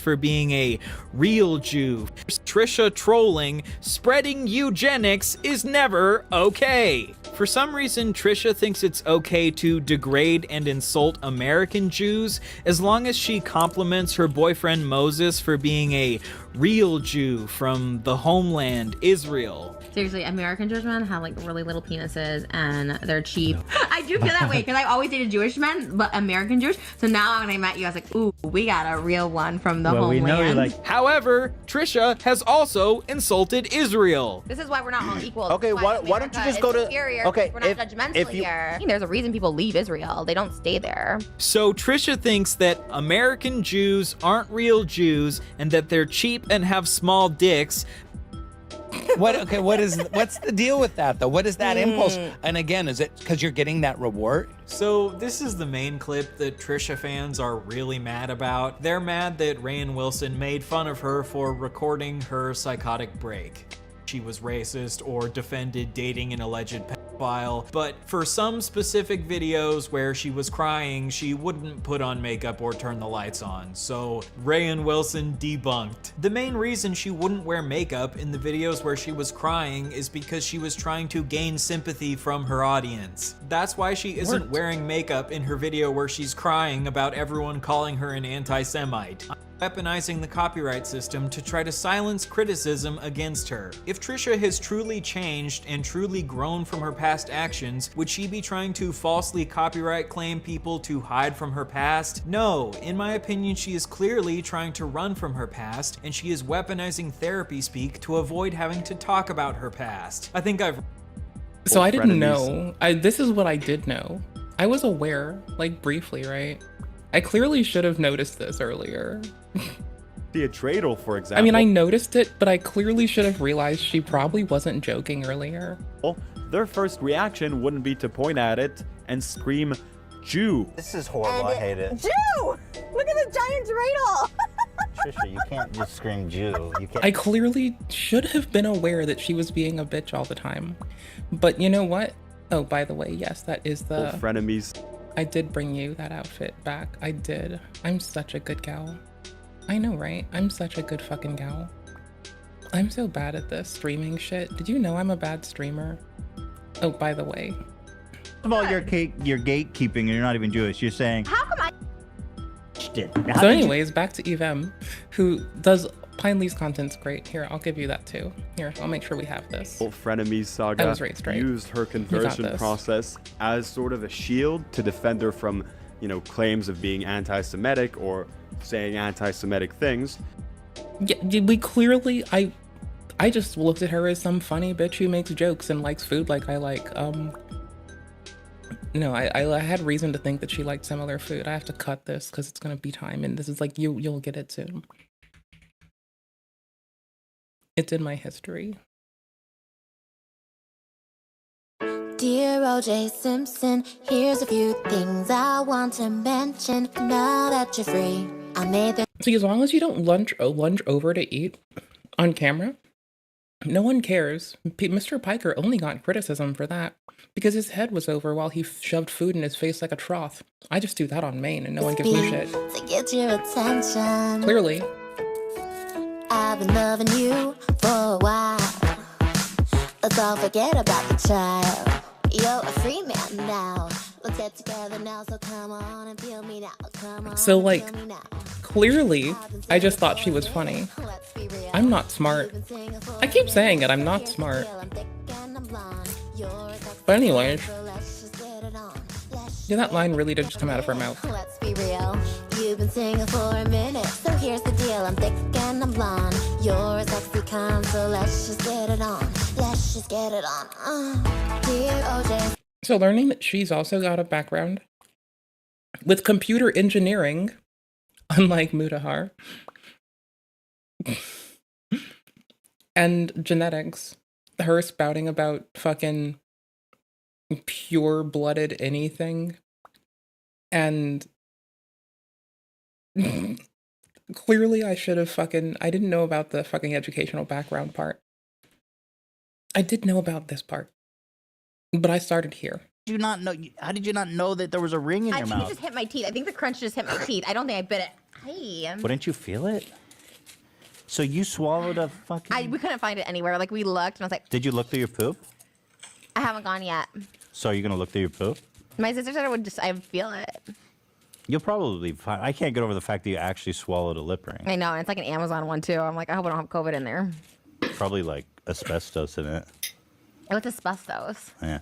For being a real Jew. Trisha trolling, spreading eugenics is never okay. For some reason, Trisha thinks it's okay to degrade and insult American Jews as long as she compliments her boyfriend Moses for being a real Jew from the homeland, Israel. Seriously, American Jewish men have like really little penises and they're cheap. I do feel that way because I always dated Jewish men, but American Jewish. So now when I met you, I was like, ooh, we got a real one from the homeland. However, Trisha has also insulted Israel. This is why we're not all equal. Okay, why don't you just go to... Okay, we're not judgmental here. There's a reason people leave Israel. They don't stay there. So Trisha thinks that American Jews aren't real Jews and that they're cheap and have small dicks. What's the deal with that though? What is that impulse? And again, is it because you're getting that reward? So this is the main clip that Trisha fans are really mad about. They're mad that Rainn Wilson made fun of her for recording her psychotic break. She was racist or defended dating an alleged pedophile, but for some specific videos where she was crying, she wouldn't put on makeup or turn the lights on, so Rainn Wilson debunked. The main reason she wouldn't wear makeup in the videos where she was crying is because she was trying to gain sympathy from her audience. That's why she isn't wearing makeup in her video where she's crying about everyone calling her an anti-Semite. Weaponizing the copyright system to try to silence criticism against her. If Trisha has truly changed and truly grown from her past actions, would she be trying to falsely copyright claim people to hide from her past? No, in my opinion, she is clearly trying to run from her past, and she is weaponizing therapy speak to avoid having to talk about her past. I think I've... So I didn't know. This is what I did know. I was aware, like briefly, right? I clearly should have noticed this earlier. The dreidel, for example. I mean, I noticed it, but I clearly should have realized she probably wasn't joking earlier. Their first reaction wouldn't be to point at it and scream, Jew. This is horrible. I hate it. Jew! Look at the giant dreidel! Trisha, you can't just scream Jew. You can't. I clearly should have been aware that she was being a bitch all the time. But you know what? Oh, by the way, yes, that is the... Old frenemies. I did bring you that outfit back. I did. I'm such a good gal. I know, right? I'm such a good fucking gal. I'm so bad at this streaming shit. Did you know I'm a bad streamer? Oh, by the way. First of all, you're gatekeeping and you're not even Jewish. You're saying... How come I... So anyways, back to Evem, who does Pine Leaf's content's great. Here, I'll give you that too. Here, I'll make sure we have this. Frenemy Saga I was raised right. used her conversion process as sort of a shield to defend her from, you know, claims of being anti-Semitic or saying anti-Semitic things. Yeah, we clearly, I just looked at her as some funny bitch who makes jokes and likes food like I like. No, I had reason to think that she liked similar food. I have to cut this because it's gonna be time, and this is like you'll get it soon. It's in my history. Dear O.J. Simpson, here's a few things I want to mention. Now that you're free, I made the... See, as long as you don't lunge over to eat on camera, no one cares. Mr. Piker only got criticism for that because his head was over while he shoved food in his face like a trough. I just do that on Maine and no one gives me shit. To get your attention. Clearly. I've been loving you for a while. Let's all forget about the child. You're a free man now. Let's get together now, so come on and feel me now. Come on. So, like, clearly, I just thought she was funny. I'm not smart. I keep saying it, I'm not smart. But anyways, yeah, that line really did just come out of her mouth. Let's be real. You've been singing for a minute, so here's the deal. I'm thick and I'm blonde. You're a sexy con, so let's just get it on. Let's just get it on. Dear OJ. So learning that she's also got a background with computer engineering, unlike Mutahar, and genetics, her spouting about fucking pure-blooded anything, and clearly I should have I didn't know about the fucking educational background part. I did know about this part, but I started here. Did you not know? How did you not know that there was a ring in your I mouth? just hit my teeth. I think the crunch just hit my teeth. I don't think I bit it. Hey. Wouldn't you feel it? So you swallowed a fucking... We couldn't find it anywhere. Like, we looked, and I was like... Did you look through your poop? I haven't gone yet. So are you going to look through your poop? My sister said I feel it. You'll probably find... I can't get over the fact that you actually swallowed a lip ring. I know, and it's like an Amazon one, too. I'm like, I hope I don't have COVID in there. Probably, like, asbestos in it. What's asbestos? Yeah.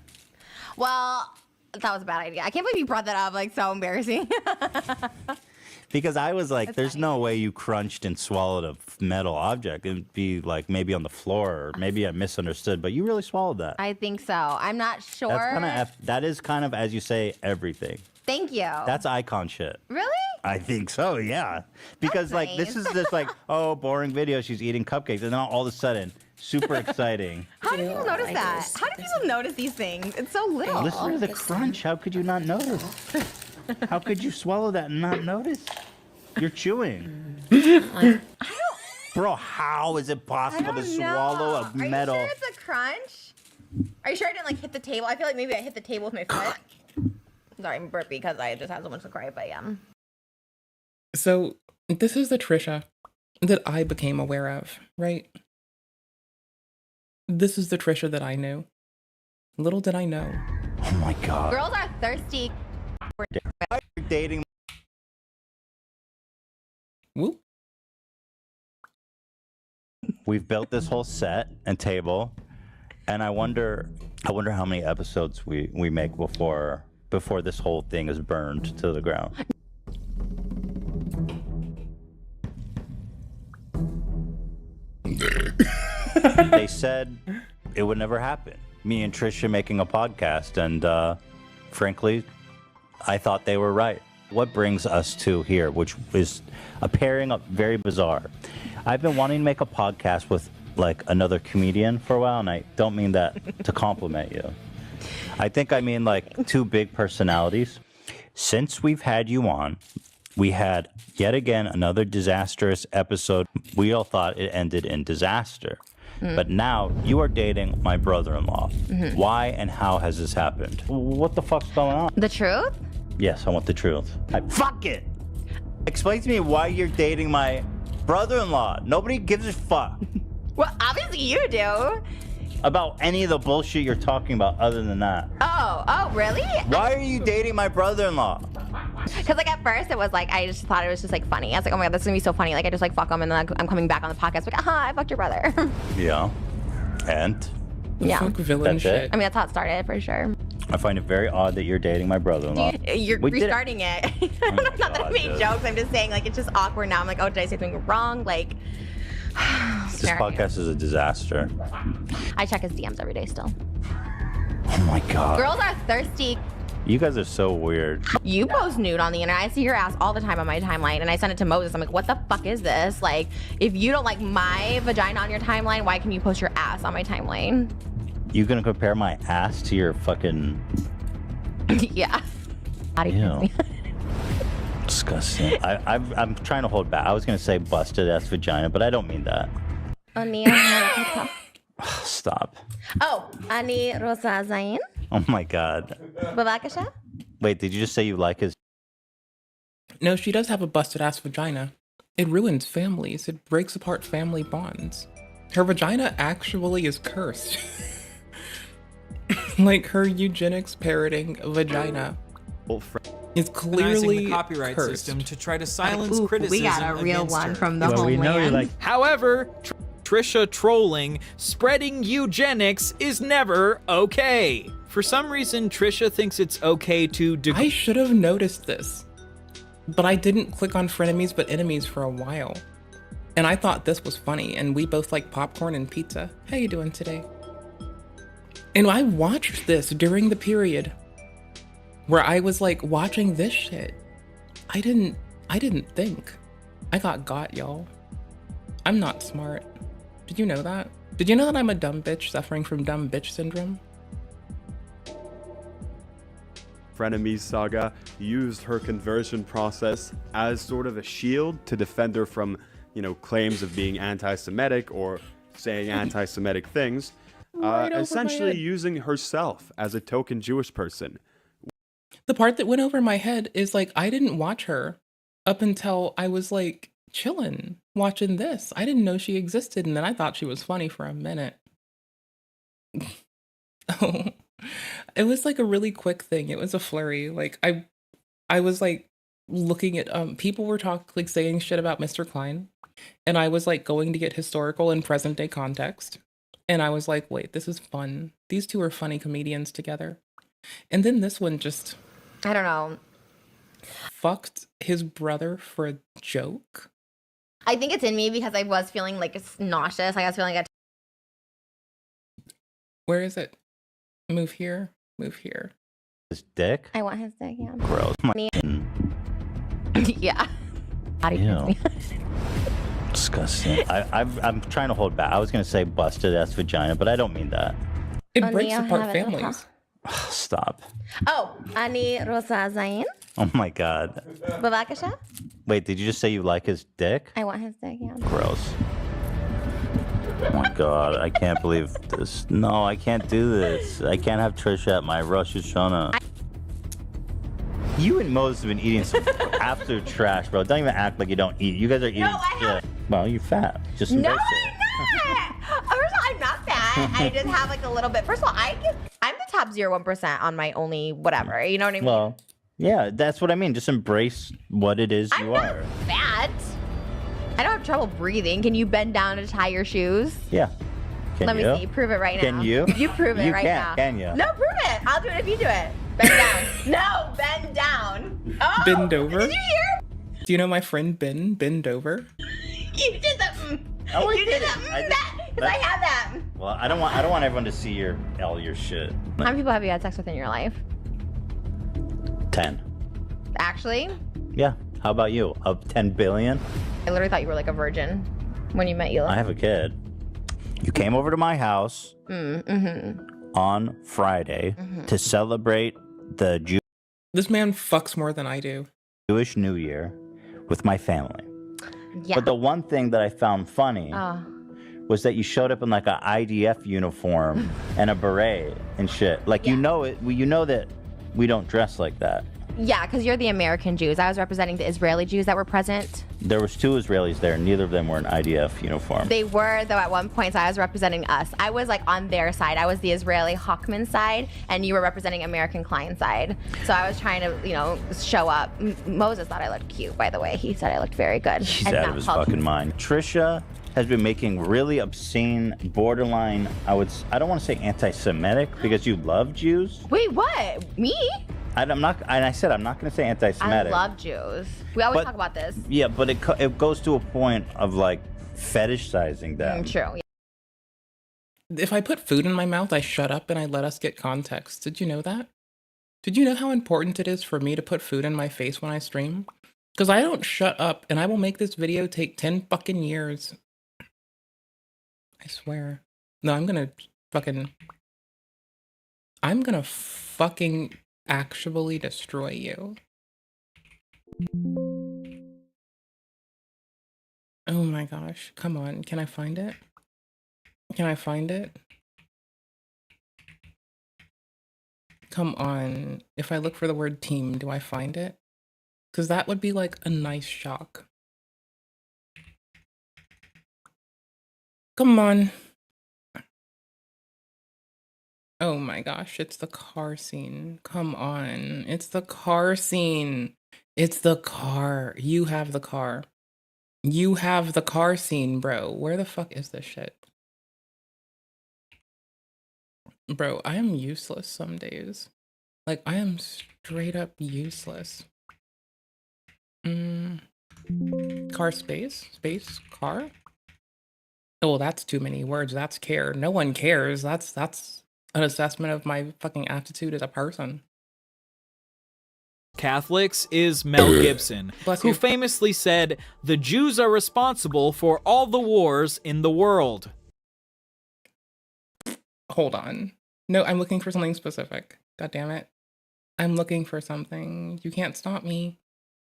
Well, that was a bad idea. I can't believe you brought that up. Like, so embarrassing. Because I was like, That's there's funny. no way you crunched and swallowed a metal object. It'd be like maybe on the floor, or maybe I misunderstood, but you really swallowed that. I think so. I'm not sure. That is kind of, as you say, everything. Thank you. That's icon shit. Really? I think so, yeah. Because like this is just like, oh, boring video. She's eating cupcakes, and then all of a sudden, super exciting. How do people notice that? How do people notice these things? It's so little. Listen to the crunch. How could you not notice? How could you swallow that and not notice? You're chewing. Bro, how is it possible to swallow a metal? Are you sure it's a crunch? Are you sure I didn't like hit the table? I feel like maybe I hit the table with my foot. Sorry, I'm burpy because I just had so much to cry, but yeah. So this is the Trisha that I became aware of, right? This is the Trisha that I knew. Little did I know. Oh my God. Girls are thirsty. You're dating. Whoop. We've built this whole set and table, and I wonder how many episodes we make before this whole thing is burned to the ground. They said it would never happen. Me and Trisha making a podcast, and frankly, I thought they were right. What brings us to here, which is a pairing up very bizarre. I've been wanting to make a podcast with like another comedian for a while, and I don't mean that to compliment you. I think I mean like two big personalities. Since we've had you on, we had yet again another disastrous episode. We all thought it ended in disaster. But now you are dating my brother-in-law. Why and how has this happened? What the fuck's going on? The truth? Yes, I want the truth. Fuck it! Explain to me why you're dating my brother-in-law. Nobody gives a fuck. Well, obviously you do. About any of the bullshit you're talking about other than that. Oh, really? Why are you dating my brother-in-law? Because like at first it was like I just thought it was just like funny. I was like, oh my god, this is gonna be so funny. Like I just like fuck him and then I'm coming back on the podcast like, I fucked your brother. Yeah. And? Yeah. Fuck villain That's shit. it? I mean that's how it started for sure. I find it very odd that you're dating my brother-in-law. You're We did it- restarting it. Not that I made dude. jokes. I'm just saying like it's just awkward now. I'm like, oh, did I say something wrong? Like. This podcast is a disaster. I check his DMs every day still. Oh my god. Girls are thirsty. You guys are so weird. You post nude on the internet. I see your ass all the time on my timeline, and I send it to Moses. I'm like, what the fuck is this? Like, if you don't like my vagina on your timeline, why can you post your ass on my timeline? You gonna compare my ass to your fucking... Yeah. Ew. Disgusting. I'm trying to hold back. I was gonna say busted ass vagina, but I don't mean that. Stop. Oh, Ani Rosa Zain. Oh my god. Babakasha? Wait, did you just say you like his... No, she does have a busted ass vagina. It ruins families. It breaks apart family bonds. Her vagina actually is cursed. Like her eugenics parroting vagina is clearly the copyright cursed. system to try to silence Ooh, criticism. we got a real against one her. from the homeland. However, Trisha trolling, spreading eugenics is never okay. For some reason, Trisha thinks it's okay to. I should have noticed this, but I didn't click on frenemies but enemies for a while, and I thought this was funny. And we both like popcorn and pizza. How you doing today? And I watched this during the period where I was like watching this shit. I didn't think. I got y'all. I'm not smart. Did you know that? Did you know that I'm a dumb bitch suffering from dumb bitch syndrome? Frenemies Saga used her conversion process as sort of a shield to defend her from, claims of being anti-Semitic or saying anti-Semitic things. Right over my Essentially head. using herself as a token Jewish person. The part that went over my head is like, I didn't watch her up until I was like chilling watching this. I didn't know she existed, and then I thought she was funny for a minute. Oh, it was like a really quick thing. It was a flurry. Like I was like looking at people were like saying shit about Mr. Klein, and I was like going to get historical and present day context. And I was like, wait, this is fun. These two are funny comedians together. And then this one just... I don't know. Fucked his brother for a joke? I think it's in me because I was feeling like it's nauseous. Like I was feeling like Where is it? Move here. Move here. His dick? I want his dick, yeah. Gross. Yeah. Ew. Disgusting. I'm trying to hold back. I was gonna say busted ass vagina, but I don't mean that. It breaks apart families. Stop. Oh, Ani Rosa Zain. Oh my god. Babakasha? Wait, did you just say you like his dick? I want his dick, yeah. Gross. Oh my god, I can't believe this. No, I can't do this. I can't have Trisha at my Rosh Hashanah. You and Moses have been eating some absolute trash, bro. Don't even act like you don't eat. You guys are eating shit. Well, you're fat. Just No, embrace I'm not. First of all, I'm not fat. I just have like a little bit. First of all, I'm the top 0.1% on my only whatever. You know what I it. mean? Well, yeah, that's what I mean. Just embrace what it is you are. Fat. I don't have trouble breathing. Can you bend down to tie your shoes? Yeah. Can Let you? me see. Prove it right now. Can you? You prove it You right can't, now. can you? No, prove it. I'll do it if you do it. Bend down. No, bend down. Oh, Bend over? Did you hear? Do you know my friend Ben? Bend over? You did the. Oh, I you did did it. that. Because I have that. Well, I don't want everyone to see all your shit. How many people have you had sex with in your life? 10. Actually, Yeah. How about you? Of 10 billion? I literally thought you were like a virgin when you met Hila. I have a kid. You came over to my house on Friday to celebrate the This man fucks more than I do. Jewish New Year with my family. Yeah. But the one thing that I found funny was that you showed up in like an IDF uniform and a beret and shit. Like you know that we don't dress like that. Yeah, because you're the American Jews. I was representing the Israeli Jews that were present. There was 2 Israelis there. Neither of them were in IDF uniform. They were, though, at one point, so I was representing us. I was, like, on their side. I was the Israeli Hawkman side, and you were representing American Klein side. So I was trying to, you know, show up. Moses thought I looked cute, by the way. He said I looked very good. He's out of his fucking mind. Trisha has been making really obscene, borderline, I don't want to say anti-Semitic, because you love Jews. Wait, what? Me? I'm not going to say anti-Semitic. I love Jews. We always talk about this. Yeah, but it goes to a point of, like, fetishizing them. True. If I put food in my mouth, I shut up and I let us get context. Did you know that? Did you know how important it is for me to put food in my face when I stream? Because I don't shut up, and I will make this video take 10 fucking years. I swear. No, I'm gonna fucking actually destroy you. Oh my gosh. Come on. Can I find it? Can I find it? Come on. If I look for the word team, do I find it? Because that would be like a nice shock. Come on. Oh my gosh, it's the car scene. Come on. It's the car scene. It's the car. You have the car. You have the car scene, bro. Where the fuck is this shit? Bro, I am useless some days. Like, I am straight up useless. Car space? Space? Car? Oh, that's too many words. That's care. No one cares. That's an assessment of my fucking aptitude as a person. Catholics is Mel Gibson, who famously said, "The Jews are responsible for all the wars in the world." Hold on. No, I'm looking for something specific. God damn it. I'm looking for something. You can't stop me.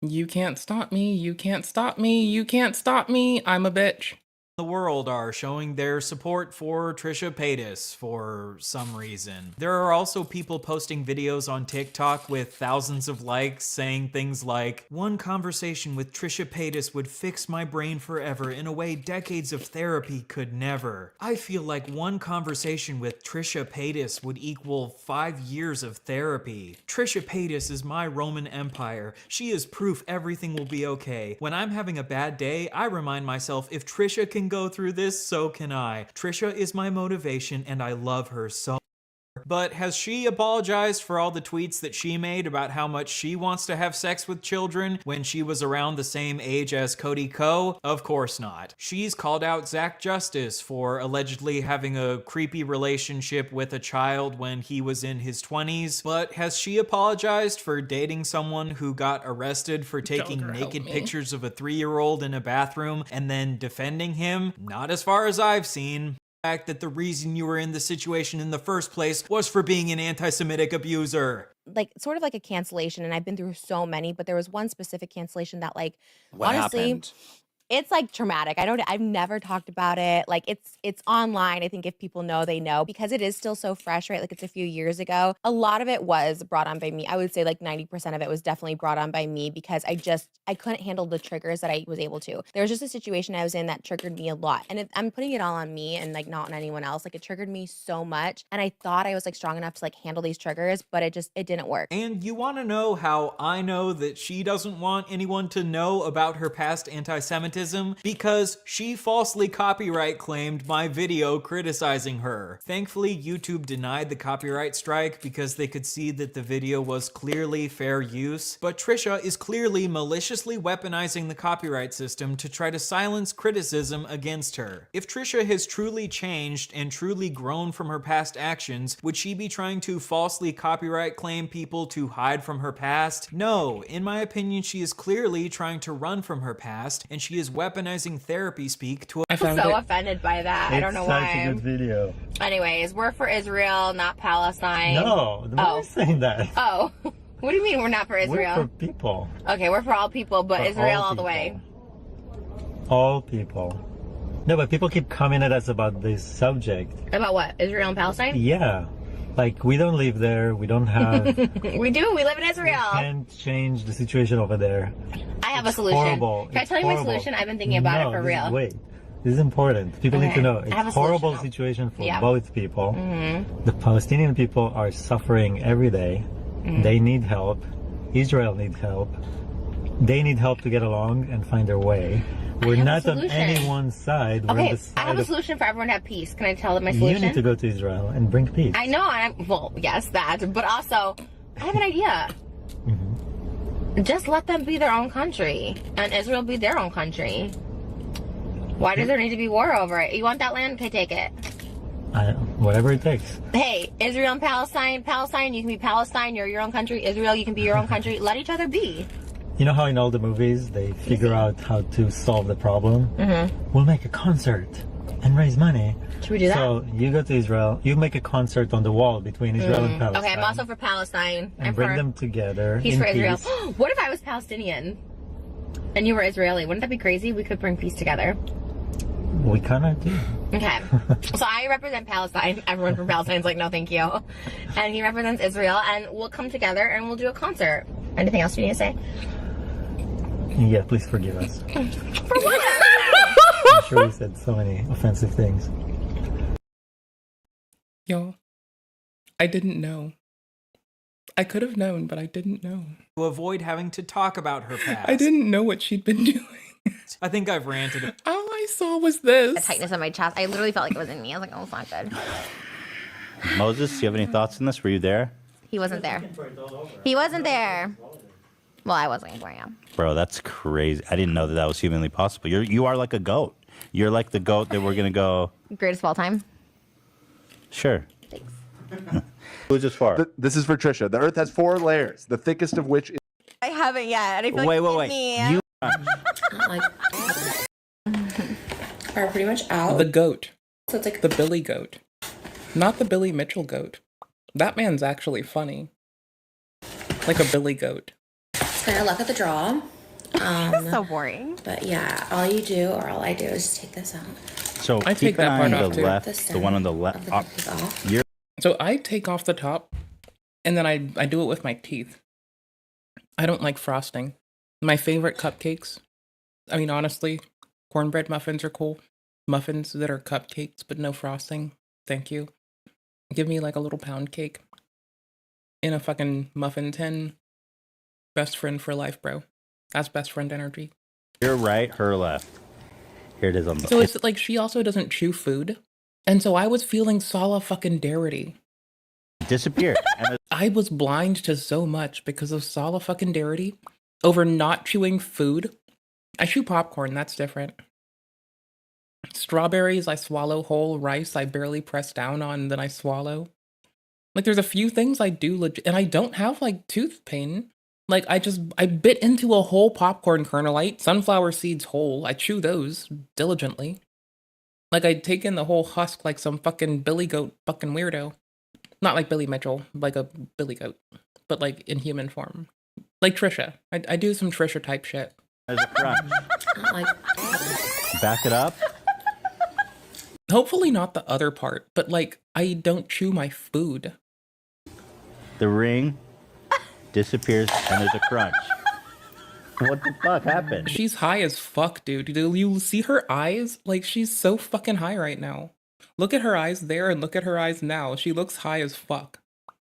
You can't stop me. You can't stop me. You can't stop me. I'm a bitch. The world are showing their support for Trisha Paytas for some reason. There are also people posting videos on TikTok with thousands of likes saying things like, "One conversation with Trisha Paytas would fix my brain forever in a way decades of therapy could never. I feel like one conversation with Trisha Paytas would equal 5 years of therapy. Trisha Paytas is my Roman Empire. She is proof everything will be okay. When I'm having a bad day, I remind myself if Trisha can go through this, so can I. Trisha is my motivation and I love her so." But has she apologized for all the tweets that she made about how much she wants to have sex with children when she was around the same age as Cody Ko? Of course not. She's called out Zach Justice for allegedly having a creepy relationship with a child when he was in his 20s, but has she apologized for dating someone who got arrested for taking naked pictures of a 3-year-old in a bathroom and then defending him? Not as far as I've seen. Fact that the reason you were in the situation in the first place was for being an anti-Semitic abuser. Like, sort of like a cancellation, and I've been through so many, but there was one specific cancellation that, like, What honestly happened? it's like traumatic. I've never talked about it. Like, it's online. I think if people know, they know, because it is still so fresh, right? Like, it's a few years ago. A lot of it was brought on by me. I would say like 90% of it was definitely brought on by me because I couldn't handle the triggers that I was able to. There was just a situation I was in that triggered me a lot. And I'm putting it all on me and like not on anyone else. Like, it triggered me so much. And I thought I was like strong enough to like handle these triggers, but it didn't work. And you want to know how I know that she doesn't want anyone to know about her past anti-Semitism? Because she falsely copyright claimed my video criticizing her. Thankfully, YouTube denied the copyright strike because they could see that the video was clearly fair use. But Trisha is clearly maliciously weaponizing the copyright system to try to silence criticism against her. If Trisha has truly changed and truly grown from her past actions, would she be trying to falsely copyright claim people to hide from her past? No, in my opinion, she is clearly trying to run from her past, and she is weaponizing therapy speak to I'm so offended by that. I don't know why. It's such a good video. Anyways, we're for Israel, not Palestine. No, nobody's saying that. Oh. What do you mean we're not for Israel? We're for people. Okay, we're for all people, but For Israel all all the way. All people. No, but people keep coming at us about this subject. About what? Israel and Palestine? Yeah. Like, we don't live there. We don't have. We do. We live in Israel. Can't change the situation over there. I have a solution. Horrible. Can I tell you my solution? I've been thinking about it for real. Wait. This is important. People need to know. I have It's a a horrible solution, situation for Yeah. both people. Mm-hmm. The Palestinian people are suffering every day. They need help. Israel needs help. They need help to get along and find their way. We're have a not on solution. anyone's side. We're on Okay, the side I have a of. solution for everyone to have peace. Can I tell them my You solution? need to go to Israel and bring peace. I know. Well, yes, that. But also, I have an idea. Just let them be their own country, and Israel be their own country. Why does there need to be war over it? You want that land? Okay, take it. Whatever it takes. Hey, Israel and Palestine. Palestine, you can be Palestine. You're your own country. Israel, you can be your own country. Let each other be. You know how in all the movies they figure out how to solve the problem? We'll make a concert and raise money. Should we do that? So you go to Israel, you make a concert on the wall between Israel and Palestine. Okay, I'm also for Palestine. and I'm bring for, them together. He's in for Israel. peace. What if I was Palestinian and you were Israeli? Wouldn't that be crazy? We could bring peace together. We cannot do. Okay. So I represent Palestine. Everyone from Palestine's like, no, thank you. And he represents Israel, and we'll come together and we'll do a concert. Anything else you need to say? Yeah, please forgive us. For what? I'm sure we said so many offensive things. Yo, I didn't know. I could have known, but I didn't know. To avoid having to talk about her past. I didn't know what she'd been doing. I think I've ranted. All I saw was this. A tightness on my chest. I literally felt like it was in me. I was like, oh, it's not good. Moses, do you have any thoughts on this? Were you there? He wasn't there. He wasn't there. Well, I was looking for him. Bro, that's crazy. I didn't know that was humanly possible. You are like a goat. You're like the goat that we're going to go. Greatest of all time. Sure. Thanks. Who's this for? This is for Trisha. The Earth has 4 layers, the thickest of which is. I haven't yet. And I feel Wait, like wait, me. You. Are pretty much out. The goat. So it's like the Billy goat. Not the Billy Mitchell goat. That man's actually funny. Like a Billy goat. It's kind of luck of the draw. So boring. But yeah, all you do, or all I do, is take this out. So I take that part off the too. left, the one on the left. You're So I take off the top, and then I do it with my teeth. I don't like frosting. My favorite cupcakes, I mean, honestly, cornbread muffins are cool. Muffins that are cupcakes, but no frosting. Thank you. Give me like a little pound cake in a fucking muffin tin. Best friend for life, bro. That's best friend energy. You're right, her left. Here it is on the. So it's like she also doesn't chew food. And so I was feeling solidarity. Disappeared. I was blind to so much because of solidarity over not chewing food. I chew popcorn, that's different. Strawberries, I swallow whole. Rice, I barely press down on, then I swallow. Like, there's a few things I do legit, and I don't have, like, tooth pain. Like, I bit into a whole popcorn kernel. I eat sunflower seeds whole. I chew those diligently. Like, I'd take in the whole husk like some fucking Billy Goat fucking weirdo. Not like Billy Mitchell, like a Billy Goat, but, like, in human form. Like Trisha. I do some Trisha type shit. There's a crunch. Like, Back it up. Hopefully not the other part, but like, I don't chew my food. The ring disappears and there's a crunch. What the fuck happened? She's high as fuck, dude. Do you see her eyes? Like, she's so fucking high right now. Look at her eyes there and look at her eyes now. She looks high as fuck.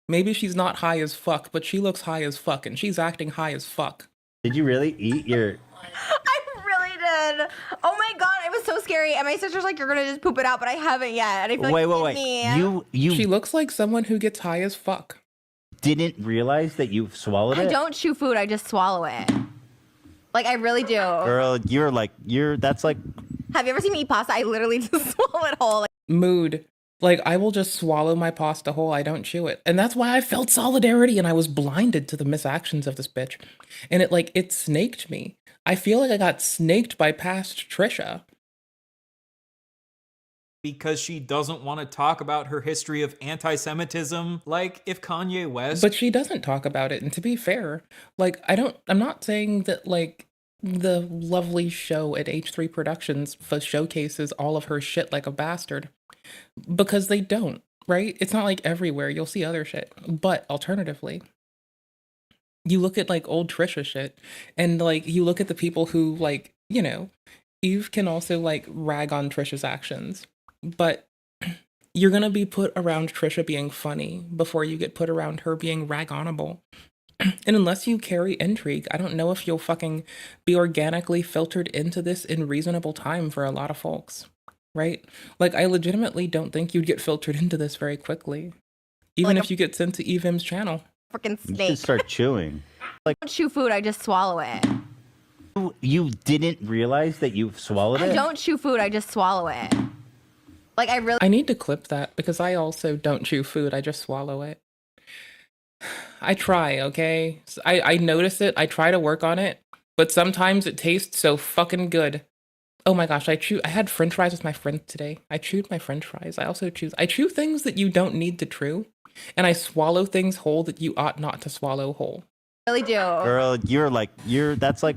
Maybe she's not high as fuck, but she looks high as fuck, and she's acting high as fuck. Did you really eat your... I really did. Oh my god, it was so scary. And my sister's like, you're gonna just poop it out, but I haven't yet. And I feel like wait. You She looks like someone who gets high as fuck. Didn't realize that you swallowed it? I don't chew food, I just swallow it. Like, I really do. Girl, that's like... Have you ever seen me eat pasta? I literally just swallow it whole. Mood. Like, I will just swallow my pasta whole. I don't chew it. And that's why I felt solidarity and I was blinded to the misactions of this bitch. And it snaked me. I feel like I got snaked by past Trisha. Because she doesn't want to talk about her history of anti-Semitism, like if Kanye West... But she doesn't talk about it. And to be fair, like, I'm not saying that, like, the lovely show at H3 Productions showcases all of her shit like a bastard. Because they don't. right? It's not like everywhere. You'll see other shit. But alternatively, you look at like old Trisha shit and like you look at the people who like, you know, Eve can also like rag on Trisha's actions, but you're gonna be put around Trisha being funny before you get put around her being rag-onable. And unless you carry intrigue, I don't know if you'll fucking be organically filtered into this in reasonable time for a lot of folks, right? Like, I legitimately don't think you'd get filtered into this very quickly, even if you get sent to EVM's channel. Freaking You snake. should start chewing. Like, I don't chew food, I just swallow it. you didn't realize that you swallowed it? I don't chew food, I just swallow it. Like, I really. I need to clip that because I also don't chew food, I just swallow it. I try, okay? I notice it, I try to work on it, but sometimes it tastes so fucking good. Oh my gosh, I had french fries with my friend today. I chewed my french fries. I chew things that you don't need to chew, and I swallow things whole that you ought not to swallow whole. Really do. Girl, that's like,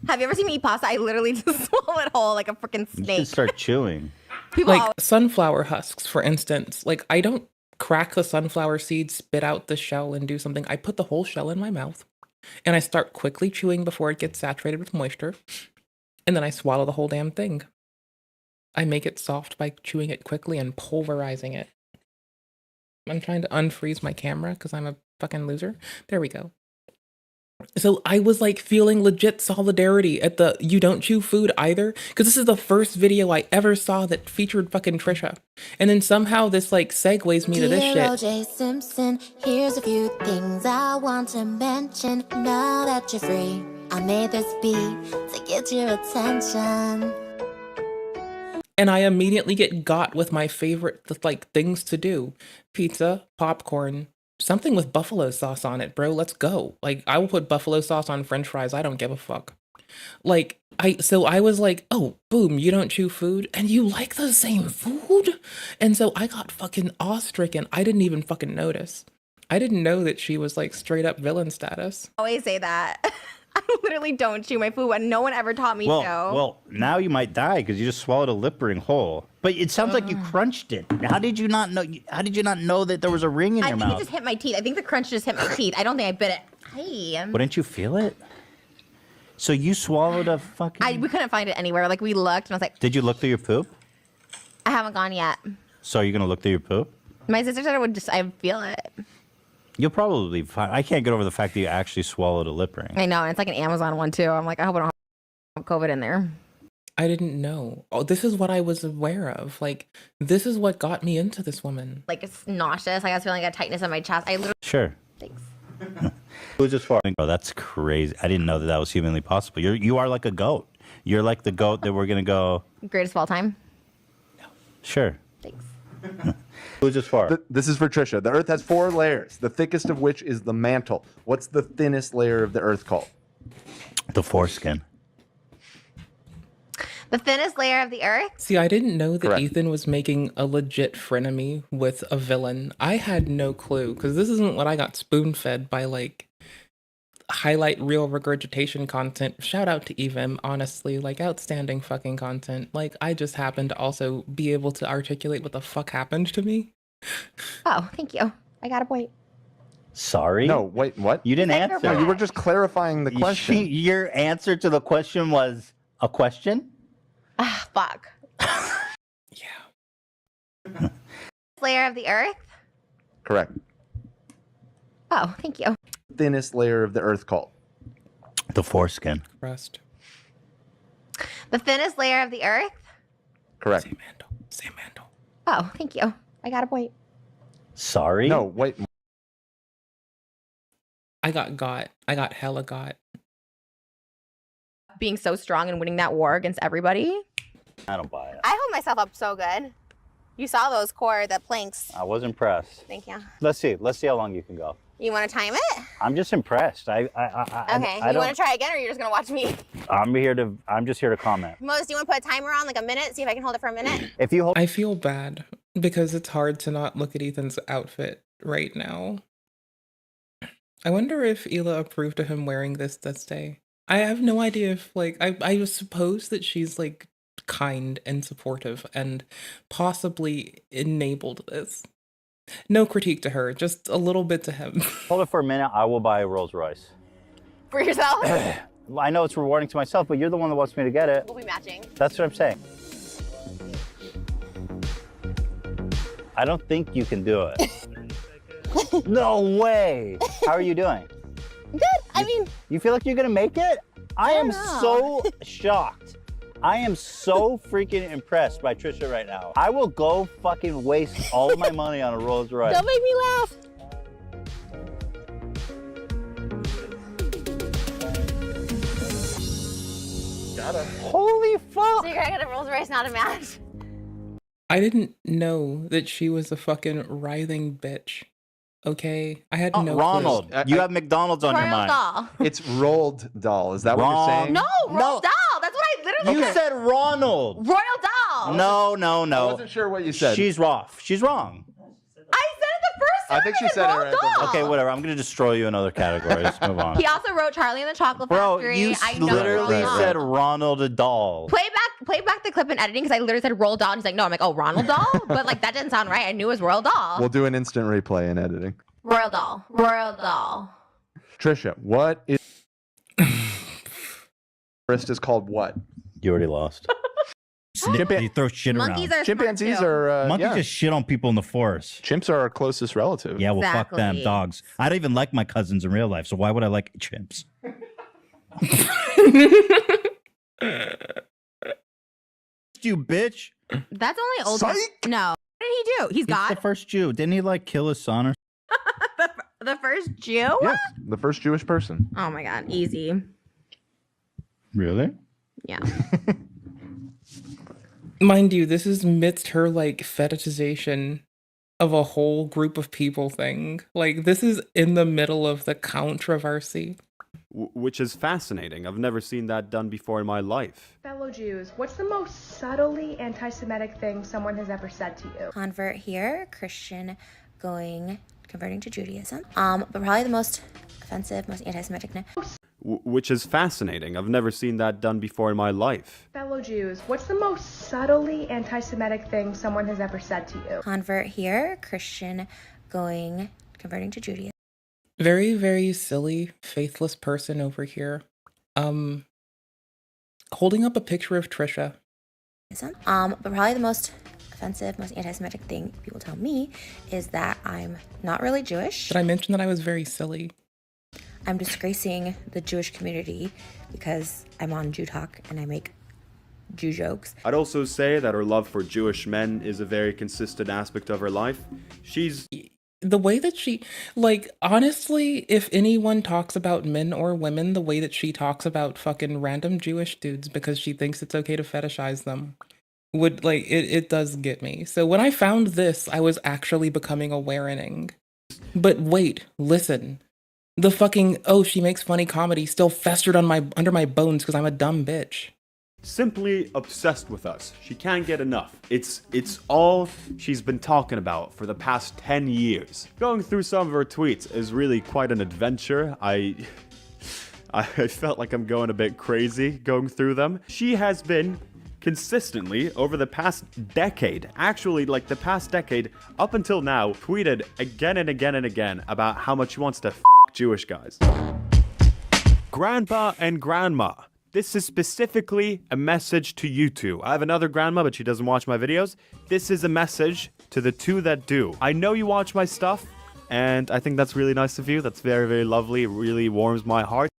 Have you ever seen me eat pasta? I literally just swallow it whole like a freaking you snake. should start chewing. People Like sunflower husks, for instance. Like, I don't crack the sunflower seed, spit out the shell, and do something. I put the whole shell in my mouth, and I start quickly chewing before it gets saturated with moisture, and then I swallow the whole damn thing. I make it soft by chewing it quickly and pulverizing it. I'm trying to unfreeze my camera because I'm a fucking loser. There we go. So I was like feeling legit solidarity at the you don't chew food either, because this is the first video I ever saw that featured fucking Trisha. And then somehow this like segues me to this Dear shit. O.J. Simpson, here's a few things I want to mention. Now that you're free, I made this beat to get your attention. And I immediately get got with my favorite like things to do. Pizza, popcorn, something with buffalo sauce on it, bro. Let's go. Like, I will put buffalo sauce on french fries. I don't give a fuck. Like, so I was like, oh, boom, you don't chew food and you like the same food? And so I got fucking awe-stricken. I didn't even fucking notice. I didn't know that she was like straight up villain status. I always say that. I literally don't chew my food, and no one ever taught me to. Well, now you might die because you just swallowed a lip ring whole. But it sounds like you crunched it. How did you not know? How did you not know that there was a ring in I your think mouth? it just hit my teeth. I think the crunch just hit my teeth. I don't think I bit it. Hey. Wouldn't you feel it? So you swallowed a fucking. We couldn't find it anywhere. Like, we looked, and I was like, Did you look through your poop? I haven't gone yet. So are you gonna look through your poop? My sister said I would feel it. You'll probably find. I can't get over the fact that you actually swallowed a lip ring. I know, and it's like an Amazon one too. I'm like, I hope I don't have COVID in there. I didn't know. Oh, this is what I was aware of. Like, this is what got me into this woman. Like, it's nauseous. Like, I was feeling a tightness in my chest. I literally. Sure. Thanks. Who's just farting? Oh, that's crazy. I didn't know that was humanly possible. You are like a goat. You're like the goat that we're gonna go. Greatest of all time. Sure. Thanks. Who's just far? This is for Trisha. The Earth has 4 layers, the thickest of which is the mantle. What's the thinnest layer of the Earth called? The foreskin. The thinnest layer of the earth. See, I didn't know that Correct. Ethan was making a legit frenemy with a villain. I had no clue, because this isn't what I got spoon-fed by, like, highlight real regurgitation content. Shout out to Evim, honestly. Like, outstanding fucking content. Like, I just happened to also be able to articulate what the fuck happened to me. Oh, thank you. I got a point. Sorry. No, wait, what? You didn't Thank you answer. for No, you were just clarifying the question. Your answer to the question was a question. Ah, fuck. Yeah. Layer of the earth. Correct. Oh, thank you. Thinnest layer of the Earth called? The foreskin. Crust. The thinnest layer of the earth. Correct. Same mantle. Oh, thank you. I got a point. Sorry. No, wait. I got hella got. Being so strong and winning that war against everybody. I don't buy it. I hold myself up so good. You saw those the planks. I was impressed. Thank you. Let's see how long you can go. You want to time it? I'm just impressed. Okay. You want to try again, or you're just gonna watch me? I'm just here to comment. Moses, do you want to put a timer on, like a minute? See if I can hold it for a minute. If you hold, I feel bad because it's hard to not look at Ethan's outfit right now. I wonder if Hila approved of him wearing this day. I have no idea if, like, I suppose that she's, like, kind and supportive and possibly enabled this. No critique to her, just a little bit to him. Hold it for a minute. I will buy a Rolls Royce. For yourself? I know it's rewarding to myself, but you're the one that wants me to get it. We'll be matching. That's what I'm saying. I don't think you can do it. No way. How are you doing? Good. I mean, you feel like you're gonna make it? I am so shocked. I am so freaking impressed by Trisha right now. I will go fucking waste all of my money on a Rolls Royce. Don't make me laugh. Holy fuck! So you're gonna get a Rolls Royce, not a match? I didn't know that she was a fucking writhing bitch. Okay? I had no Ronald, clue. you have McDonald's on your Royal mind. doll. It's rolled doll. Is that what Wrong. you're saying? No, Royal doll. That's what I literally You said. said Ronald. Royal doll. No, no, I no. wasn't sure what you said. She's off. She's wrong. I said it the first time. I think she said it right. doll. Okay, whatever. I'm gonna destroy you in other categories. Move on. He also wrote Charlie and the Chocolate Bro, Factory. you I know literally Roald said Dahl. Ronald a doll. Play back the clip in editing because I literally said Roald Dahl. And he's like, no. I'm like, oh, Ronald Dahl? But like that didn't sound right. I knew it was Royal Dahl. We'll do an instant replay in editing. Royal Dahl. Royal Dahl. Trisha, what is forest is called what? You already lost. You throw shit Monkeys around. are Chimpanzees smart, too. are Monkeys yeah. just shit on people in the forest. Chimps are our closest relative. Yeah, well, fuck them, Exactly. dogs. I don't even like my cousins in real life, so why would I like chimps? You bitch. That's only old. Psych! No. What did he do? He's He's got the first Jew. Didn't he like kill his son or the first Jew? Yes, the first Jewish person. Oh my god, easy. Really? Yeah. Mind you, this is midst her like fetishization of a whole group of people thing. Like this is in the middle of the controversy. Which is fascinating. I've never seen that done before in my life. Fellow Jews, what's the most subtly anti-Semitic thing someone has ever said to you? Convert here, Christian converting to Judaism. But probably the most offensive, most anti-Semitic. Which is fascinating. I've never seen that done before in my life. Fellow Jews, what's the most subtly anti-Semitic thing someone has ever said to you? Convert here, Christian converting to Judaism. Very, very silly, faithless person over here. Holding up a picture of Trisha. But probably the most offensive, most anti-Semitic thing people tell me is that I'm not really Jewish. Did I mention that I was very silly? I'm disgracing the Jewish community because I'm on Jew Talk and I make Jew jokes. I'd also say that her love for Jewish men is a very consistent aspect of her life. She's... The way that she, like, honestly, if anyone talks about men or women, the way that she talks about fucking random Jewish dudes because she thinks it's okay to fetishize them, would, like, it does get me. So when I found this, I was actually becoming awarening. But wait, listen. The fucking, oh, she makes funny comedy still festered on under my bones because I'm a dumb bitch. simply obsessed with us. She can't get enough. It's all she's been talking about for the past 10 years. Going through some of her tweets is really quite an adventure. I felt like I'm going a bit crazy going through them. She has been consistently over the past decade, actually like the past decade up until now, tweeted again and again and again about how much she wants to f Jewish guys. Grandpa and grandma. This is specifically a message to you two. I have another grandma, but she doesn't watch my videos. This is a message to the two that do. I know you watch my stuff, and I think that's really nice of you. That's very, very lovely. It really warms my heart.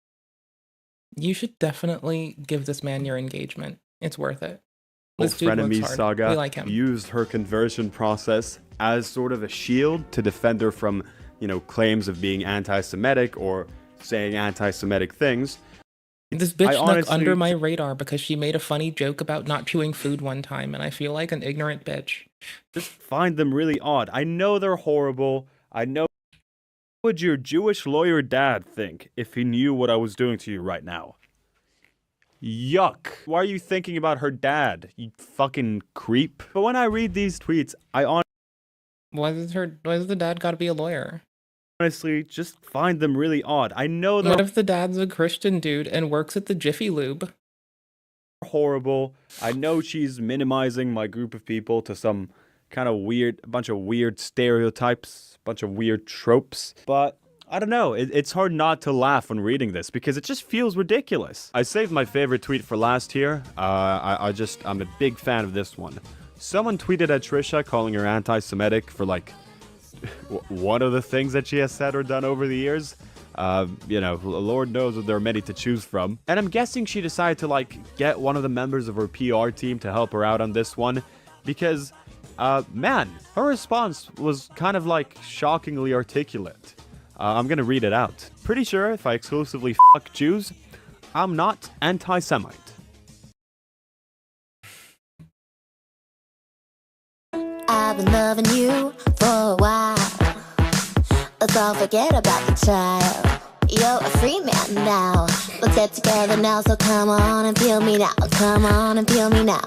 You should definitely give this man your engagement. It's worth it. This dude frenemy works hard. saga We like him. used her conversion process as sort of a shield to defend her from, you know, claims of being anti-Semitic or saying anti-Semitic things. This bitch I snuck honestly- under my radar because she made a funny joke about not chewing food one time, and I feel like an ignorant bitch. Just find them really odd. I know they're horrible. I know. What would your Jewish lawyer dad think if he knew what I was doing to you right now? Yuck. Why are you thinking about her dad, you fucking creep? But when I read these tweets, I Why does the dad gotta be a lawyer? honestly just find them really odd. I know they're What if the dad's a Christian dude and works at the Jiffy Lube? horrible. I know she's minimizing my group of people to some kind of weird, a bunch of weird stereotypes, a bunch of weird tropes. But I don't know, it's hard not to laugh when reading this because it just feels ridiculous. I saved my favorite tweet for last here. I'm a big fan of this one. Someone tweeted at Trisha calling her anti-Semitic for like one of the things that she has said or done over the years. You know, Lord knows that there are many to choose from. And I'm guessing she decided to like get one of the members of her PR team to help her out on this one because, man, her response was kind of like shockingly articulate. I'm gonna read it out. Pretty sure if I exclusively fuck Jews, I'm not anti-Semite. I've been loving you for a while. Let's all forget about the child. You're a free man now. Let's get together now, so come on and feel me now. Come on and feel me now.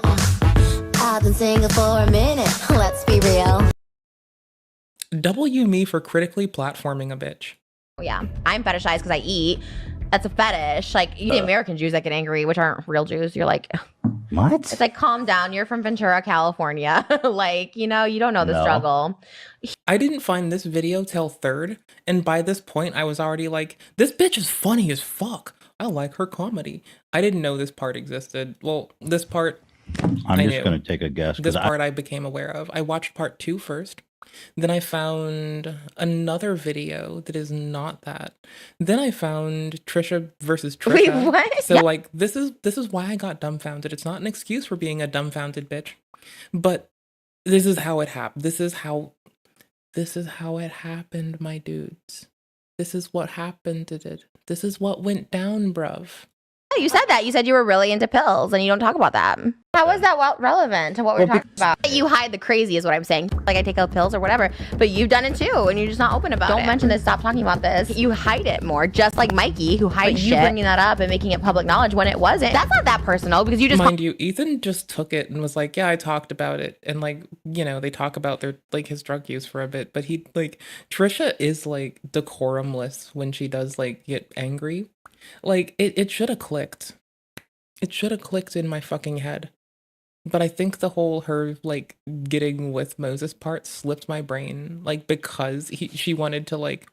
I've been single for a minute, let's be real. W me for critically platforming a bitch. Yeah, I'm fetishized because I eat. That's a fetish. Like, you see American Jews that get angry, which aren't real Jews. You're like, what? It's like, calm down. You're from Ventura, California. Like, you know, you don't know the struggle. I didn't find this video till third, and by this point, I was already like, this bitch is funny as fuck. I like her comedy. I didn't know this part existed. Well, this part, I'm just going to take a guess. This part I became aware of. I watched part 2 first. Then I found another video that is not that. Then I found Trisha versus Trisha. Wait, what? So like this is why I got dumbfounded. It's not an excuse for being a dumbfounded bitch. But this is how it happened. This is how it happened, my dudes. This is what happened to it. This is what went down, bruv. You said that. You said you were really into pills, and you don't talk about that. How is that relevant to what we're talking about? You hide the crazy is what I'm saying. Like, I take out pills or whatever, but you've done it too, and you're just not open about it. Don't mention this. Stop talking about this. You hide it more, just like Mikey, who hides shit. You bringing that up and making it public knowledge when it wasn't. That's not that personal because you just— Mind you, Ethan just took it and was like, yeah, I talked about it. And like, you know, they talk about their like his drug use for a bit, but he like, Trisha is like decorumless when she does like get angry. Like, it should have clicked. It should have clicked in my fucking head. But I think the whole her, like, getting with Moses part slipped my brain. Like, because she wanted to, like,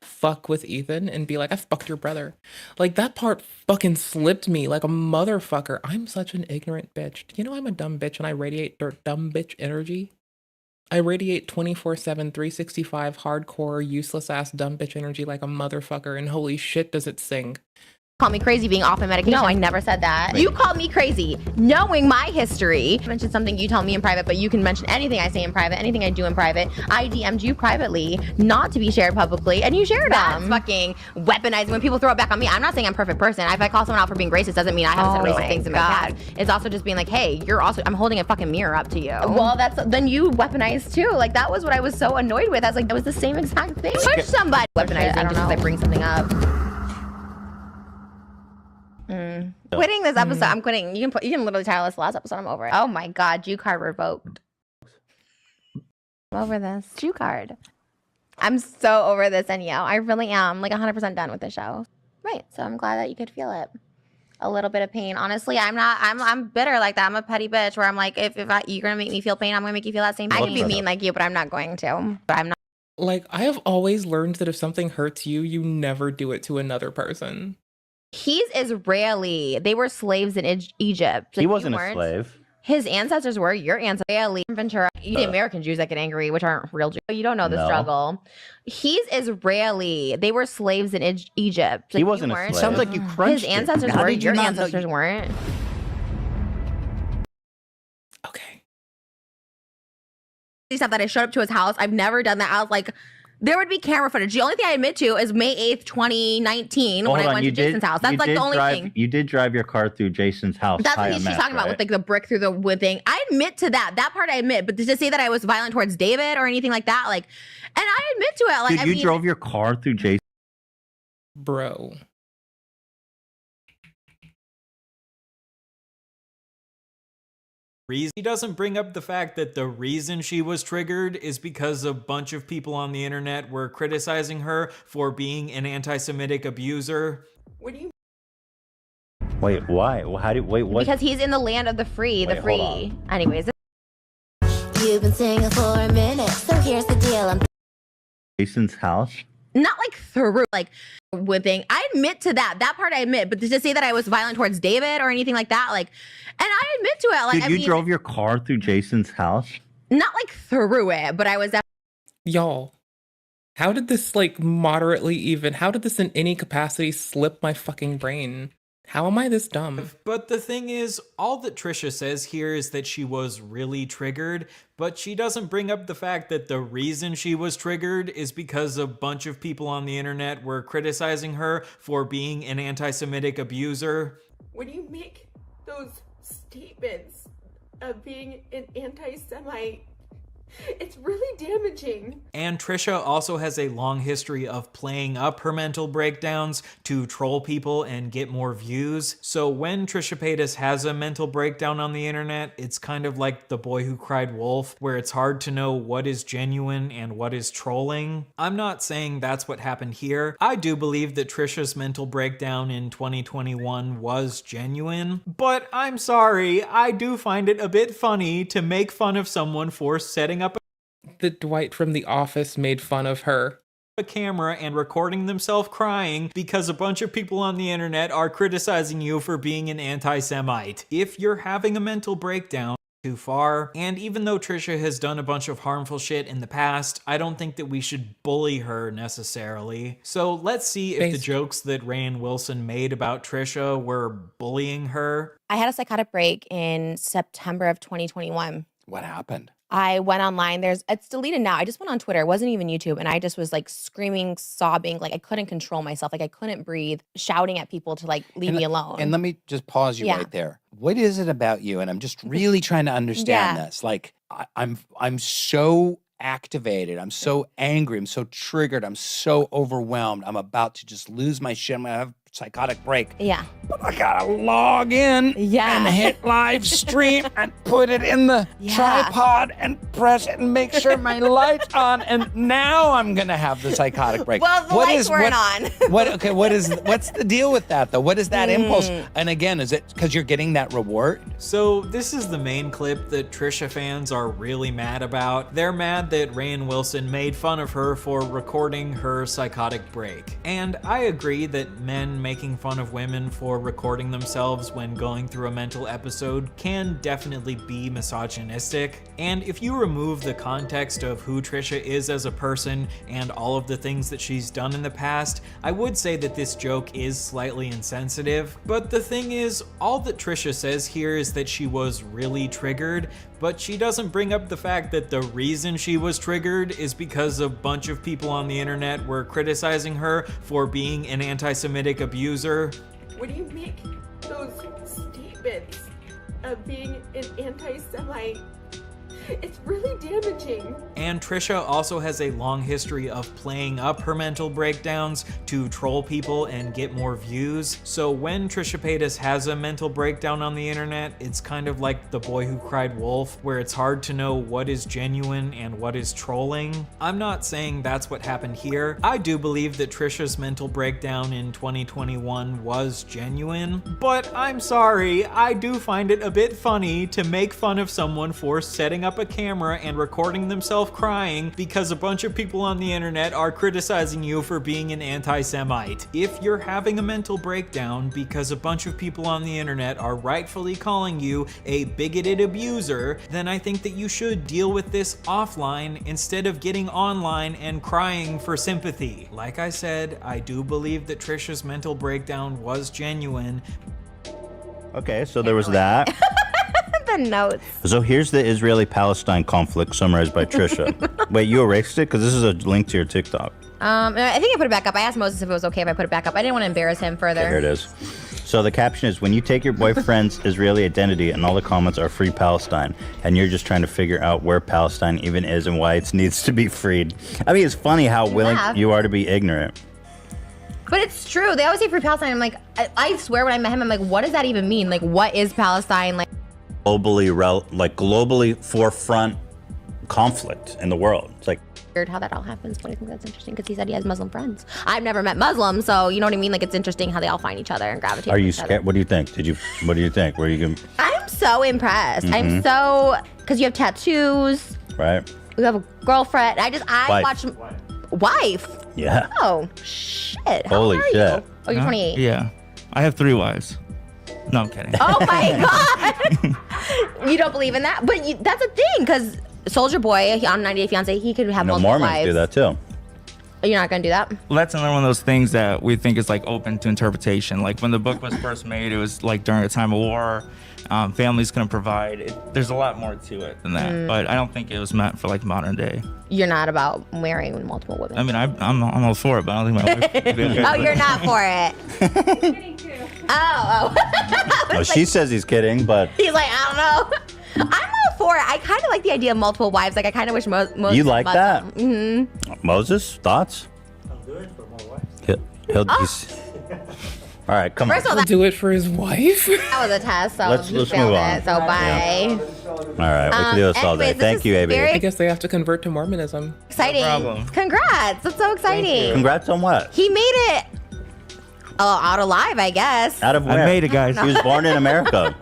fuck with Ethan and be like, I fucked your brother. Like, that part fucking slipped me like a motherfucker. I'm such an ignorant bitch. You know I'm a dumb bitch and I radiate dumb bitch energy? I radiate 24/7, 365 hardcore, useless ass dumb bitch energy like a motherfucker, and holy shit does it sing. Call me crazy being off my medication. No, I never said that. You called me crazy, knowing my history. I mentioned something you tell me in private, but you can mention anything I say in private, anything I do in private. I DM'd you privately, not to be shared publicly, and you shared them. Fucking weaponizing when people throw it back on me. I'm not saying I'm a perfect person. If I call someone out for being racist, doesn't mean I haven't said racist things in my past. It's also just being like, hey, you're also— I'm holding a fucking mirror up to you. Well, then you weaponized too. Like, that was what I was so annoyed with. I was like, that was the same exact thing. Push somebody. Weaponizing just because I bring something up. Quitting this episode. I'm quitting. You can literally title this the last episode. I'm over it. Oh my god, Jew card revoked. I'm over this. Jew card. I'm so over this, and yeah, I really am like 100% done with the show. Right. So I'm glad that you could feel it. A little bit of pain. Honestly, I'm bitter like that. I'm a petty bitch where I'm like, if you're gonna make me feel pain, I'm gonna make you feel that same pain. I can be mean like you, but I'm not going to. But I'm not. Like, I have always learned that if something hurts you, you never do it to another person. He's Israeli. They were slaves in Egypt. Like, he wasn't a slave. His ancestors were. Your ancestors. Ventura. You see American Jews that get angry, which aren't real Jews. You don't know the struggle. He's Israeli. They were slaves in Egypt. Like, he wasn't a slave. Sounds like you crunched. His ancestors were. Your ancestors weren't. Okay. Stuff that I showed up to his house. I've never done that. I was like, there would be camera footage. The only thing I admit to is May 8th, 2019, when I went to Jason's house. That's like the only thing. You did drive your car through Jason's house. That's what she's talking about with like the brick through the wood thing. I admit to that. That part I admit. But to say that I was violent towards David or anything like that, like, and I admit to it. Like, dude, you drove your car through Jason. Bro. He doesn't bring up the fact that the reason she was triggered is because a bunch of people on the internet were criticizing her for being an anti-Semitic abuser. What do you— Wait, why? How do you— wait, what? Because he's in the land of the free, the free. Anyways. You've been single for a minute, so here's the deal. I'm Jason's house? Not like through, like whipping. I admit to that. That part I admit. But to say that I was violent towards David or anything like that, like, and I admit to it. Like, Dude, you drove your car through Jason's house? Not like through it, but I was. Y'all, how did this like moderately even? How did this in any capacity slip my fucking brain? How am I this dumb? But the thing is, all that Trisha says here is that she was really triggered, but she doesn't bring up the fact that the reason she was triggered is because a bunch of people on the internet were criticizing her for being an anti-Semitic abuser. When you make those statements of being an anti-Semite, it's really damaging. And Trisha also has a long history of playing up her mental breakdowns to troll people and get more views. So when Trisha Paytas has a mental breakdown on the internet, it's kind of like The Boy Who Cried Wolf, where it's hard to know what is genuine and what is trolling. I'm not saying that's what happened here. I do believe that Trisha's mental breakdown in 2021 was genuine, but I'm sorry, I do find it a bit funny to make fun of someone for setting up that Dwight from The Office made fun of her. A camera and recording themselves crying because a bunch of people on the internet are criticizing you for being an anti-Semite. If you're having a mental breakdown, too far. And even though Trisha has done a bunch of harmful shit in the past, I don't think that we should bully her necessarily. So let's see if the jokes that Rainn Wilson made about Trisha were bullying her. I had a psychotic break in September of 2021. What happened? I went online. It's deleted now. I just went on Twitter. It wasn't even YouTube. And I just was like screaming, sobbing. Like I couldn't control myself. Like I couldn't breathe, shouting at people to like leave me alone. And let me just pause you right there. What is it about you? And I'm just really trying to understand this. Like I'm so activated. I'm so angry. I'm so triggered. I'm so overwhelmed. I'm about to just lose my shit. I'm going to have a psychotic break. Yeah. But I got to log in and hit live stream and put it in the tripod and press it and make sure my light's on. And now I'm going to have the psychotic break. Well, the lights weren't on. What's the deal with that though? What is that impulse? And again, is it because you're getting that reward? So this is the main clip that Trisha fans are really mad about. They're mad that Rainn Wilson made fun of her for recording her psychotic break. And I agree that men making fun of women for recording themselves when going through a mental episode can definitely be misogynistic. And if you remove the context of who Trisha is as a person and all of the things that she's done in the past, I would say that this joke is slightly insensitive. But the thing is, all that Trisha says here is that she was really triggered, but she doesn't bring up the fact that the reason she was triggered is because a bunch of people on the internet were criticizing her for being an anti-Semitic abuser. When you make those statements of being an anti-Semite, it's really damaging. And Trisha also has a long history of playing up her mental breakdowns to troll people and get more views. So when Trisha Paytas has a mental breakdown on the internet, it's kind of like The Boy Who Cried Wolf, where it's hard to know what is genuine and what is trolling. I'm not saying that's what happened here. I do believe that Trisha's mental breakdown in 2021 was genuine, but I'm sorry, I do find it a bit funny to make fun of someone for setting up a camera and recording themselves crying because a bunch of people on the internet are criticizing you for being an anti-Semite. If you're having a mental breakdown because a bunch of people on the internet are rightfully calling you a bigoted abuser, then I think that you should deal with this offline instead of getting online and crying for sympathy. Like I said, I do believe that Trisha's mental breakdown was genuine. Okay, so there was that. The notes. So here's the Israeli-Palestine conflict summarized by Trisha. Wait, you erased it? Because this is a link to your TikTok. I think I put it back up. I asked Moses if it was okay if I put it back up. I didn't want to embarrass him further. Okay, here it is. So the caption is, when you take your boyfriend's Israeli identity and all the comments are free Palestine, and you're just trying to figure out where Palestine even is and why it needs to be freed. I mean, it's funny how willing you are to be ignorant. But it's true. They always say free Palestine. I'm like, I swear when I met him, I'm like, what does that even mean? Like, what is Palestine? Like, globally forefront conflict in the world. It's like weird how that all happens, but I think that's interesting because he said he has Muslim friends. I've never met Muslims, so you know what I mean? Like, it's interesting how they all find each other and gravitate. Are you scared? What do you think? What do you think? Where you can? I'm so impressed. I'm so Because you have tattoos. Right. You have a girlfriend. I Wife. watch. Wife. Yeah. Oh shit. How Holy old are shit. You? Oh, you're 28. Yeah. I have 3 wives. No, I'm kidding. Oh my god. You don't believe in that, but that's a thing because Soldier Boy on 90 Day Fiance, he could have multiple Mormons wives. do that too. You're not gonna do that? Well, that's another one of those things that we think is like open to interpretation. Like when the book was first made, it was like during a time of war. Families couldn't provide. There's a lot more to it than that, but I don't think it was meant for like modern day. You're not about marrying multiple women. I mean, I'm all for it, but I don't think my wife would be okay Oh, with you're it. not for it. Well, she says he's kidding, but He's like, I don't know. I'm all for it. I kind of like the idea of multiple wives. Like, I kind of wish most. you like that? Mm-hmm. Moses, thoughts? I'll do it for more wives. He's- All right, come First of all, on. that- Do it for his wife? That was a test, so Let's you move failed on. it. So bye. All right, we can do this all day. anyways, this Thank is you, AB. very- I guess they have to convert to Mormonism. Exciting. problem. Congrats. That's so exciting. Congrats on what? He made it out alive, I guess. Out of where? I made it, guys. He was born in America.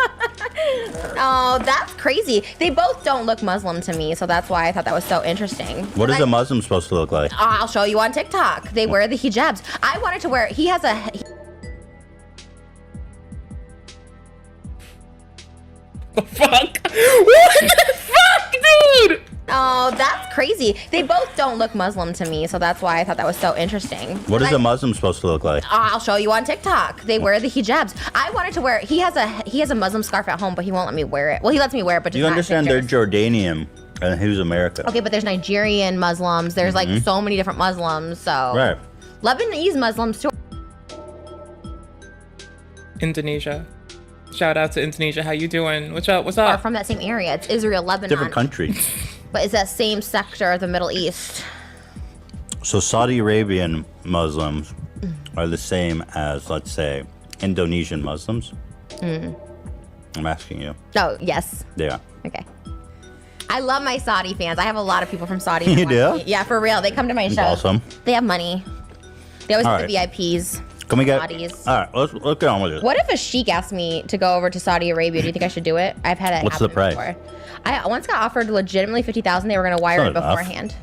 Oh, that's crazy. They both don't look Muslim to me, so that's why I thought that was so interesting. What is a Muslim supposed to look like? I'll show you on TikTok. They wear the hijabs. I wanted to wear. He has a. Fuck. What the fuck, dude? Oh, that's crazy. They both don't look Muslim to me, so that's why I thought that was so interesting. What is a Muslim supposed to look like? I'll show you on TikTok. They wear the hijabs. I wanted to wear. He has a Muslim scarf at home, but he won't let me wear it. Well, he lets me wear it, but just You not understand they're pictures. Jordanian and who's America. Okay, but there's Nigerian Muslims. There's like Mhm. so many different Muslims. So Right. Lebanese Muslims too. Indonesia. Shout out to Indonesia. How you doing? What's up? What's Are up? from that same area. It's Israel, Lebanon. Different country. But it's that same sector of the Middle East. So Saudi Arabian Muslims are the same as, let's say, Indonesian Muslims? Mm. I'm asking you. Oh, yes. Yeah. Okay. I love my Saudi fans. I have a lot of people from Saudi. You that watch do? me. Yeah, for real. They come to my That's shows. awesome. They have money. They always All get the VIPs. Can we get... Saudis. All right, let's get on with it. What if a sheik asked me to go over to Saudi Arabia? Do you think I should do it? I've had it What's the happen price? before. I once got offered legitimately $50,000. They were going to wire That's it not enough. beforehand.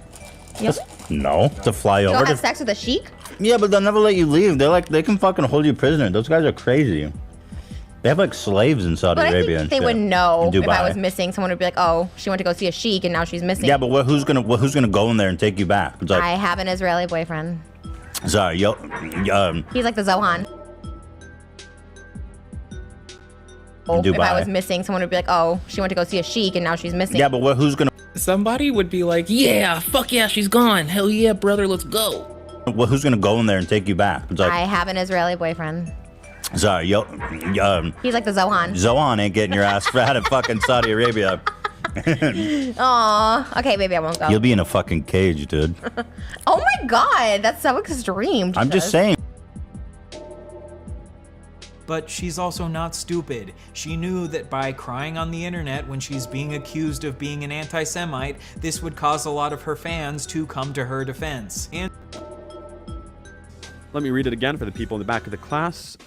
Yep. No, to fly Go over have to... sex with a sheik? Yeah, but they'll never let you leave. They're like, they can fucking hold you prisoner. Those guys are crazy. They have like slaves in Saudi But I Arabia think and they shit. would know In if I Dubai. was missing. Someone would be like, "Oh, she went to go see a sheik, and now she's missing." Yeah, but who's gonna go in there and take you back? It's like, I have an Israeli boyfriend. sorry, yo, He's like the Zohan. If Dubai. I was missing, someone would be like, "Oh, she went to go see a sheik, and now she's missing." yeah, but who's gonna? Somebody would be like, yeah, fuck yeah, she's gone. Hell yeah, brother, let's go. Who's gonna go in there and take you back? It's like, I have an Israeli boyfriend. sorry, yo, He's like the Zohan. Zohan ain't getting your ass out of fucking Saudi Arabia. Aw. Okay, maybe I won't go. You'll be in a fucking cage, dude. Oh my god, that's so extreme. I'm just Jesus. saying. But she's also not stupid. She knew that by crying on the internet when she's being accused of being an anti-Semite, this would cause a lot of her fans to come to her defense. And Let me read it again for the people in the back of the class.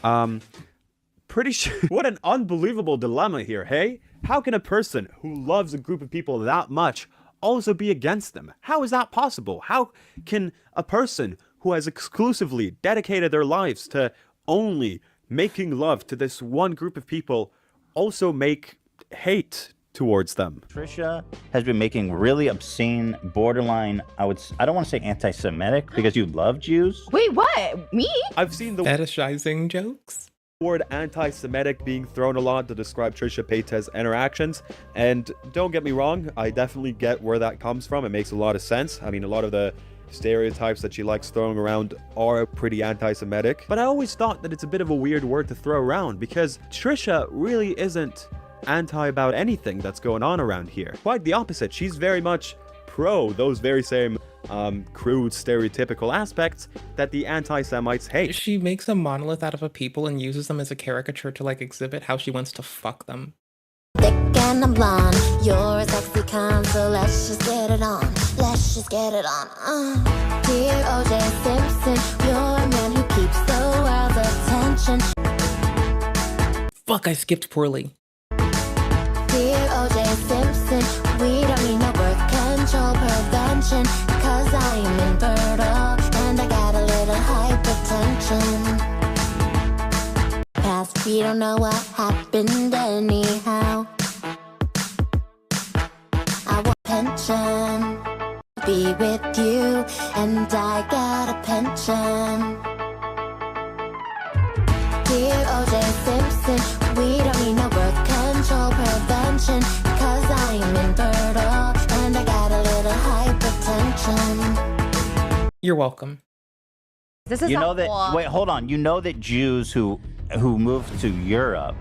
Pretty sure. What an unbelievable dilemma here, hey? How can a person who loves a group of people that much also be against them? How is that possible? How can a person who has exclusively dedicated their lives to only making love to this one group of people also make hate towards them? Trisha has been making really obscene, borderline, I don't want to say anti-Semitic because you love Jews. Wait, what? Me? I've seen the fetishizing jokes. Word anti-Semitic being thrown a lot to describe Trisha Paytas' interactions, and don't get me wrong, I definitely get where that comes from. It makes a lot of sense. I mean, a lot of the stereotypes that she likes throwing around are pretty anti-Semitic, but I always thought that it's a bit of a weird word to throw around because Trisha really isn't anti about anything that's going on around here. Quite the opposite. She's very much pro those very same crude stereotypical aspects that the anti-Semites hate. She makes a monolith out of a people and uses them as a caricature to like exhibit how she wants to fuck them. Thick and I'm blonde, you're a sexy con, so let's just get it on. Let's just get it on. Dear O.J. Simpson, you're a man who keeps the world's attention. Fuck, I skipped poorly. Dear O.J. Simpson, We don't need no birth control prevention, cause I'm infertile and I got a little hypertension. Past, we don't know what happened anyhow. I want pension, be with you, and I got a pension. Dear O.J. Simpson, we don't need no birth control prevention, cause I'm infertile and I got a little hypertension. You're welcome. This is You a know that. whole- Wait, hold on. You know that Jews who moved to Europe,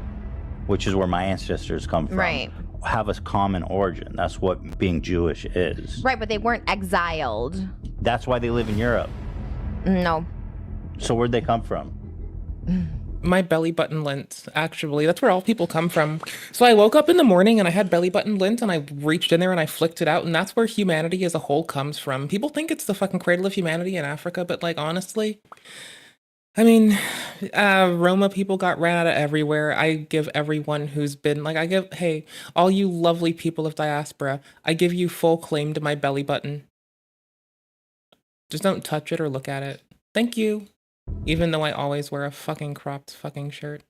which is where my ancestors come from, Right. have a common origin. That's what being Jewish is. Right, but they weren't exiled. That's why they live in Europe. No. So where'd they come from? My belly button lint, actually. That's where all people come from. So I woke up in the morning and I had belly button lint and I reached in there and I flicked it out, and that's where humanity as a whole comes from. People think it's the fucking cradle of humanity in Africa, but like honestly, I mean, Roma people got ran out of everywhere. I give everyone who's been like, hey, all you lovely people of diaspora, I give you full claim to my belly button. Just don't touch it or look at it. Thank you. Even though I always wear a fucking cropped fucking shirt.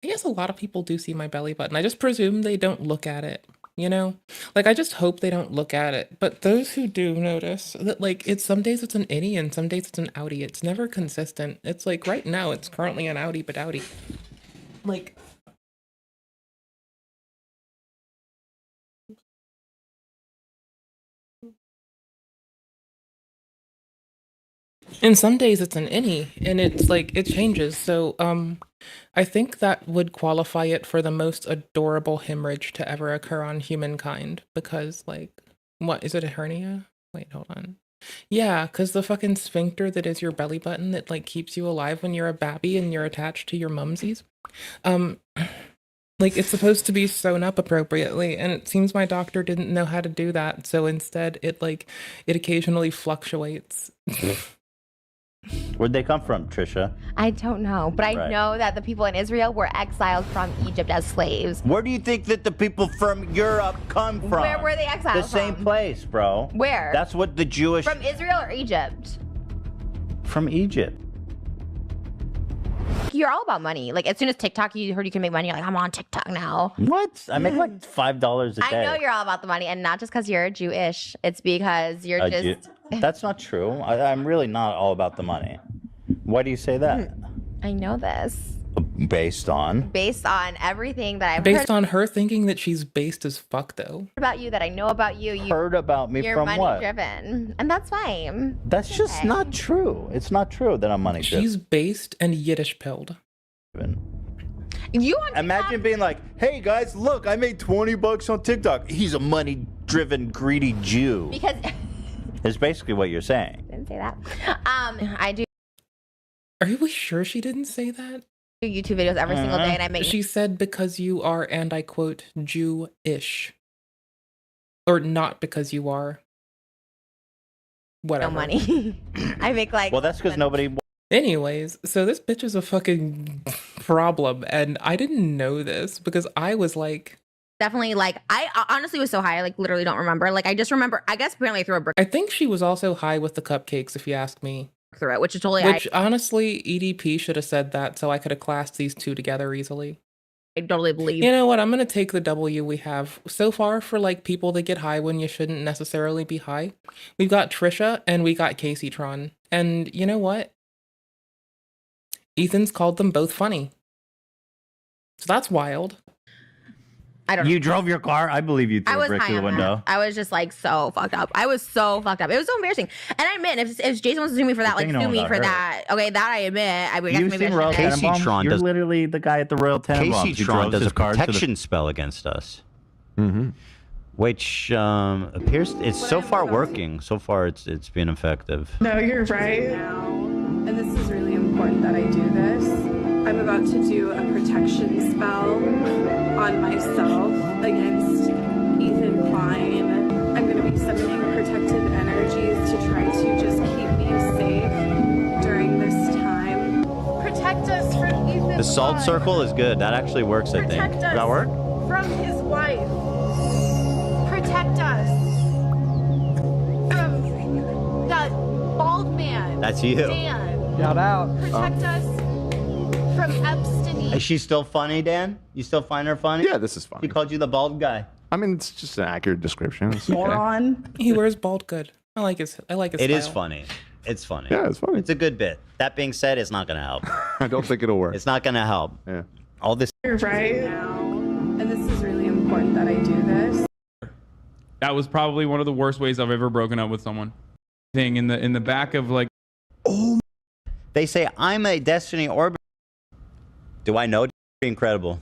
I guess a lot of people do see my belly button. I just presume they don't look at it, you know? Like, I just hope they don't look at it. But those who do notice that, like, some days it's an innie and some days it's an outie. It's never consistent. It's like, right now, it's currently an outie, but outie. Like... And some days it's an innie, and it's like, it changes. So, I think that would qualify it for the most adorable hemorrhage to ever occur on humankind. Because, like, what, is it a hernia? Wait, hold on. Yeah, because the fucking sphincter that is your belly button that, like, keeps you alive when you're a babby and you're attached to your mumsies. Like, it's supposed to be sewn up appropriately, and it seems my doctor didn't know how to do that. So instead, it occasionally fluctuates. Where'd they come from, Trisha? I don't know, but I Right. know that the people in Israel were exiled from Egypt as slaves. Where do you think that the people from Europe come from? Where were they exiled The same from? place, bro. Where? That's what the Jewish... From Israel or Egypt? From Egypt. You're all about money. Like, as soon as TikTok, you heard you can make money, you're like, I'm on TikTok now. What? I make like $5 a day. I know you're all about the money, and not just because you're Jewish. It's because you're just... That's not true. I'm really not all about the money. Why do you say that? I know this. Based on? Based on everything that I've Based heard on her thinking that she's based as fuck, though. about you, that I know about you. Heard about me you're from money what? driven, and that's fine. That's just not true. It's not true that I'm money driven. She's based and Yiddish pilled. You imagine being like, hey guys, look, I made $20 on TikTok. He's a money driven, greedy Jew. Because It's basically what you're saying. didn't say that. I do Are we sure she didn't say that? YouTube videos every single day, and I make She said because you are, and I quote, Jew-ish. Or not because you are. Whatever. no money. I make like Well, that's because nobody. Anyways, so this bitch is a fucking problem, and I didn't know this because I was like... definitely like I honestly was so high, I like literally don't remember. Like I just remember, I guess apparently through a brick I think she was also high with the cupcakes, if you ask me. through it, which is totally Which, honestly, EDP should have said that so I could have classed these two together easily. I totally believe. You know what? I'm going to take the W we have so far for, like, people that get high when you shouldn't necessarily be high. We've got Trisha and we got Casey Tron. And you know what? Ethan's called them both funny. So that's wild. I don't know. You drove your car? I believe you I threw a was brick high through the on window. that. I was just like so fucked up. I was so fucked up. It was so embarrassing. And I admit, if Jason wants to sue me for that, Good like thing no sue one me got for hurt. that. Okay, that I admit. I guess You've maybe I seen Royal shouldn't have. Tenenbaums? You're literally the guy at the Royal Tenenbaums Casey who Tron drove does his a car to the protection spell against us. which appears it's so far working. So far, it's been effective. No, you're right. And this is really important that I do this. I'm about to do a protection spell on myself against Ethan Klein. I'm going to be summoning protective energies to try to just keep me safe during this time. Protect us from Ethan The salt Klein. circle is good. That actually works, I think. Protect Does that us work? from his wife. Protect us from that bald man. That's you. Dan. Shout out. Protect us from Epstein. Is she still funny, Dan? You still find her funny? Yeah, this is funny. He called you the bald guy. I mean, it's just an accurate description. It's okay. Moron. He wears bald good. I like his It is funny. It's funny. Yeah, it's funny. It's a good bit. That being said, it's not gonna help. I don't think it'll work. It's not gonna help. Yeah. All this. You're right. And this is really important that I do this. That was probably one of the worst ways I've ever broken up with someone. Thing in the back of like. Oh. They say I'm a Destiny orbiter. Do I know? Incredible.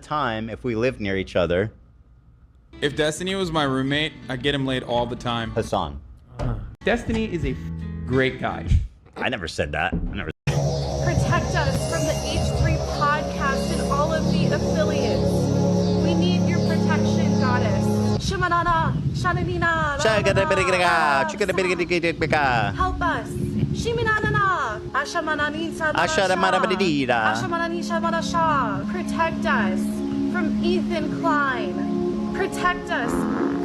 Time if we lived near each other. If Destiny was my roommate, I'd get him laid all the time. Hassan. Destiny is a great guy. I never said that. I never. Protect us from the H3 podcast and all of the affiliates. We need your protection, goddess. Shimanana, Shananina, help us. Shiminanana, Ashamananisa, Ashamananisha Manasha. Protect us from Ethan Klein. Protect us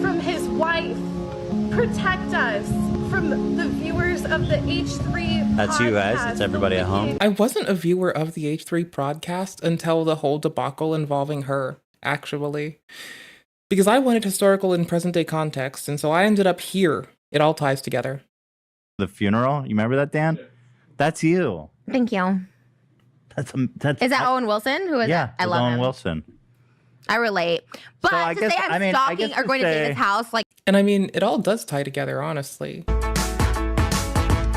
from his wife. Protect us from the viewers of the H3 That's podcast. you guys. That's everybody at home. I wasn't a viewer of the H3 podcast until the whole debacle involving her, actually. Because I wanted historical and present day context, and so I ended up here. It all ties together. The funeral. You remember that, Dan? That's you. Thank you. That's Is that Owen Wilson? Who is yeah, it? I it's love Owen him. Wilson. I relate. But I to guess- say I'm I mean, I stalking guess or to going to say- David's house, like, And I mean, it all does tie together, honestly.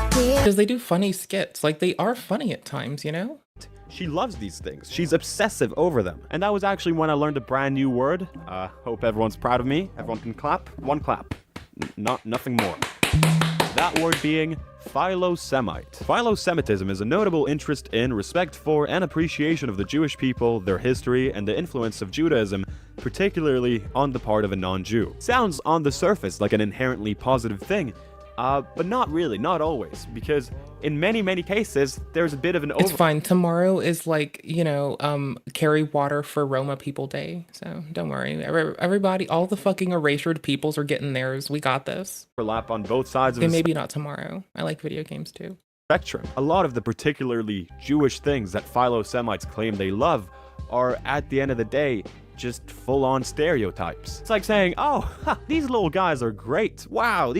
Because they do funny skits. Like, they are funny at times, you know? She loves these things. She's obsessive over them. And that was actually when I learned a brand new word. Hope everyone's proud of me. Everyone can clap. One clap. Nothing more. That word being Philosemite. Philosemitism is a notable interest in, respect for, and appreciation of the Jewish people, their history, and the influence of Judaism, particularly on the part of a non-Jew. Sounds on the surface like an inherently positive thing, but not really, not always, because in many cases, there's a bit of an It's fine. Tomorrow is like, you know, carry water for Roma People Day. So don't worry. Everybody, all the fucking erasured peoples are getting theirs. We got this. overlap on both sides of Okay, the maybe not tomorrow. I like video games too. spectrum. A lot of the particularly Jewish things that Philo-Semites claim they love are, at the end of the day, just full-on stereotypes. It's like saying, oh, these little guys are great. Wow,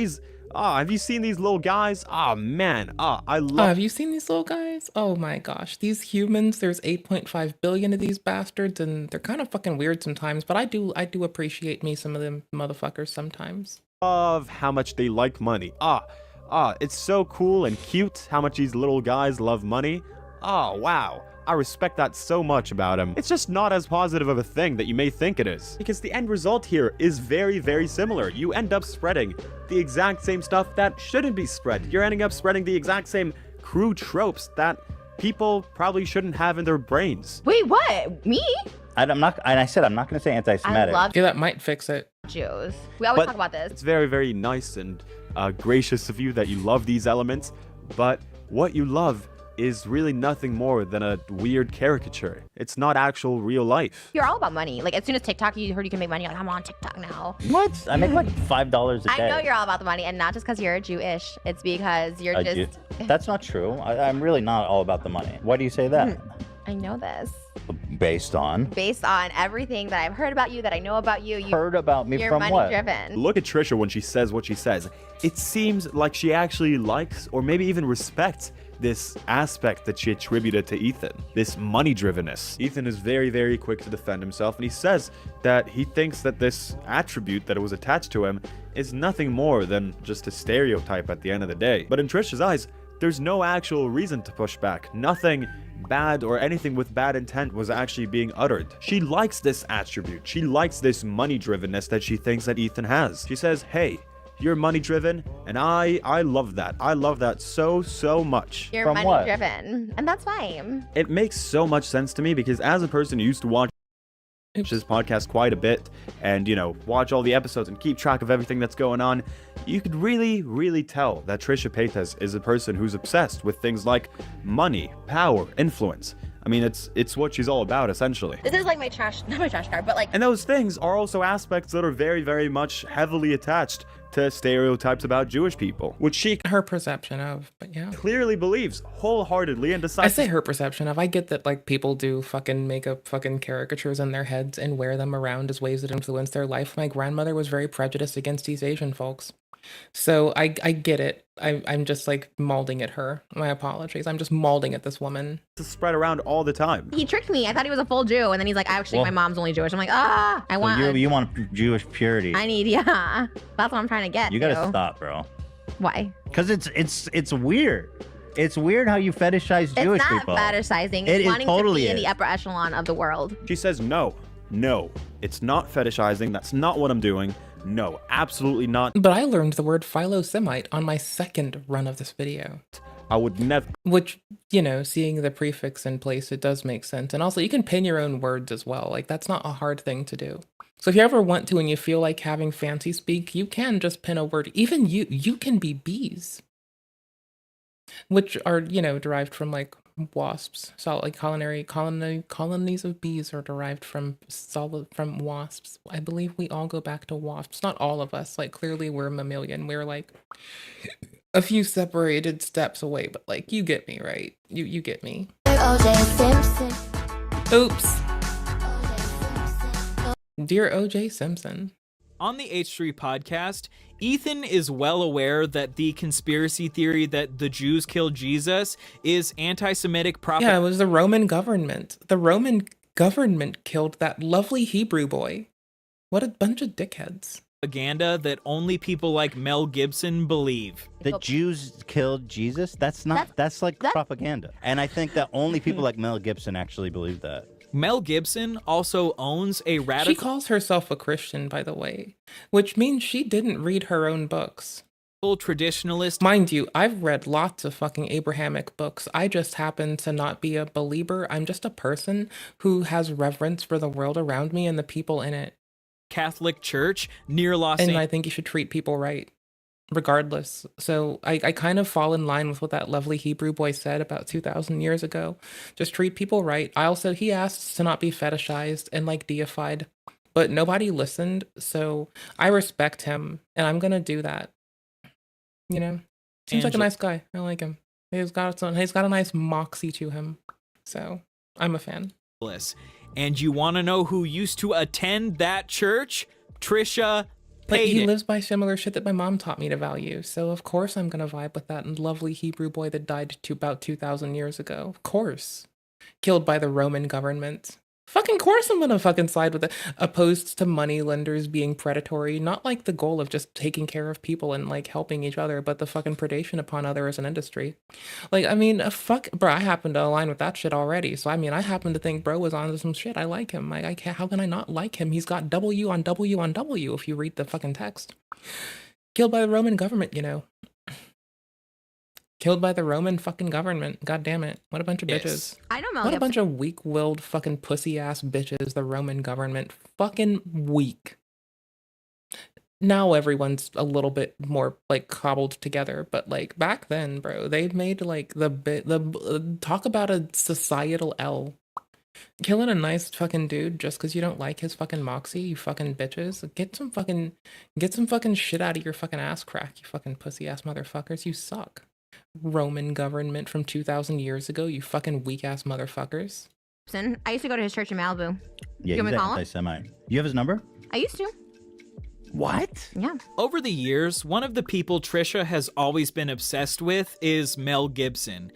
have you seen these little guys? Oh, man. I love... have you seen these little guys? Oh my gosh. These humans, there's 8.5 billion of these bastards, and they're kind of fucking weird sometimes, but I do appreciate me some of them motherfuckers sometimes. Of how much they like money. It's so cool and cute how much these little guys love money. Oh, wow. I respect that so much about him. It's just not as positive of a thing that you may think it is. Because the end result here is very similar. You end up spreading the exact same stuff that shouldn't be spread. You're ending up spreading the exact same crude tropes that people probably shouldn't have in their brains. wait, what? Me? I said I'm not going to say anti-Semitic. love- Yeah, that might fix it. Jews. We always But talk about this. It's very nice and gracious of you that you love these elements, but what you love is really nothing more than a weird caricature. It's not actual real life. You're all about money. Like, as soon as TikTok, you heard you can make money, you're like, I'm on TikTok now. What? I make like $5 a day. I know you're all about the money, and not just because you're Jewish. It's because you're I just... do. That's not true. I'm really not all about the money. Why do you say that? I know this. Based on? Based on everything that I've heard about you, that I know about you. Heard about me you're from what? money-driven. Look at Trisha when she says what she says. It seems like she actually likes or maybe even respects this aspect that she attributed to Ethan, this money-drivenness. Ethan is very quick to defend himself, and he says that he thinks that this attribute that was attached to him is nothing more than just a stereotype at the end of the day. But in Trisha's eyes, there's no actual reason to push back. Nothing bad or anything with bad intent was actually being uttered. She likes this attribute. She likes this money-drivenness that she thinks that Ethan has. She says, hey, you're money-driven, and I love that. I love that so much. You're money-driven, and that's fine. It makes so much sense to me because as a person who used to watch this podcast quite a bit and, you know, watch all the episodes and keep track of everything that's going on, you could really tell that Trisha Paytas is a person who's obsessed with things like money, power, influence. I mean, it's what she's all about, essentially. This is like my trash, not my trash card, but like. And those things are also aspects that are very, very much heavily attached to stereotypes about Jewish people, which she her perception of, but yeah, clearly believes wholeheartedly and decides. I say her perception of. I get that like people do fucking make up fucking caricatures in their heads and wear them around as ways that influence their life. My grandmother was very prejudiced against these Asian folks. So I get it. I'm just like mauling at her. My apologies. I'm just mauling at this woman. To spread around all the time. He tricked me. I thought he was a full Jew, and then he's like, actually, Well- my mom's only Jewish. I'm like, I want. You want Jewish purity. I need, yeah. That's what I'm trying to get. You gotta to. stop, bro. Why? Because it's weird. It's weird how you fetishize Jewish It's not people. fetishizing. It It's wanting totally to be in is. the upper echelon of the world. She says, no, it's not fetishizing. That's not what I'm doing. No, absolutely not. But I learned the word philo-Semite on my second run of this video. I would never. Which, you know, seeing the prefix in place, it does make sense. And also, you can pin your own words as well. Like, that's not a hard thing to do. So if you ever want to and you feel like having fancy speak, you can just pin a word. Even you can be bees. Which are, you know, derived from, like, wasps. So, like, colonies of bees are derived from wasps. I believe we all go back to wasps. Not all of us. Like, clearly we're mammalian. We're, like, a few separated steps away. But, like, you get me, right? You get me. Oops. Dear O.J. Simpson. On the H3 podcast, Ethan is well aware that the conspiracy theory that the Jews killed Jesus is anti-Semitic propaganda. Yeah, it was the Roman government. The Roman government killed that lovely Hebrew boy. What a bunch of dickheads. Propaganda that only people like Mel Gibson believe. The Jews killed Jesus? That's like propaganda. And I think that only people like Mel Gibson actually believe that. Mel Gibson also owns a radical... She calls herself a Christian, by the way, which means she didn't read her own books. Traditionalist. Mind you, I've read lots of fucking Abrahamic books. I just happen to not be a believer. I'm just a person who has reverence for the world around me and the people in it. Catholic Church near Los And Angeles. I think you should treat people right, regardless. So I kind of fall in line with what that lovely Hebrew boy said about 2,000 years ago. Just treat people right. He asked to not be fetishized and like deified, but nobody listened. So I respect him and I'm going to do that. You know, seems like a nice guy. I like him. He's got a nice moxie to him. So I'm a fan. And you want to know who used to attend that church? Trisha But he Payton. lives by similar shit that my mom taught me to value. So of course I'm gonna vibe with that lovely Hebrew boy that died about 2,000 years ago. Of course. Killed by the Roman government. Fucking course I'm gonna fucking side with it. Opposed to money lenders being predatory. Not like the goal of just taking care of people and like helping each other, but the fucking predation upon others as an industry. Like, I mean, bro, I happen to align with that shit already. So I mean, I happen to think bro was onto some shit. I like him. I can't, how can I not like him? He's got W on W on W if you read the fucking text. Killed by the Roman government, you know. Killed by the Roman fucking government. God damn it. What a bunch of bitches. I know Mel What a Gibson. bunch of weak-willed fucking pussy-ass bitches, the Roman government. Fucking weak. Now everyone's a little bit more, like, cobbled together, but, like, back then, bro, they made, like, talk about a societal L. Killing a nice fucking dude just because you don't like his fucking moxie, you fucking bitches. Get some fucking shit out of your fucking ass crack, you fucking pussy-ass motherfuckers. You suck. Roman government from 2,000 years ago, you fucking weak-ass motherfuckers. I used to go to his church in Malibu. Yeah, You want me he's to call him? anti-Semite. You have his number? I used to. What? Yeah. Over the years, one of the people Trisha has always been obsessed with is Mel Gibson.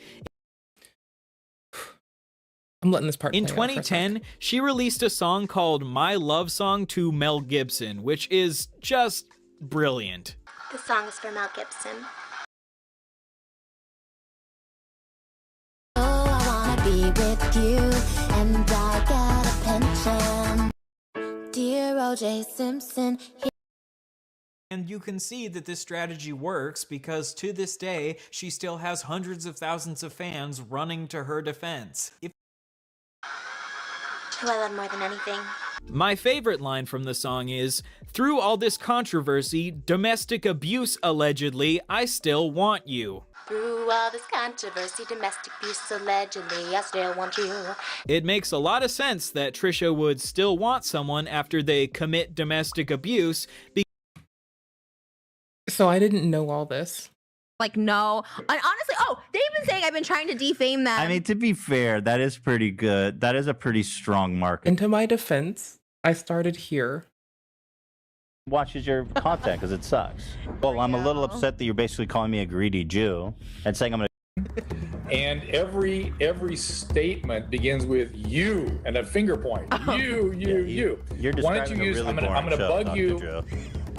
I'm letting this part In play out for a 2010, she released a song called My Love Song to Mel Gibson, which is just brilliant. This song is for Mel Gibson. Oh, I wanna be with you, and I got a pension. Dear O.J. Simpson. And you can see that this strategy works because to this day, she still has hundreds of thousands of fans running to her defense. who I love more than anything. My favorite line from the song is, "Through all this controversy, domestic abuse allegedly, I still want you." Through all this controversy, domestic abuse allegedly, I still want you. It makes a lot of sense that Trisha would still want someone after they commit domestic abuse. So I didn't know all this. Like, no. And honestly, they've been saying I've been trying to defame them. I mean, to be fair, that is pretty good. That is a pretty strong market. And to my defense, I started here. Watches your content because it sucks. Well, I'm a little upset that you're basically calling me a greedy Jew and saying I'm gonna. And every statement begins with you and a finger point. You. You're Why don't you describing a use? really I'm gonna boring show, bug Dr. you. Drew.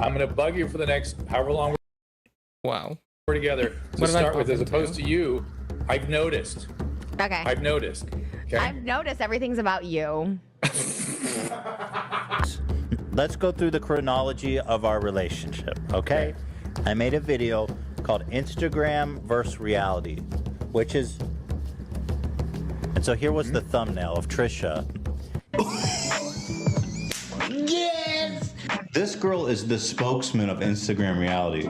I'm gonna bug you for the next however long Wow. we're together. To What am I start with, as talking opposed to you, I've noticed. Okay. I've noticed. Okay. I've noticed everything's about you. Let's go through the chronology of our relationship, okay? I made a video called Instagram versus Reality, which is... And so here was the thumbnail of Trisha. Yes! This girl is the spokesman of Instagram Reality.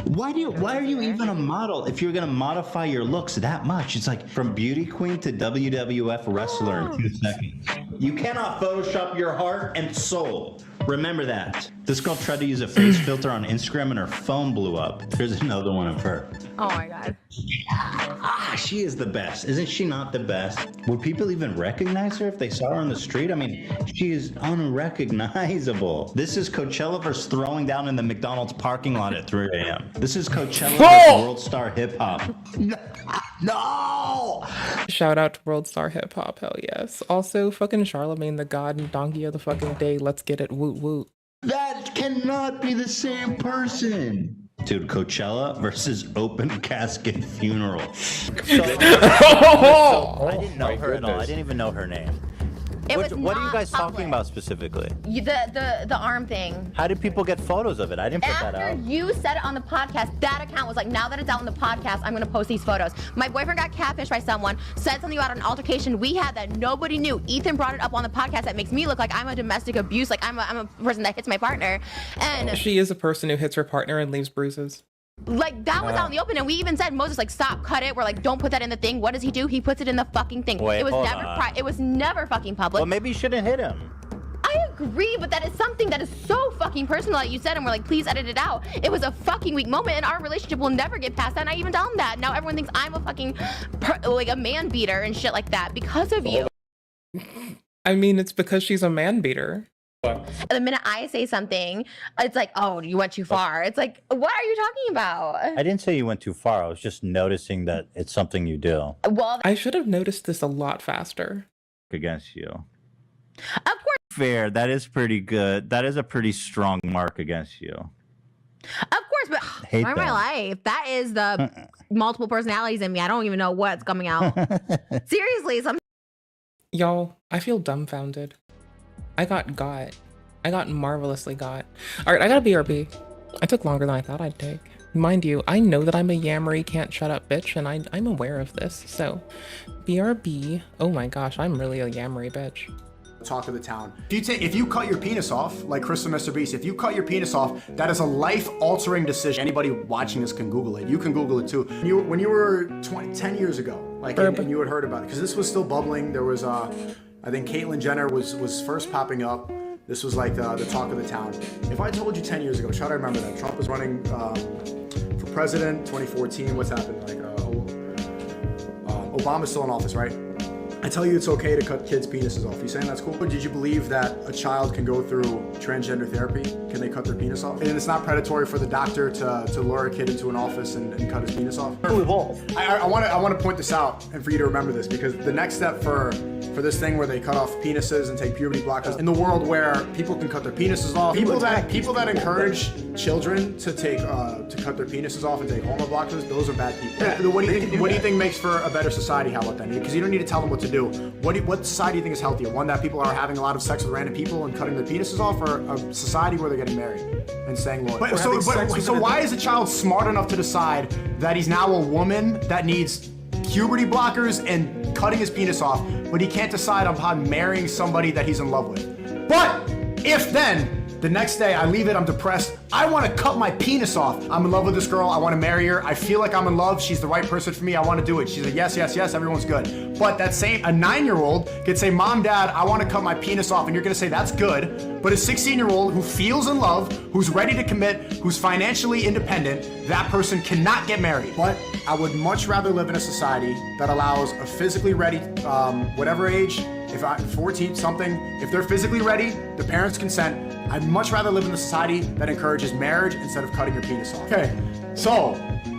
Why are you even a model if you're gonna modify your looks that much? It's like From beauty queen to WWF wrestler in 2 seconds. you cannot Photoshop your heart and soul. Remember that. This girl tried to use a face filter on Instagram and her phone blew up. There's another one of her. Oh my god. She is the best. Isn't she not the best? Would people even recognize her if they saw her on the street? I mean, she is unrecognizable. This is Coachella versus throwing down in the McDonald's parking lot at 3 a.m. This is Coachella versus World Star Hip Hop. No! Shout out to World Star Hip Hop, hell yes. Also, fucking Charlemagne the God and Donkey of the fucking Day. Let's get it, woot woot. That cannot be the same person. Dude, Coachella versus Open Casket Funeral. I didn't know her at all. I didn't even know her name. What are you guys talking about specifically? The arm thing. How did people get photos of it? I didn't put that out. After you said it on the podcast, that account was like, now that it's out on the podcast, I'm gonna post these photos. My boyfriend got catfished by someone, said something about an altercation we had that nobody knew. Ethan brought it up on the podcast. That makes me look like I'm a domestic abuse, like I'm a person that hits my partner. And She is a person who hits her partner and leaves bruises. like that was out in the open, and we even said, Moses, like, stop, cut it. We're like, don't put that in the thing. What does he do? He puts it in the fucking thing. Wait, it was hold never on. it was never fucking public. Well, maybe you shouldn't hit him. I agree, but that is something that is so fucking personal that you said, and we're like, please edit it out. It was a fucking weak moment, and our relationship will never get past that. And I even tell him that. Now everyone thinks I'm a fucking like a man beater and shit like that because of you. I mean, it's because she's a man beater. The minute I say something, it's like, oh, you went too far. It's like, what are you talking about? I didn't say you went too far. I was just noticing that it's something you do. Well, I should have noticed this a lot faster. Against you. Of course. Fair. That is pretty good. That is a pretty strong mark against you. Of course, but hate my that. life. That is the multiple personalities in me. I don't even know what's coming out. Seriously, Y'all, I feel dumbfounded. I got marvelously got. All right, I got a BRB. I took longer than I thought I'd take. Mind you, I know that I'm a yammery can't shut up bitch, and I'm aware of this. So, BRB. Oh my gosh, I'm really a yammery bitch. Talk of the town. If you cut your penis off, like Chris and Mr. Beast, if you cut your penis off, that is a life-altering decision. Anybody watching this can Google it. You can Google it too. When you were 10 years ago, like, and you had heard about it, because this was still bubbling. There was, I think Caitlyn Jenner was first popping up. This was like the talk of the town. If I told you 10 years ago, try to remember that. Trump was running for president, 2014. What's happened? Like, Obama's still in office, right? I tell you it's okay to cut kids' penises off. You saying that's cool? Or did you believe that a child can go through transgender therapy? Can they cut their penis off? And it's not predatory for the doctor to lure a kid into an office and cut his penis off? I want to point this out and for you to remember this, because the next step for this thing where they cut off penises and take puberty blockers, in the world where people can cut their penises off, people that encourage children to cut their penises off and take hormone blockers, those are bad people. Yeah, what do you think makes for a better society? How about that? Because you don't need to tell them what to do. What society do you think is healthier? One that people are having a lot of sex with random people and cutting their penises off, or a society where they're getting married and staying loyal? So why is a child smart enough to decide that he's now a woman that needs puberty blockers and cutting his penis off, but he can't decide upon marrying somebody that he's in love with. But if then, the next day I leave it, I'm depressed, I want to cut my penis off. I'm in love with this girl, I want to marry her, I feel like I'm in love, she's the right person for me, I want to do it. She's like, yes, yes, yes, everyone's good. But that same, a 9-year-old could say, Mom, Dad, I want to cut my penis off, and you're going to say, that's good. But a 16-year-old who feels in love, who's ready to commit, who's financially independent, that person cannot get married. But I would much rather live in a society that allows a physically ready, whatever age, if I'm 14 something, if they're physically ready, the parents consent, I'd much rather live in a society that encourages marriage instead of cutting your penis off. Okay, so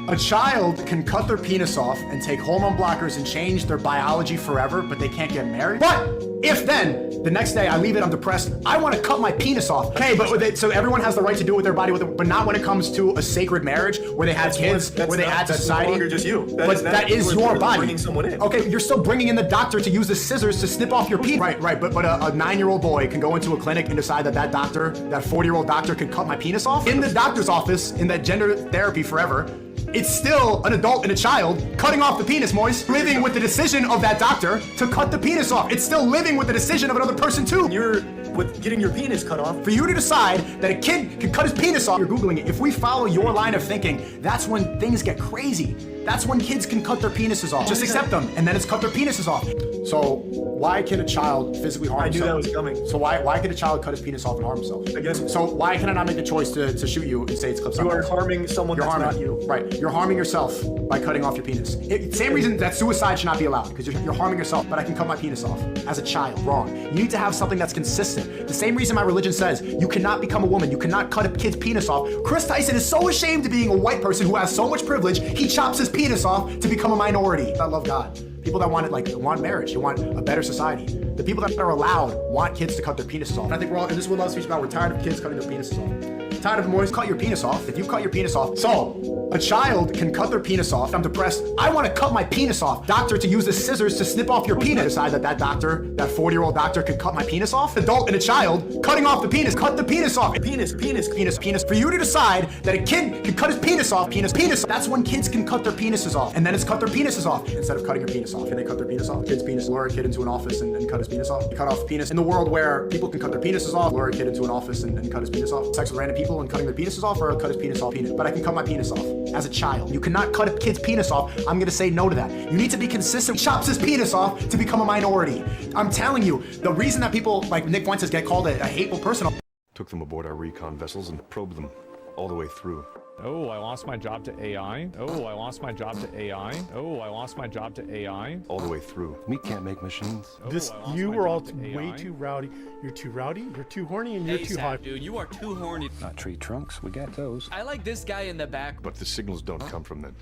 a child can cut their penis off and take hormone blockers and change their biology forever, but they can't get married. But if then, the next day I leave it, I'm depressed, I want to cut my penis off. Okay, but so everyone has the right to do it with their body, but not when it comes to a sacred marriage where they have kids, where they add to society. That's no longer just you. That is your body. Bringing someone in. Okay, you're still bringing in the doctor to use the scissors to snip off your penis. Right, but a 9-year-old boy can go into a clinic and decide that doctor, that 40-year-old doctor can cut my penis off? In the doctor's office, in that gender therapy forever, it's still an adult and a child cutting off the penis, Moise. Living with the decision of that doctor to cut the penis off. It's still living with the decision of another person too. You're with getting your penis cut off. For you to decide that a kid can cut his penis off, you're Googling it. If we follow your line of thinking, that's when things get crazy. That's when kids can cut their penises off. Just accept them, and then it's cut their penises off. So why can a child physically harm himself? I knew that was coming. So why can a child cut his penis off and harm himself? Again, so why can I not make the choice to shoot you and say it's clips? You are harming someone that's not you. Right, you're harming yourself by cutting off your penis. Same reason that suicide should not be allowed, because you're harming yourself, but I can cut my penis off as a child. Wrong. You need to have something that's consistent. The same reason my religion says you cannot become a woman, you cannot cut a kid's penis off. Chris Tyson is so ashamed of being a white person who has so much privilege, he chops his penis off to become a minority. I love God. People that want it, want marriage, they want a better society. The people that are allowed want kids to cut their penises off. And I think we're all, and this is what love speaks about, we're tired of kids cutting their penises off. Tired of Moise, cut your penis off. If you cut your penis off, so a child can cut their penis off. I'm depressed, I want to cut my penis off. Doctor to use the scissors to snip off your penis. Decide that doctor, that 40-year-old doctor can cut my penis off. Adult and a child cutting off the penis, cut the penis off. Penis. For you to decide that a kid can cut his penis off, penis. That's when kids can cut their penises off. And then it's cut their penises off instead of cutting your penis off. Can they cut their penis off? Kid's penis, lure a kid into an office and cut his penis off. Cut off penis. In the world where people can cut their penises off, lure a kid into an office and cut his penis off. Sex with random people and cutting their penises off, or cut his penis off. But I can cut my penis off as a child. You cannot cut a kid's penis off. I'm gonna say no to that. You need to be consistent. He chops his penis off to become a minority. I'm telling you, the reason that people like Nick Fuentes get called a hateful person. Took them aboard our recon vessels and probed them all the way through. Oh, I lost my job to AI. Oh, I lost my job to AI. Oh, I lost my job to AI. All the way through. We can't make machines. You were all way too rowdy. You're too rowdy, you're too horny, and you're too hot. Dude, you are too horny. Not tree trunks, we got those. I like this guy in the back. But the signals don't come from them.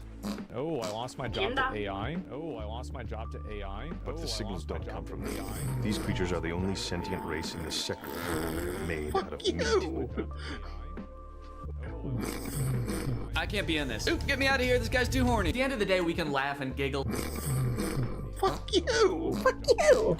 Oh, I lost my job to AI. Oh, I lost my job to AI. But the signals don't come from them. These creatures are the only sentient race in this sector made out of meat. I can't be in this. Ooh, get me out of here. This guy's too horny. At the end of the day, we can laugh and giggle. Fuck you! Fuck you!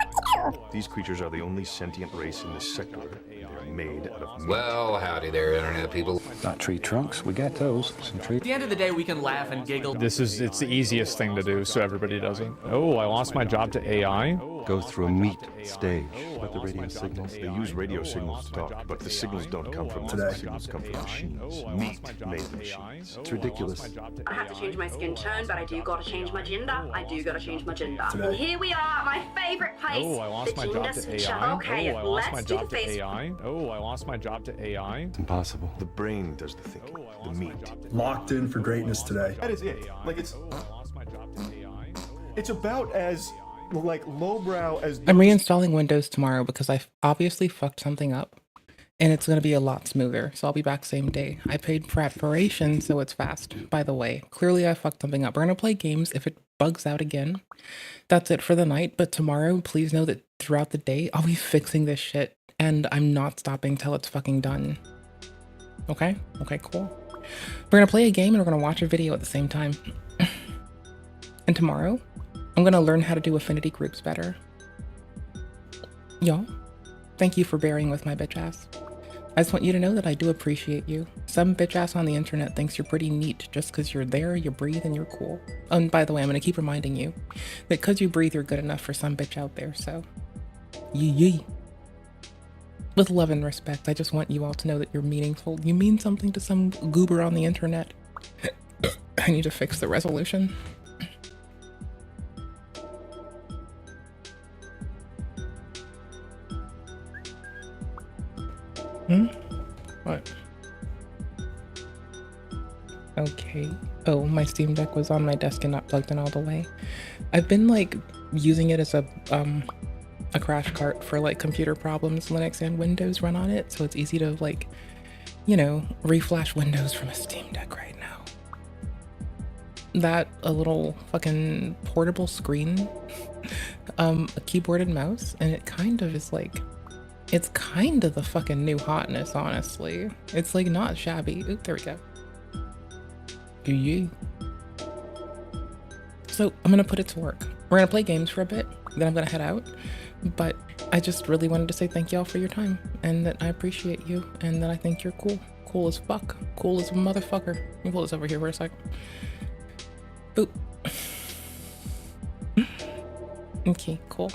These creatures are the only sentient race in this sector. They're made out of meat. Well, howdy there, internet people. Not tree trunks, we got those. Some tree. At the end of the day, we can laugh and giggle. It's the easiest thing to do, so everybody does it. Oh, I lost my job to AI. Go through a meat stage. But the radio signals, they use radio signals to talk, but the signals don't come from them. The signals come from machines. Meat-made machines. It's ridiculous. I have to change my skin tone, but I do gotta change my gender. I do gotta change my gender. And here we are, my favorite place. Oh, I lost my job to AI. Okay, oh, I lost my let's do job the to face. AI. Oh, I lost my job to AI. It's impossible. The brain does the thinking. The meat. Locked in for greatness today. That is it. Like it's about as like lowbrow as. I'm reinstalling Windows tomorrow because I obviously fucked something up, and it's going to be a lot smoother, so I'll be back same day. I paid for preparation, so it's fast. By the way, clearly I fucked something up. We're going to play games. If it bugs out again, that's it for the night, but tomorrow, please know that throughout the day, I'll be fixing this shit, and I'm not stopping till it's fucking done. Okay? Okay, cool. We're going to play a game, and we're going to watch a video at the same time. And tomorrow, I'm going to learn how to do affinity groups better. Y'all, thank you for bearing with my bitch ass. I just want you to know that I do appreciate you. Some bitch ass on the internet thinks you're pretty neat just because you're there, you breathe, and you're cool. Oh, and by the way, I'm going to keep reminding you that because you breathe, you're good enough for some bitch out there, so. Yee yee. With love and respect, I just want you all to know that you're meaningful. You mean something to some goober on the internet. I need to fix the resolution. What? Okay. Oh, my Steam Deck was on my desk and not plugged in all the way. I've been like using it as a crash cart for like computer problems. Linux and Windows run on it, so it's easy to like, you know, reflash Windows from a Steam Deck right now. That, a little fucking portable screen, a keyboard and mouse, and it kind of is like, it's kind of the fucking new hotness, honestly. It's like not shabby. Oop, there we go. So I'm gonna put it to work. We're gonna play games for a bit, then I'm gonna head out. But I just really wanted to say thank y'all for your time, and that I appreciate you, and that I think you're cool. Cool as fuck. Cool as a motherfucker. Let me pull this over here for a second. Boop. Okay, cool.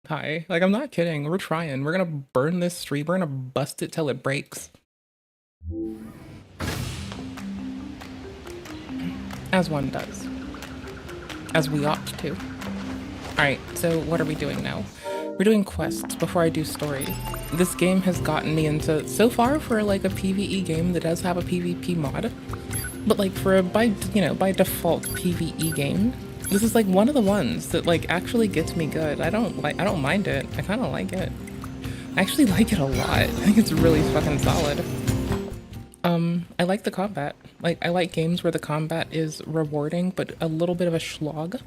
Hi. Like, I'm not kidding. We're trying. We're gonna burn this stream. We're gonna bust it till it breaks. As one does. As we ought to. Alright, so what are we doing now? We're doing quests before I do story. This game has gotten me into, so far for like a PvE game that does have a PvP mod, but like for a, by default PvE game, this is like one of the ones that like actually gets me good. I don't mind it. I kind of like it. I actually like it a lot. I think it's really fucking solid. I like the combat. Like, I like games where the combat is rewarding, but a little bit of a slog.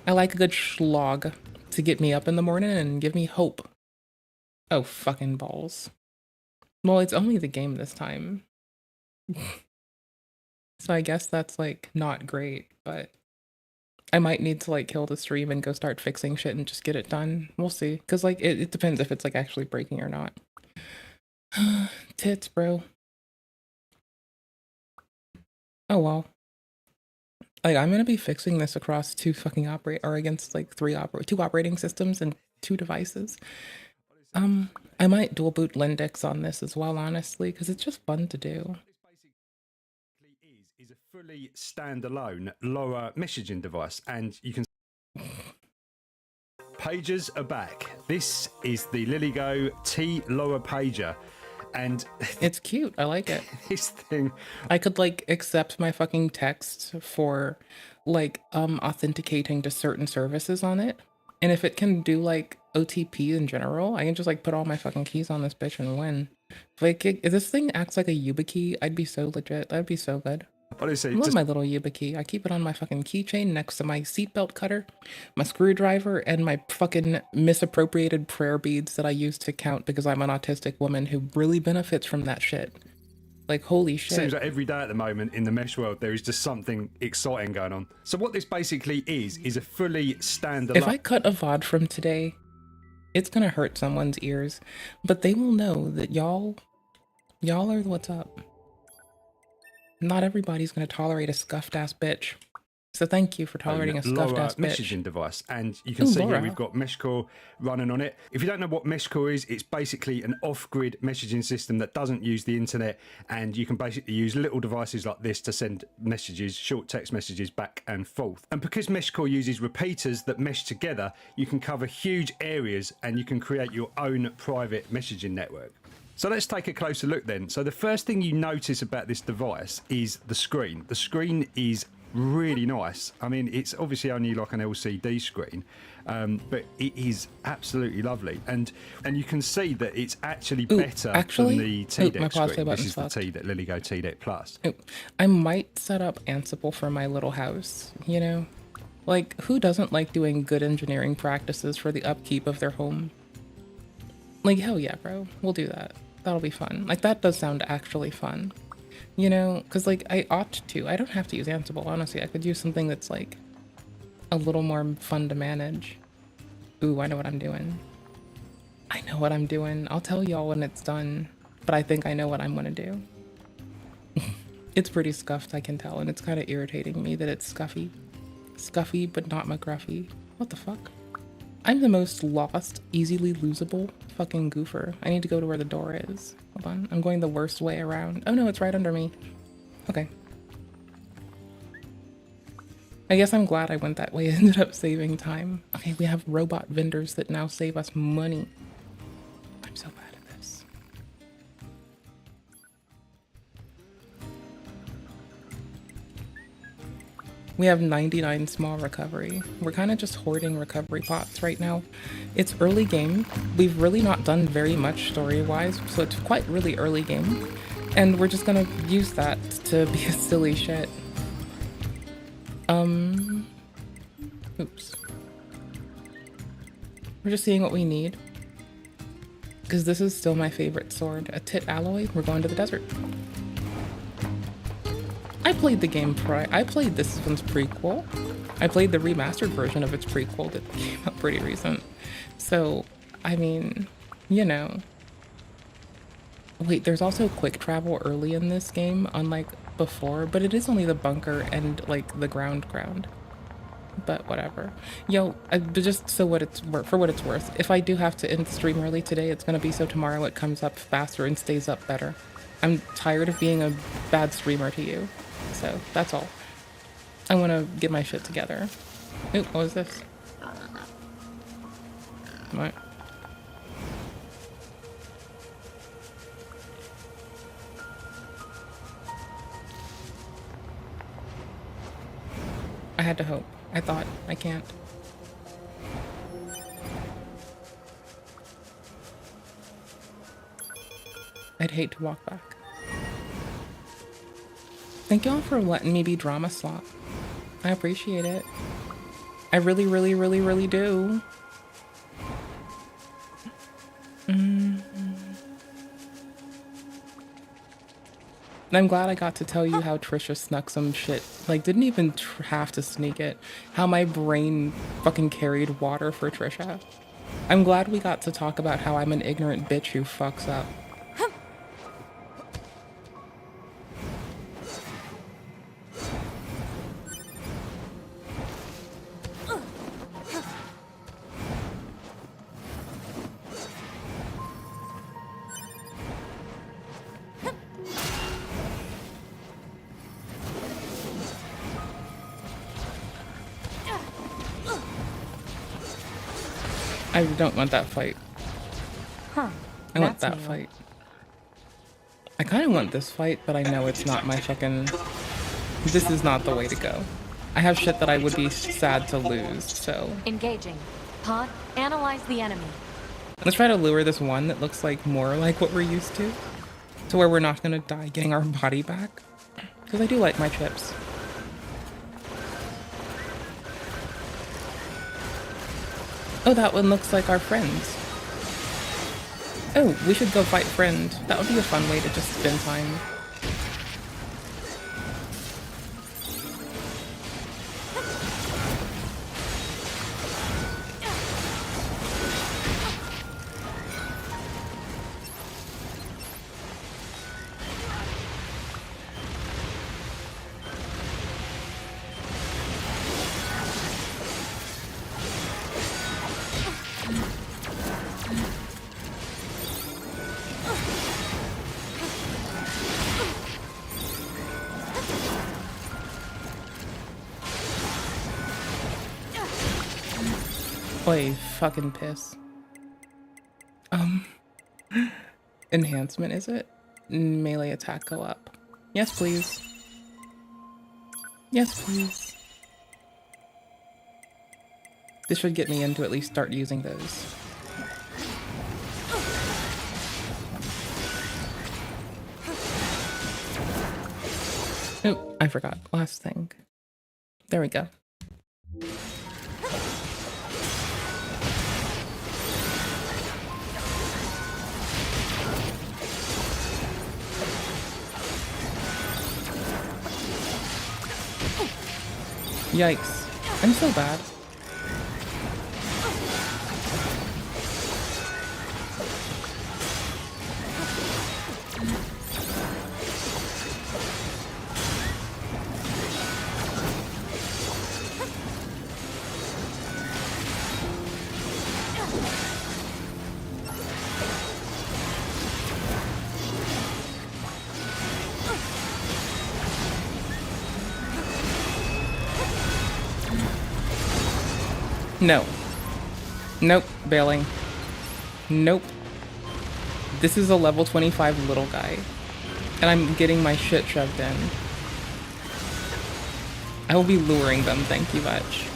I like a good slog to get me up in the morning and give me hope. Oh, fucking balls. Well, it's only the game this time. So I guess that's, like, not great, but I might need to, like, kill the stream and go start fixing shit and just get it done. We'll see. Because, like, it depends if it's, like, actually breaking or not. Tits, bro. Oh, well. Like, I'm gonna be fixing this across two operating systems and 2 devices. I might dual boot Linux on this as well, honestly, because it's just fun to do. Is a fully standalone LoRa messaging device, and you can. Pagers are back. This is the LilyGo T LoRa pager. And it's cute. I like it. This thing, I could like accept my fucking text for like authenticating to certain services on it. And if it can do like OTP in general, I can just like put all my fucking keys on this bitch and win. Like, if this thing acts like a YubiKey, I'd be so legit. That'd be so good. Honestly, I love my little YubiKey. I keep it on my fucking keychain next to my seatbelt cutter, my screwdriver, and my fucking misappropriated prayer beads that I use to count because I'm an autistic woman who really benefits from that shit. Like, holy shit. Seems like every day at the moment in the mesh world there is just something exciting going on. So what this basically is a fully standalone. If I cut a VOD from today, it's gonna hurt someone's ears, but they will know that y'all are what's up. Not everybody's going to tolerate a scuffed ass bitch. So thank you for tolerating a scuffed ass bitch. Messaging device, and you can see here we've got Meshcore running on it. If you don't know what Meshcore is, it's basically an off-grid messaging system that doesn't use the internet, and you can basically use little devices like this to send messages, short text messages back and forth. And because Meshcore uses repeaters that mesh together, you can cover huge areas and you can create your own private messaging network. So let's take a closer look then. So the first thing you notice about this device is the screen. The screen is really nice. I mean, it's obviously only like an LCD screen, but it is absolutely lovely. And you can see that it's actually better than the TDEC screen. This is the LilyGo TDEC Plus. I might set up Ansible for my little house, you know? Like, who doesn't like doing good engineering practices for the upkeep of their home? Like, hell yeah, bro. We'll do that. That'll be fun. Like, that does sound actually fun. You know, because, like, I ought to. I don't have to use Ansible, honestly. I could use something that's, like, a little more fun to manage. Ooh, I know what I'm doing. I know what I'm doing. I'll tell y'all when it's done, but I think I know what I'm gonna do. It's pretty scuffed, I can tell, and it's kind of irritating me that it's scuffy. Scuffy, but not McGruffy. What the fuck? I'm the most lost, easily losable fucking goofer. I need to go to where the door is. Hold on. I'm going the worst way around. Oh no, it's right under me. Okay. I guess I'm glad I went that way. It ended up saving time. Okay, we have robot vendors that now save us money. I'm so bad at this. We have 99 small recovery. We're kind of just hoarding recovery pots right now. It's early game. We've really not done very much story-wise, so it's quite really early game. And we're just gonna use that to be a silly shit. Oops. We're just seeing what we need. Because this is still my favorite sword. A tit alloy, we're going to the desert. I played the game I played this one's prequel. I played the remastered version of its prequel that came out pretty recent. So, I mean, you know. Wait, there's also quick travel early in this game, unlike before, but it is only the bunker and, like, the ground. But whatever. Yo, just so for what it's worth, if I do have to end the stream early today, it's gonna be so tomorrow it comes up faster and stays up better. I'm tired of being a bad streamer to you. So, that's all. I want to get my shit together. Ooh, what was this? What? I had to hope. I thought. I can't. I'd hate to walk back. Thank y'all for letting me be drama slot. I appreciate it. I really, really, really, really do. I'm glad I got to tell you how Trisha snuck some shit. Like, didn't even have to sneak it. How my brain fucking carried water for Trisha. I'm glad we got to talk about how I'm an ignorant bitch who fucks up. I don't want that fight. Huh. I want that fight. I kind of want this fight, but I know it's not my fucking... This is not the way to go. I have shit that I would be sad to lose, so... Engaging. Pod, analyze the enemy. Let's try to lure this one that looks like more like what we're used to where we're not gonna die getting our body back. Because I do like my chips. Oh, that one looks like our friends. Oh, we should go fight friend. That would be a fun way to just spend time. Boy, fucking piss. Enhancement, is it? Melee attack go up. Yes, please. Yes, please. This should get me into at least start using those. Oh, I forgot. Last thing. There we go. Yikes. I'm so bad. No. Nope. Bailing. Nope. This is a level 25 little guy. And I'm getting my shit shoved in. I will be luring them, thank you much.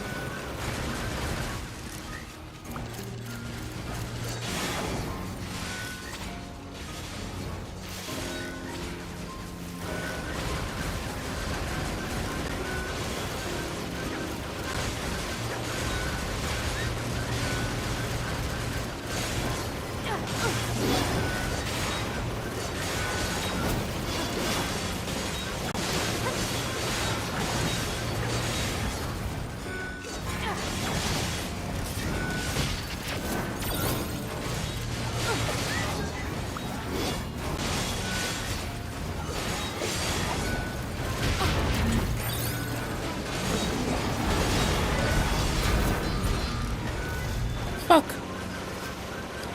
Fuck.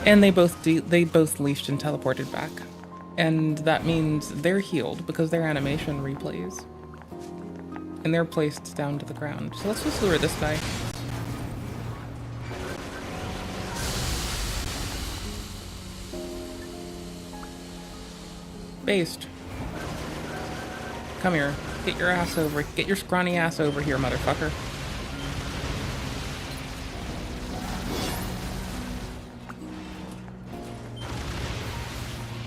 And they both leashed and teleported back. And that means they're healed because their animation replays. And they're placed down to the ground. So let's just lure this guy. Based. Come here. Get your ass over. Get your scrawny ass over here, motherfucker.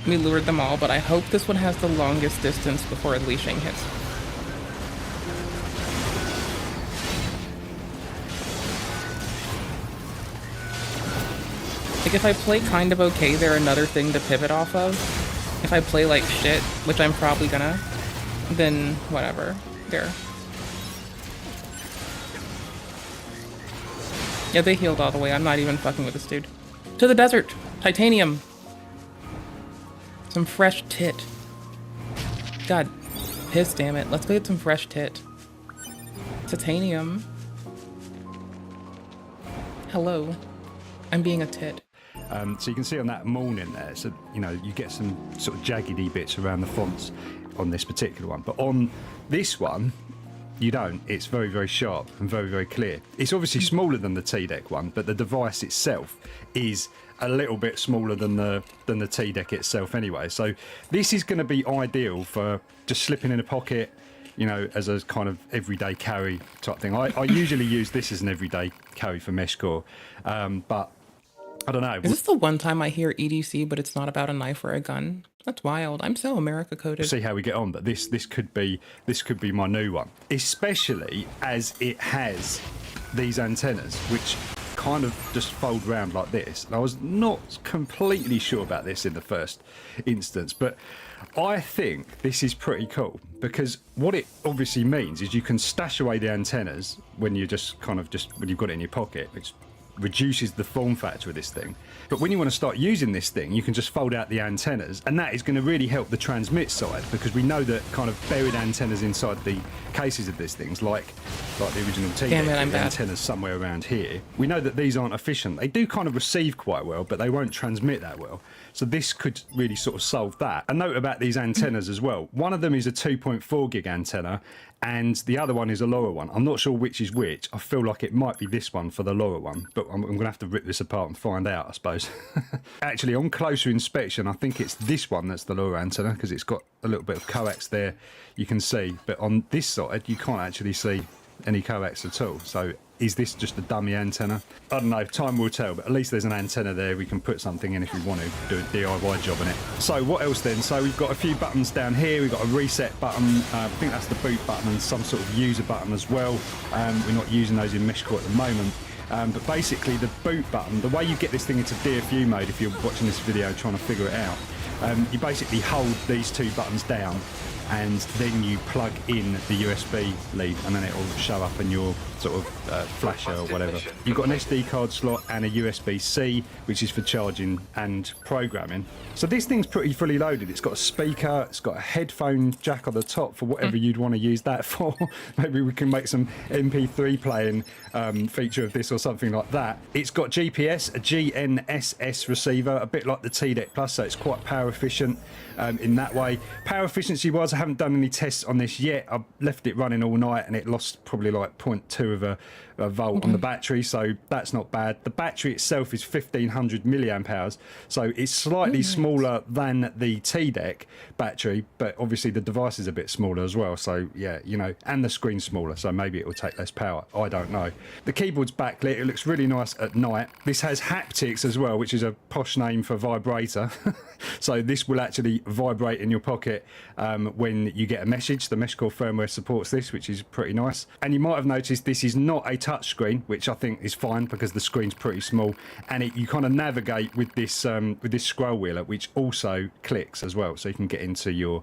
We lured them all, but I hope this one has the longest distance before leashing hits. Like, if I play kind of okay, they're another thing to pivot off of. If I play like shit, which I'm probably gonna, then whatever. There. Yeah, they healed all the way. I'm not even fucking with this dude. To the desert! Titanium! Some fresh tit. God, piss damn it. Let's go get some fresh tit. Titanium. Hello. I'm being a tit. So you can see on that morning there, so you know, you get some sort of jaggedy bits around the fonts on this particular one. But on this one, you don't. It's very, very sharp and very, very clear. It's obviously smaller than the T-Deck one, but the device itself is a little bit smaller than the T-Deck itself anyway. So this is going to be ideal for just slipping in a pocket, you know, as a kind of everyday carry type thing. I usually use this as an everyday carry for Meshcore, but I don't know. Is this the one time I hear EDC, but it's not about a knife or a gun? That's wild. I'm so America coded. See how we get on, but this could be my new one, especially as it has these antennas, which kind of just fold round like this. And I was not completely sure about this in the first instance, but I think this is pretty cool because what it obviously means is you can stash away the antennas when you when you've got it in your pocket, which reduces the form factor of this thing. But when you want to start using this thing, you can just fold out the antennas, and that is going to really help the transmit side, because we know that kind of buried antennas inside the cases of these things, like the original T-Deck, the antennas somewhere around here, we know that these aren't efficient. They do kind of receive quite well, but they won't transmit that well. So this could really sort of solve that. A note about these antennas as well. One of them is a 2.4 gig antenna, and the other one is a LoRa one. I'm not sure which is which. I feel like it might be this one for the LoRa one, but I'm going to have to rip this apart and find out, I suppose. Actually, on closer inspection, I think it's this one that's the LoRa antenna, because it's got a little bit of coax there, you can see. But on this side, you can't actually see any coax at all. So is this just a dummy antenna? I don't know, time will tell, but at least there's an antenna there. We can put something in if we want to do a DIY job on it. So what else then? So we've got a few buttons down here. We've got a reset button. I think that's the boot button, and some sort of user button as well. We're not using those in Meshcore at the moment. But basically the boot button, the way you get this thing into DFU mode, if you're watching this video trying to figure it out, you basically hold these two buttons down, and then you plug in the USB lead, and then it will show up in your sort of flasher or whatever. You've got an SD card slot and a USB-C, which is for charging and programming. So this thing's pretty fully loaded. It's got a speaker, it's got a headphone jack on the top for whatever you'd want to use that for. Maybe we can make some MP3 playing feature of this or something like that. It's got GPS, a GNSS receiver, a bit like the TDEC Plus, so it's quite power efficient in that way. Power efficiency wise, I haven't done any tests on this yet. I've left it running all night and it lost probably like 0.2 of a volt on the battery, so that's not bad. The battery itself is 1500 milliamp hours, so it's slightly smaller than the TDEC battery, but obviously the device is a bit smaller as well, so yeah, you know, and the screen's smaller, so maybe it will take less power. I don't know. The keyboard's backlit. It looks really nice at night. This has haptics as well, which is a posh name for vibrator. So this will actually vibrate in your pocket when you get a message. The Meshcore firmware supports this, which is pretty nice. And you might have noticed this is not a touch screen, which I think is fine because the screen's pretty small, and you kind of navigate with this scroll wheeler, which also clicks as well, so you can get into your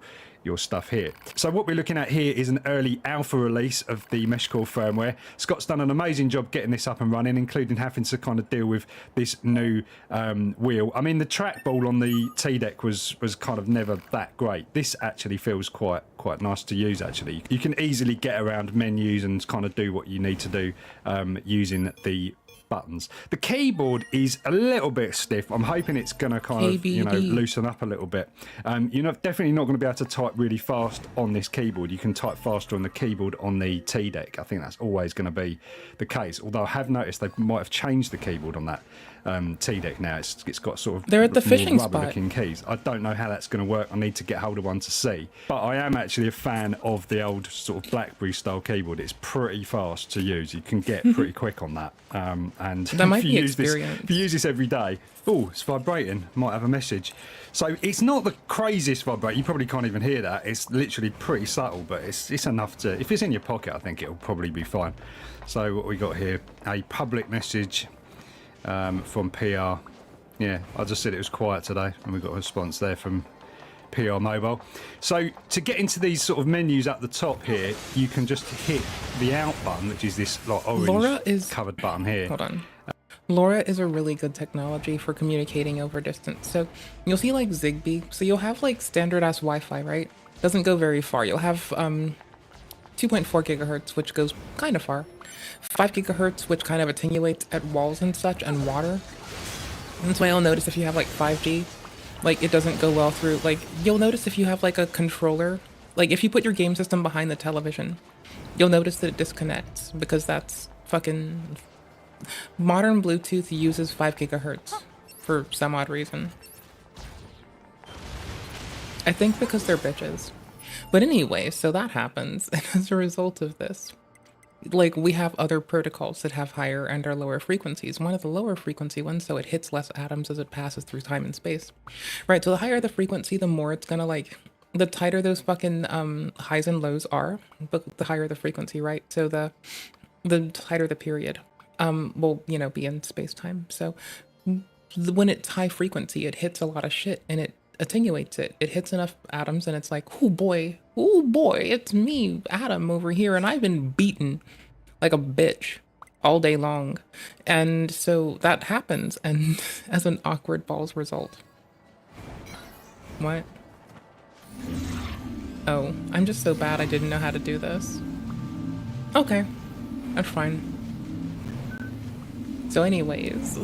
stuff here. So what we're looking at here is an early alpha release of the Meshcore firmware. Scott's done an amazing job getting this up and running, including having to kind of deal with this new wheel. I mean, the trackball on the TDEC was kind of never that great. This actually feels quite nice to use, actually. You can easily get around menus and kind of do what you need to do using the buttons. The keyboard is a little bit stiff. I'm hoping it's going to kind of, you know, loosen up a little bit. You're definitely not going to be able to type really fast on this keyboard. You can type faster on the keyboard on the TDEC. I think that's always going to be the case. Although I have noticed they might have changed the keyboard on that TDEC now. It's got sort of they're at the fishing spot looking keys. I don't know how that's going to work. I need to get hold of one to see. But I am actually a fan of the old sort of BlackBerry style keyboard. It's pretty fast to use. You can get pretty quick on that. And that might if be experience. If you use this every day, oh, it's vibrating. Might have a message. So it's not the craziest vibrate. You probably can't even hear that. It's literally pretty subtle, but it's enough to. If it's in your pocket, I think it'll probably be fine. So what we got here, a public message from PR. Yeah, I just said it was quiet today, and we got a response there from PR Mobile. So to get into these sort of menus at the top here, you can just hit the out button, which is this like orange covered button here. Hold on. LoRa is a really good technology for communicating over distance. So you'll see like Zigbee. So you'll have like standard ass Wi-Fi, right? Doesn't go very far. You'll have 2.4 gigahertz, which goes kind of far. 5 gigahertz, which kind of attenuates at walls and such, and water. And that's why you'll notice if you have like 5G, like it doesn't go well through. Like you'll notice if you have like a controller, like if you put your game system behind the television, you'll notice that it disconnects because that's fucking. Modern Bluetooth uses 5 gigahertz for some odd reason. I think because they're bitches. But anyway, so that happens, and as a result of this, like we have other protocols that have higher and or lower frequencies. One of the lower frequency ones, so it hits less atoms as it passes through time and space. Right, so the higher the frequency, the more it's gonna like, the tighter those fucking highs and lows are, but the higher the frequency, right? So the tighter the period. Will, you know, be in space-time. So when it's high frequency, it hits a lot of shit and it attenuates it. It hits enough atoms and it's like, oh boy, it's me, Atom, over here, and I've been beaten like a bitch all day long. And so that happens, and as an awkward balls result. What? Oh, I'm just so bad I didn't know how to do this. Okay, that's fine. So anyways,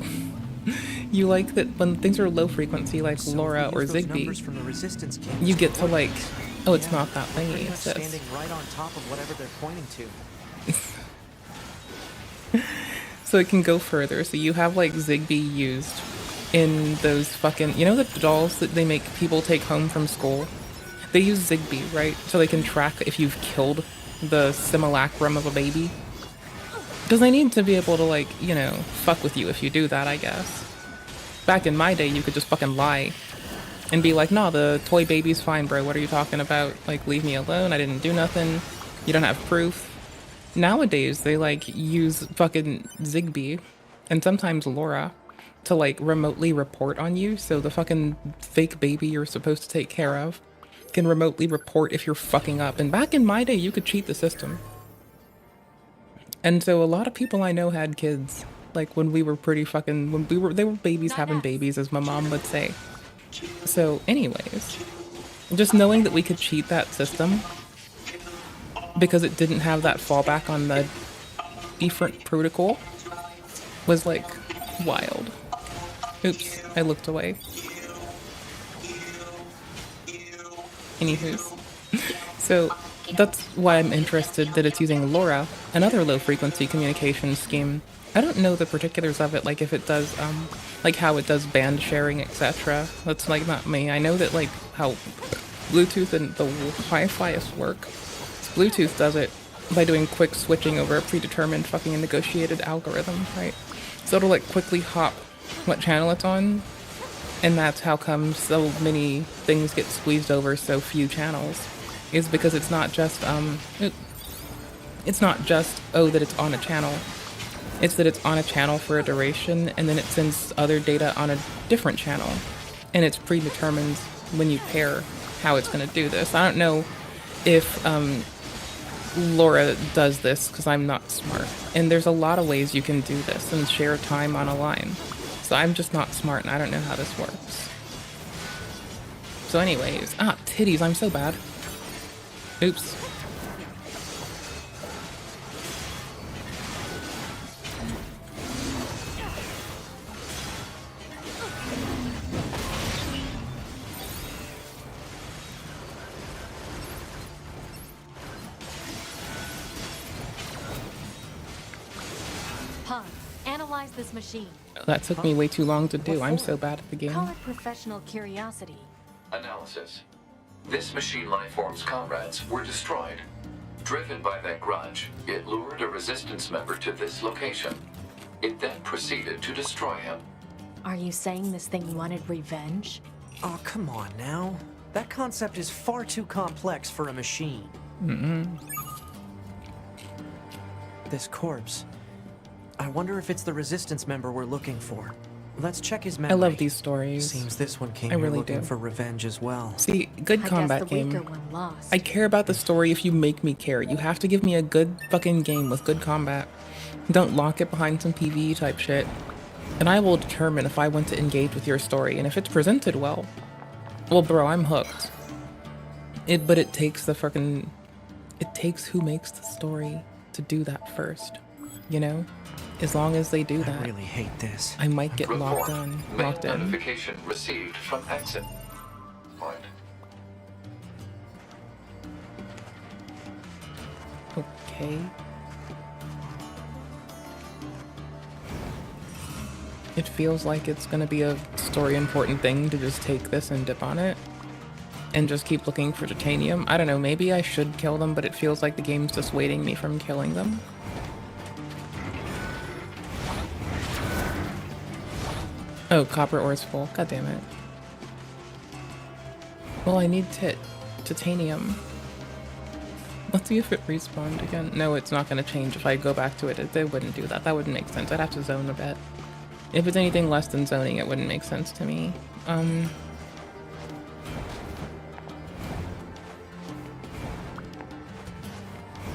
you like that when things are low frequency like LoRa or Zigbee, you get to like Oh, it's not that thingy, Pretty much it's this. standing right on top of whatever they're pointing to. So it can go further. So you have like Zigbee used in those fucking, you know, the dolls that they make people take home from school? They use Zigbee, right? So they can track if you've killed the simulacrum of a baby. Because they need to be able to, like, you know, fuck with you if you do that, I guess. Back in my day, you could just fucking lie and be like, nah, the toy baby's fine, bro. What are you talking about? Like, leave me alone. I didn't do nothing. You don't have proof. Nowadays, they, like, use fucking Zigbee and sometimes Laura to, like, remotely report on you. So the fucking fake baby you're supposed to take care of can remotely report if you're fucking up. And back in my day, you could cheat the system. And so a lot of people I know had kids, like when we were pretty fucking, they were babies having babies, as my mom would say. So anyways, just knowing that we could cheat that system because it didn't have that fallback on the different protocol was like wild. Oops, I looked away. Anywho's. So that's why I'm interested that it's using LoRa, another low-frequency communication scheme. I don't know the particulars of it, like if it does, like how it does band sharing, etc. That's like not me. I know that like how Bluetooth and the Wi-Fi work. Bluetooth does it by doing quick switching over a predetermined fucking negotiated algorithm, right? So it'll like quickly hop what channel it's on, and that's how come so many things get squeezed over so few channels. Is because it's not just it's not just, oh, that it's on a channel. It's that it's on a channel for a duration and then it sends other data on a different channel. And it's predetermined when you pair how it's going to do this. I don't know if Laura does this because I'm not smart. And there's a lot of ways you can do this and share time on a line. So I'm just not smart and I don't know how this works. So anyways, titties, I'm so bad. Oops. Pod, analyze this machine. That took me way too long to do. I'm so bad at the game. Call it professional curiosity. Analysis. This machine lifeform's comrades were destroyed. Driven by that grudge, it lured a resistance member to this location. It then proceeded to destroy him. Are you saying this thing wanted revenge? Oh, come on now. That concept is far too complex for a machine. This corpse. I wonder if it's the resistance member we're looking for. Let's check his memory. I love these stories. Seems this one came I here really looking do. for revenge as well. See, good combat game. I care about the story if you make me care. You have to give me a good fucking game with good combat. Don't lock it behind some PvE type shit. And I will determine if I want to engage with your story. And if it's presented well, bro, I'm hooked. But it takes the fucking... It takes who makes the story to do that first. You know? As long as they do that, I really hate this. I might get Report. locked in. Notification received from exit point. Okay. It feels like it's gonna be a story important thing to just take this and dip on it. And just keep looking for titanium. I don't know, maybe I should kill them, but it feels like the game's dissuading me from killing them. Oh, copper ore is full. God damn it. Well, I need titanium. Let's see if it respawned again. No, it's not going to change if I go back to it. It wouldn't do that. That wouldn't make sense. I'd have to zone a bit. If it's anything less than zoning, it wouldn't make sense to me.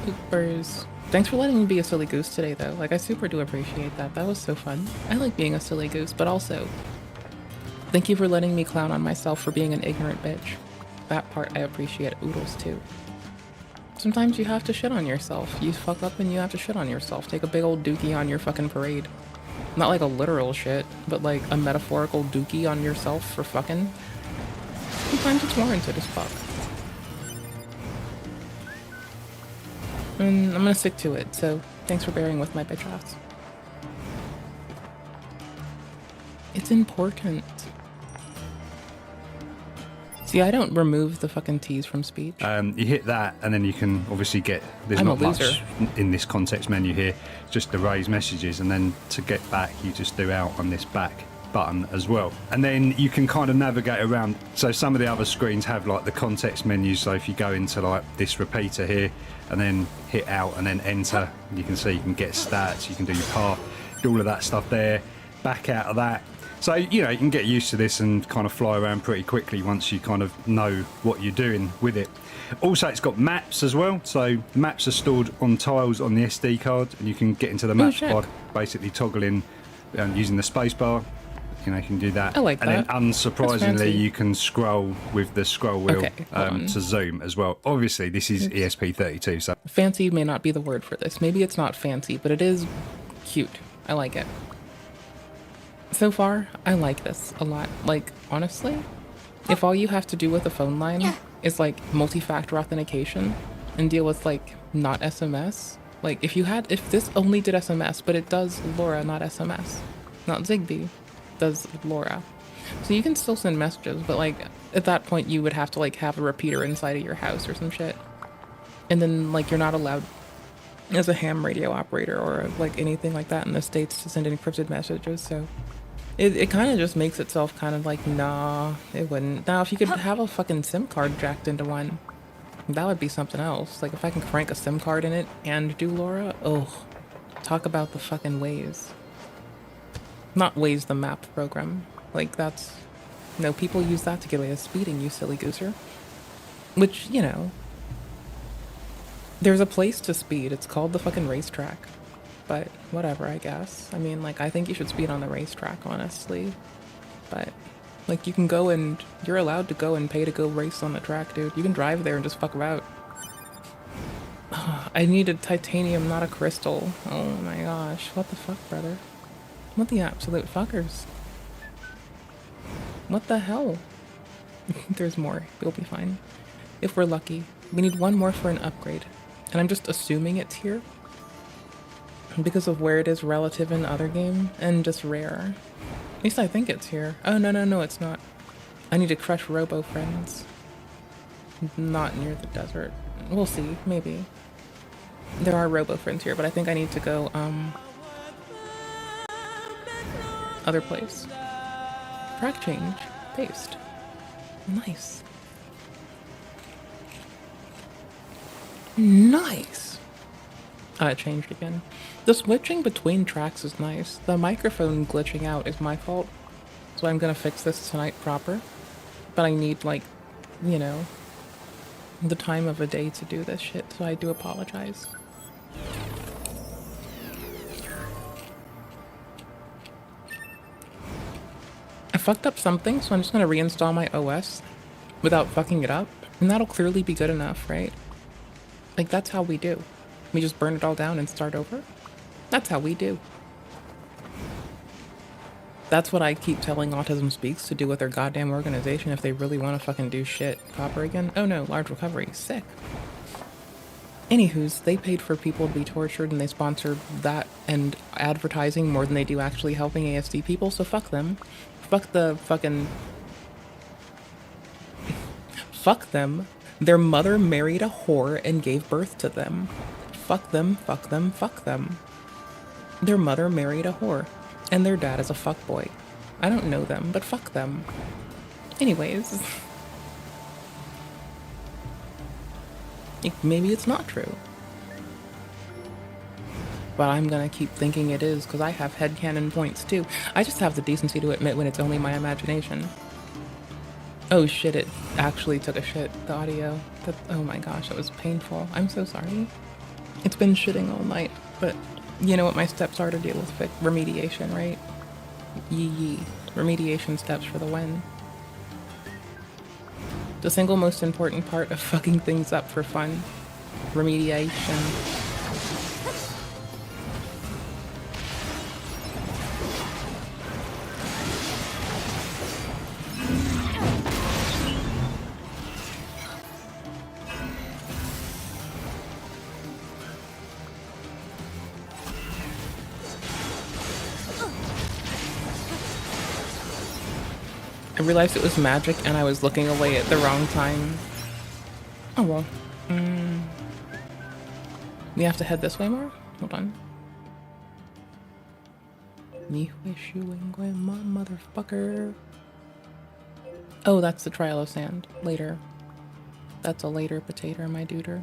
Oopers. Thanks for letting me be a silly goose today, though. Like, I super do appreciate that. That was so fun. I like being a silly goose, but also, thank you for letting me clown on myself for being an ignorant bitch. That part I appreciate oodles, too. Sometimes you have to shit on yourself. You fuck up and you have to shit on yourself. Take a big old dookie on your fucking parade. Not like a literal shit, but like a metaphorical dookie on yourself for fucking. Sometimes it's warranted as fuck. And I'm gonna stick to it, so thanks for bearing with my bitch ass. It's important. See, I don't remove the fucking T's from speech. You hit that, and then you can obviously get. There's I'm not a loser. much in this context menu here. Just erase messages, and then to get back, you just do out on this back button as well. And then you can kind of navigate around. So some of the other screens have like the context menus. So if you go into like this repeater here, and then hit out, and then enter, you can see you can get stats. You can do your path, do all of that stuff there. Back out of that. So, you know, you can get used to this and kind of fly around pretty quickly once you kind of know what you're doing with it. Also, it's got maps as well. So maps are stored on tiles on the SD card, and you can get into the maps by basically toggling using the spacebar. You know, you can do that. I like and that. then, unsurprisingly, you can scroll with the scroll wheel Okay, to zoom as well. Obviously, this is ESP32, so... Fancy may not be the word for this. Maybe it's not fancy, but it is cute. I like it. So far, I like this a lot. Like, honestly, if all you have to do with a phone line is like multi-factor authentication and deal with like not SMS, like if this only did SMS, but it does LoRa, not SMS, not Zigbee, does LoRa. So you can still send messages, but like at that point you would have to like have a repeater inside of your house or some shit. And then like you're not allowed as a ham radio operator or like anything like that in the States to send encrypted messages, so it kind of just makes itself kind of like, nah, it wouldn't. Now, if you could have a fucking SIM card jacked into one, that would be something else. Like, if I can crank a SIM card in it and do LoRa, oh, talk about the fucking Waze. Not Waze, the map program. Like, that's... No, people use that to get away with speeding, you silly gooser. Which, you know... There's a place to speed. It's called the fucking racetrack. But whatever, I guess. I mean, like, I think you should speed on the racetrack, honestly. But, like, you can go and... You're allowed to go and pay to go race on the track, dude. You can drive there and just fuck about. I needed titanium, not a crystal. Oh my gosh. What the fuck, brother? What the absolute fuckers? What the hell? There's more. We'll be fine. If we're lucky. We need one more for an upgrade. And I'm just assuming it's here. Because of where it is relative in other game, and just rare. At least I think it's here. Oh, no, it's not. I need to crush Robo Friends. Not near the desert. We'll see, maybe. There are Robo Friends here, but I think I need to go, other place. Track change. Paste. Nice. Nice! It changed again. The switching between tracks is nice. The microphone glitching out is my fault. So I'm gonna fix this tonight proper. But I need, like, you know, the time of a day to do this shit, so I do apologize. I fucked up something, so I'm just gonna reinstall my OS without fucking it up. And that'll clearly be good enough, right? Like, that's how we do. We just burn it all down and start over? That's how we do. That's what I keep telling Autism Speaks to do with their goddamn organization if they really want to fucking do shit. Copper again? Oh no, large recovery. Sick. Anywho's, they paid for people to be tortured and they sponsor that and advertising more than they do actually helping ASD people, so fuck them. Fuck the fucking... Fuck them. Their mother married a whore and gave birth to them. Fuck them, fuck them, fuck them. Their mother married a whore, and their dad is a fuckboy. I don't know them, but fuck them. Anyways. Maybe it's not true. But I'm gonna keep thinking it is, because I have headcanon points too. I just have the decency to admit when it's only my imagination. Oh shit, it actually took a shit, the audio. Oh my gosh, that was painful. I'm so sorry. It's been shitting all night, but you know what my steps are to deal with remediation, right? Yee. Remediation steps for the win. The single most important part of fucking things up for fun. Remediation. I realized it was magic and I was looking away at the wrong time. Oh well. We have to head this way more? Hold on. Me wish you lingua, my motherfucker. Oh, that's the trial of sand. Later. That's a later potato, my duder.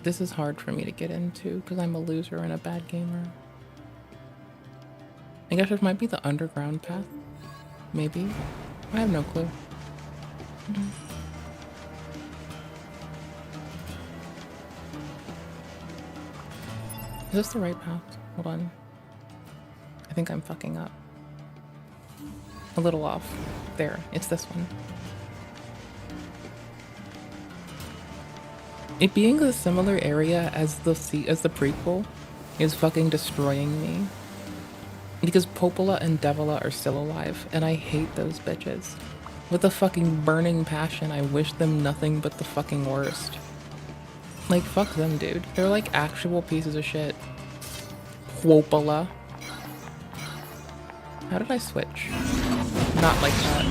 This is hard for me to get into because I'm a loser and a bad gamer. I guess it might be the underground path. Maybe. I have no clue. Is this the right path? Hold on. I think I'm fucking up. A little off. There, it's this one. It being a similar area as the prequel is fucking destroying me. Because Popola and Devila are still alive, and I hate those bitches. With a fucking burning passion, I wish them nothing but the fucking worst. Like, fuck them, dude. They're like actual pieces of shit. Popola. How did I switch? Not like that.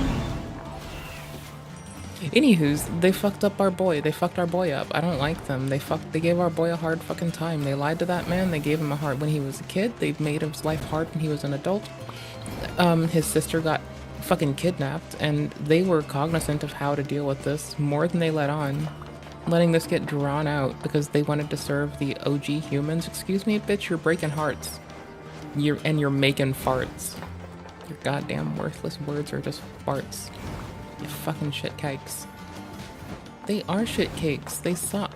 Anywho's, they fucked up our boy. They fucked our boy up. I don't like them. They gave our boy a hard fucking time. They lied to that man. They gave him a hard when he was a kid. They made his life hard when he was an adult. His sister got fucking kidnapped, and they were cognizant of how to deal with this more than they let on. Letting this get drawn out because they wanted to serve the OG humans. Excuse me, bitch, you're breaking hearts. You're making farts. Your goddamn worthless words are just farts. You fucking shit cakes. They are shit cakes. They suck.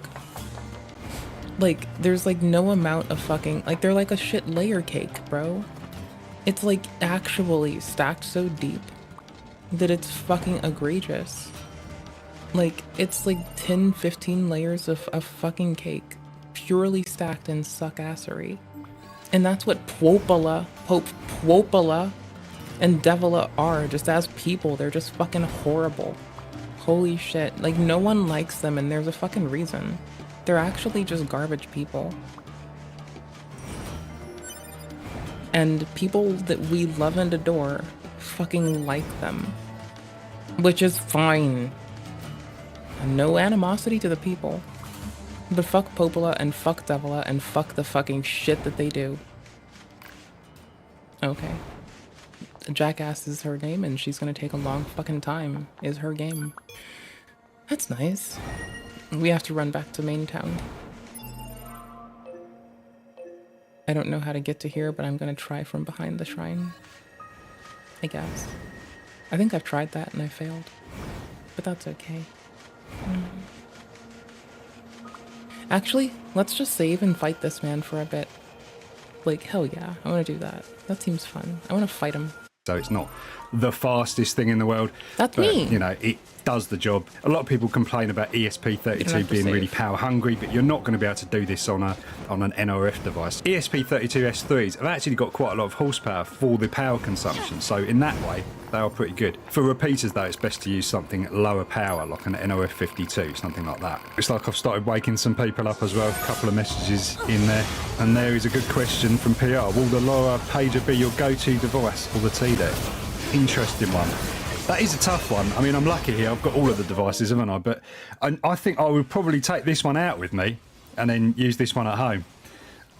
Like, there's like no amount of fucking, like, they're like a shit layer cake, bro. It's like actually stacked so deep that it's fucking egregious. Like, it's like 10, 15 layers of fucking cake, purely stacked in suckassery. And that's what Popola and Devila are, just as people. They're just fucking horrible. Holy shit. Like, no one likes them, and there's a fucking reason. They're actually just garbage people. And people that we love and adore fucking like them. Which is fine. No animosity to the people. But fuck Popola and fuck Devila and fuck the fucking shit that they do. Okay. Jackass is her name, and she's gonna take a long fucking time, is her game. That's nice. We have to run back to main town. I don't know how to get to here, but I'm gonna try from behind the shrine. I guess. I think I've tried that and I failed. But that's okay. Actually, let's just save and fight this man for a bit. Like, hell yeah, I want to do that. That seems fun. I want to fight him. So it's not the fastest thing in the world. That's but, me. You know, it does the job. A lot of people complain about ESP32 being really power hungry, but you're not going to be able to do this on an NRF device. ESP32S3s have actually got quite a lot of horsepower for the power consumption. So in that way, they are pretty good. For repeaters though, it's best to use something lower power, like an NRF52, something like that. It's like I've started waking some people up as well. A couple of messages in there. And there is a good question from PR. Will the LoRa pager be your go-to device for the TDEC? Interesting one. That is a tough one. I mean, I'm lucky here. I've got all of the devices, haven't I? But I think I would probably take this one out with me and then use this one at home.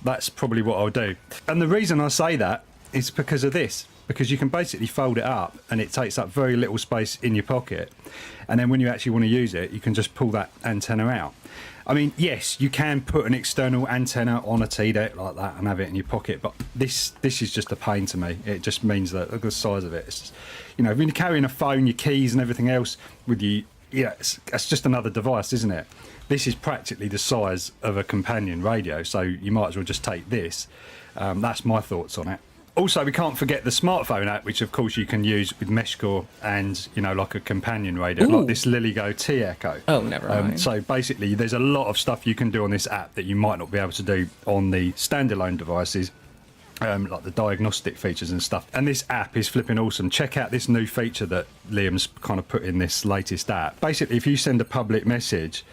That's probably what I'll do. And the reason I say that is because of this. Because you can basically fold it up and it takes up very little space in your pocket. And then when you actually want to use it, you can just pull that antenna out. I mean, yes, you can put an external antenna on a TDEC like that and have it in your pocket, but this is just a pain to me. It just means that, look at the size of it. It's just, you know, when you're carrying a phone, your keys and everything else with you, yeah, it's just another device, isn't it? This is practically the size of a companion radio, so you might as well just take this. That's my thoughts on it. Also, we can't forget the smartphone app, which of course you can use with MeshCore and, you know, like a companion radio, like this LilyGo T-Echo. Oh, never mind. So basically, there's a lot of stuff you can do on this app that you might not be able to do on the standalone devices, like the diagnostic features and stuff. And this app is flipping awesome. Check out this new feature that Liam's kind of put in this latest app. Basically, if you send a public message,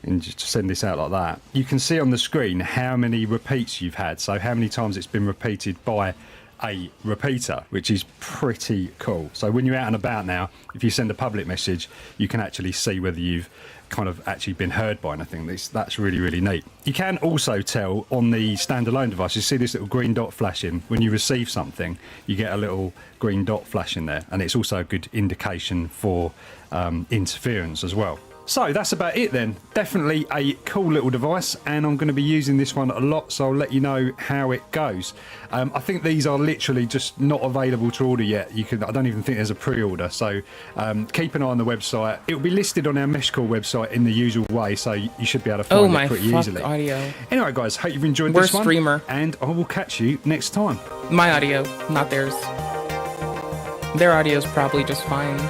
and just send this out like that, you can see on the screen how many repeats you've had, so how many times it's been repeated by a repeater, which is pretty cool. So when you're out and about now, if you send a public message, you can actually see whether you've kind of actually been heard by anything. That's really, really neat. You can also tell on the standalone device, you see this little green dot flashing. When you receive something, you get a little green dot flashing there, and it's also a good indication for interference as well. So that's about it then. Definitely a cool little device, and I'm going to be using this one a lot, so I'll let you know how it goes. I think these are literally just not available to order yet. I don't even think there's a pre-order, so keep an eye on the website. It will be listed on our Meshcore website in the usual way, so you should be able to find it pretty easily. Audio. Anyway, guys, hope you've enjoyed We're this one, streamer. and I will catch you next time. My audio, not theirs. Their audio is probably just fine.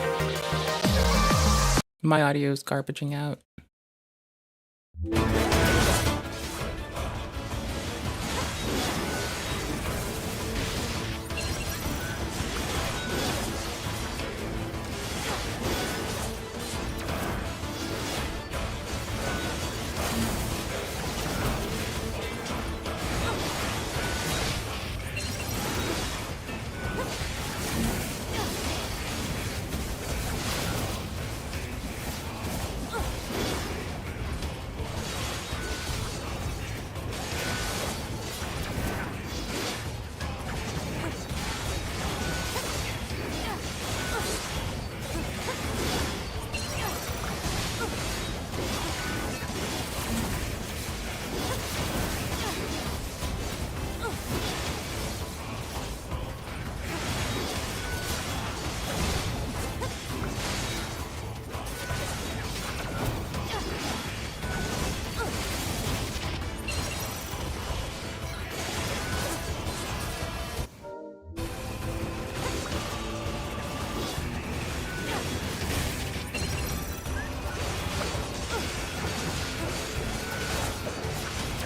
My audio is garbaging out.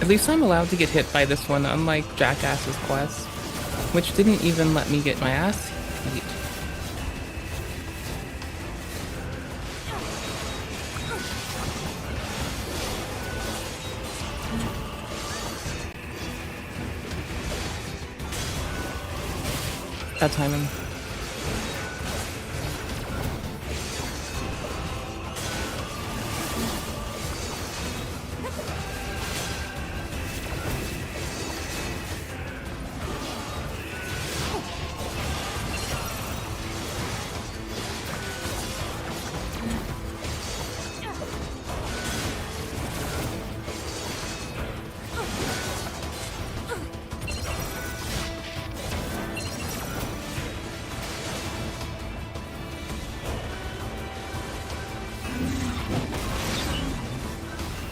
At least I'm allowed to get hit by this one, unlike Jackass's quest, which didn't even let me get my ass beat. Bad timing.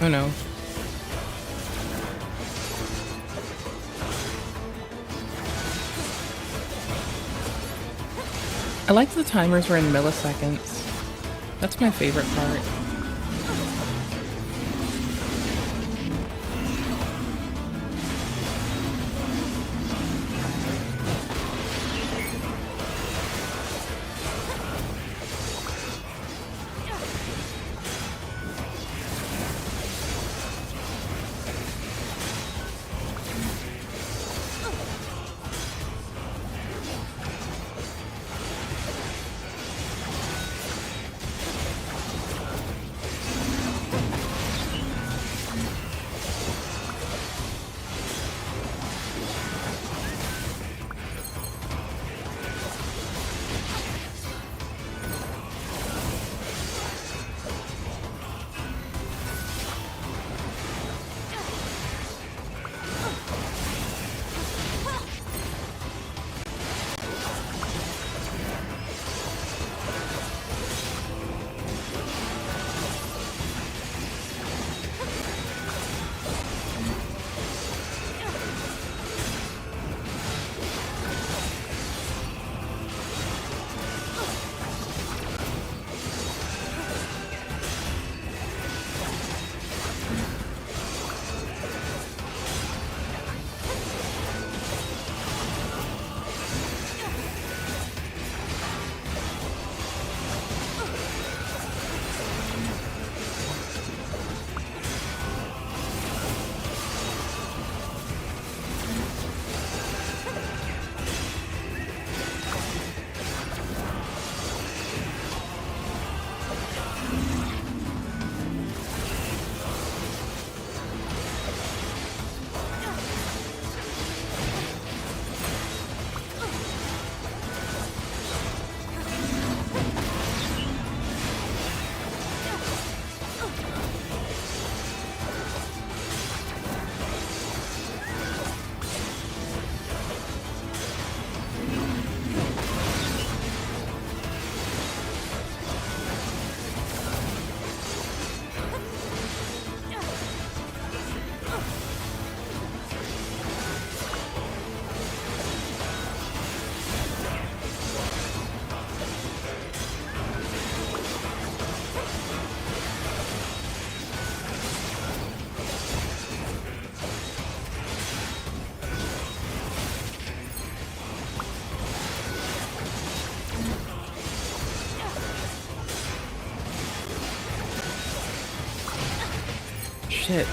Oh no. I like the timers were in milliseconds. That's my favorite part. shit.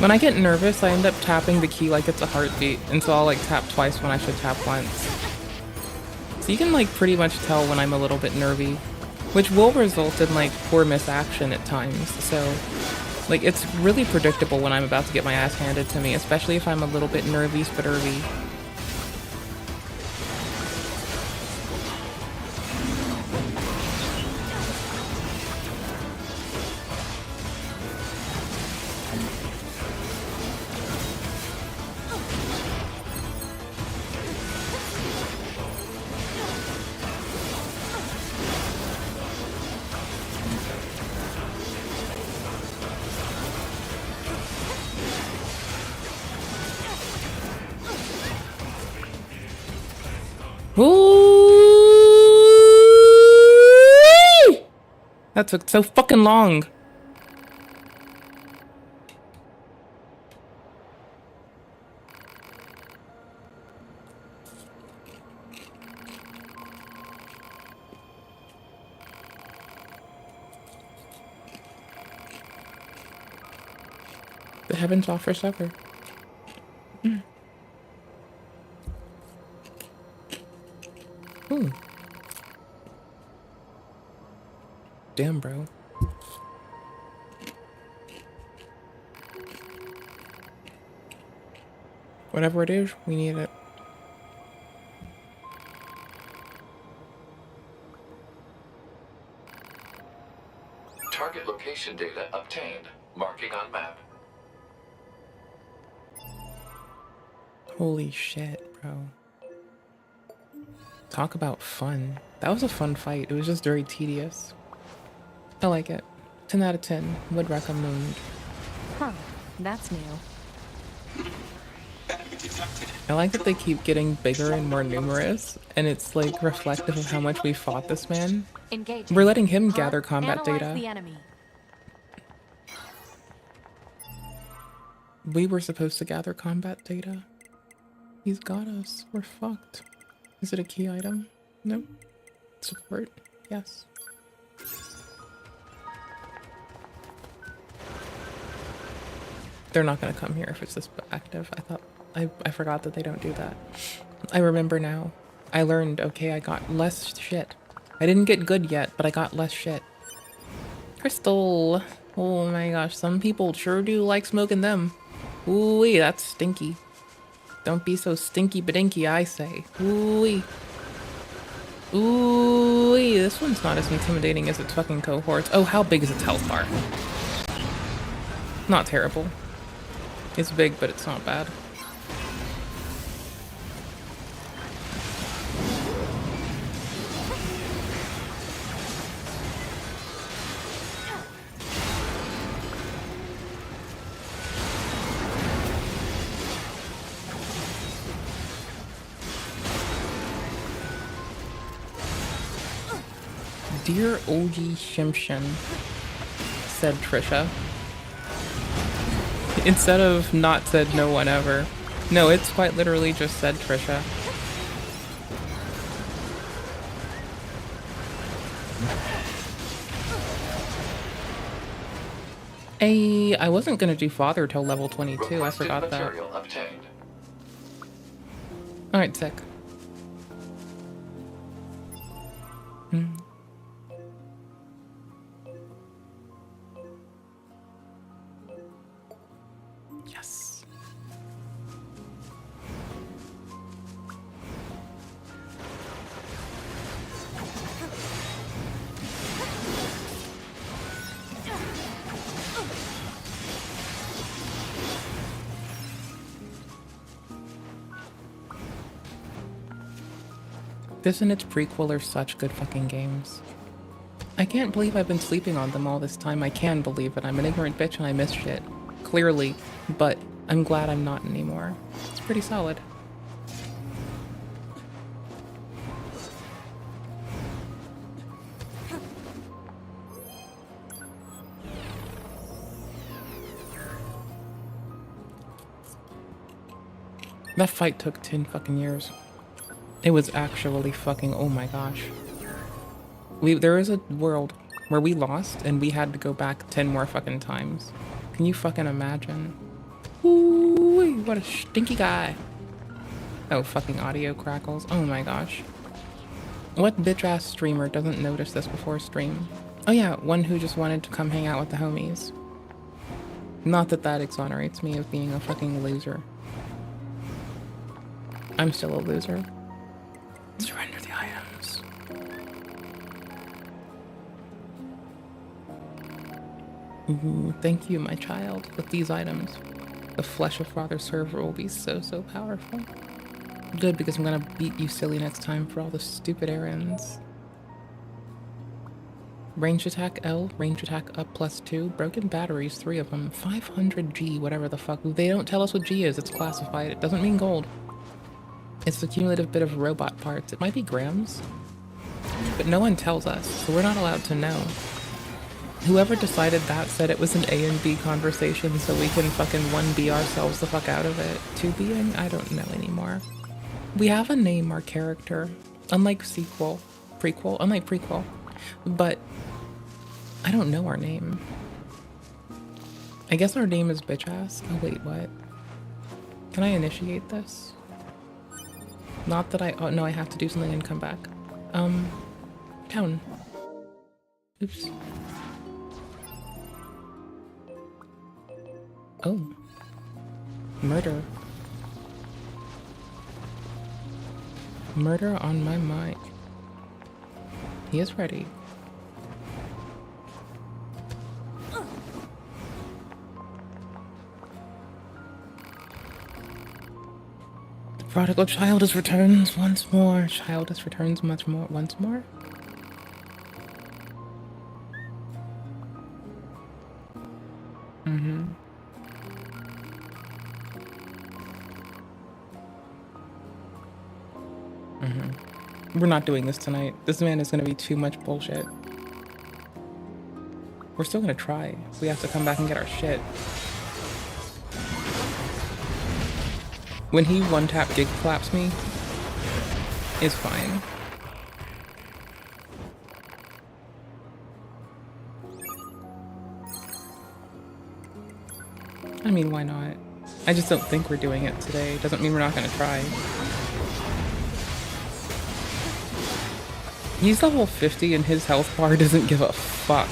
When I get nervous, I end up tapping the key like it's a heartbeat, and so I'll like tap twice when I should tap once. So you can like pretty much tell when I'm a little bit nervy, which will result in like poor misaction at times. So like it's really predictable when I'm about to get my ass handed to me, especially if I'm a little bit nervy-spittervy. Ooh! That took so fucking long. The heavens offer supper. Ooh. Damn, bro. Whatever it is, we need it. Target location data obtained. Marking on map. Holy shit, bro. Talk about fun. That was a fun fight. It was just very tedious. I like it. 10 out of 10. Would recommend. Huh. That's new. I like that they keep getting bigger and more numerous, and it's like reflective of how much we fought this man. Engaging. We're letting him gather combat Analyze data. the enemy. We were supposed to gather combat data. He's got us. We're fucked. Is it a key item? No. Support? Yes. They're not gonna come here if it's this active. I forgot that they don't do that. I remember now. I learned, okay, I got less shit. I didn't get good yet, but I got less shit. Crystal. Oh my gosh, some people sure do like smoking them. Ooh-wee, that's stinky. Don't be so stinky badinky, I say. Ooh-wee. Ooh-wee, this one's not as intimidating as its fucking cohorts. Oh, how big is its health bar? Not terrible. It's big, but it's not bad. Dear OG Shimshin, said Trisha. Instead of not said no one ever. No, it's quite literally just said Trisha. Hey, I wasn't gonna do father till level 22. I Requested forgot that. material obtained. All right, sick. Hmm. Yes. This and its prequel are such good fucking games. I can't believe I've been sleeping on them all this time. I can believe it. I'm an ignorant bitch and I miss shit. Clearly. But I'm glad I'm not anymore. It's pretty solid. That fight took 10 fucking years. It was actually fucking, oh my gosh. There is a world where we lost and we had to go back 10 more fucking times. Can you fucking imagine? Ooh, what a stinky guy. Oh, fucking audio crackles. Oh my gosh. What bitch ass streamer doesn't notice this before stream? Oh yeah, one who just wanted to come hang out with the homies. Not that that exonerates me of being a fucking loser. I'm still a loser. Surrender the items. Ooh, thank you, my child. With these items, the flesh of Father Server will be so powerful. Good, because I'm gonna beat you silly next time for all the stupid errands. Range attack L, range attack up +2, broken batteries, 3 of them, 500 G, whatever the fuck. They don't tell us what G is, it's classified. It doesn't mean gold. It's the cumulative bit of robot parts. It might be grams, but no one tells us, so we're not allowed to know. Whoever decided that said it was an A and B conversation so we can fucking 1B ourselves the fuck out of it. 2Bing? I don't know anymore. We have a name, our character. Unlike prequel, but I don't know our name. I guess our name is bitch ass. Oh wait, what? Can I initiate this? Not that oh no, I have to do something and come back. Town. Oops. Oh. Murder. Murder on my mind. He is ready. Prodigal child is returns once more. Child is returns once more. Mm-hmm. Mm-hmm. We're not doing this tonight. This man is gonna be too much bullshit. We're still gonna try. We have to come back and get our shit. When he one-tap gig claps me, it's fine. I mean, why not? I just don't think we're doing it today. Doesn't mean we're not gonna try. He's level 50 and his health bar doesn't give a fuck.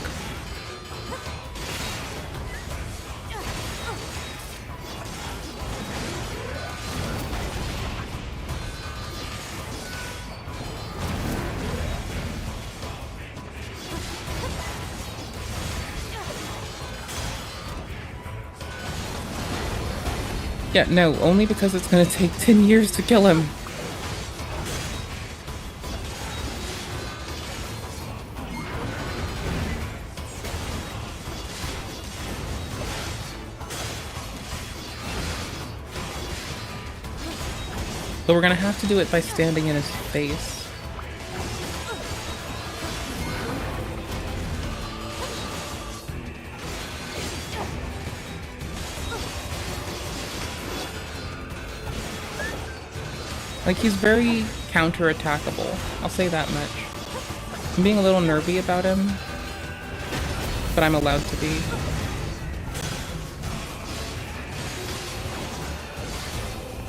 Yeah, no, only because it's gonna take 10 years to kill him. So we're gonna have to do it by standing in his face. Like, he's very counter-attackable. I'll say that much. I'm being a little nervy about him, but I'm allowed to be.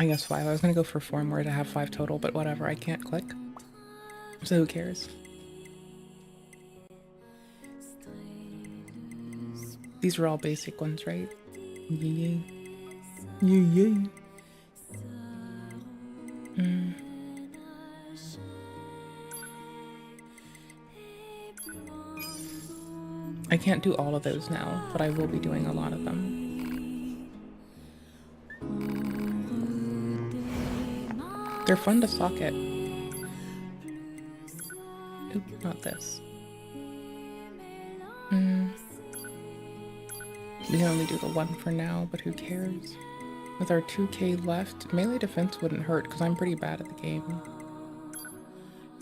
I guess 5. I was gonna go for 4 more to have 5 total, but whatever, I can't click. So who cares? These are all basic ones, right? Yay. Yay, yay. I can't do all of those now, but I will be doing a lot of them. They're fun to socket. Oop, not this. We can only do the 1 for now, but who cares? With our 2k left, melee defense wouldn't hurt because I'm pretty bad at the game.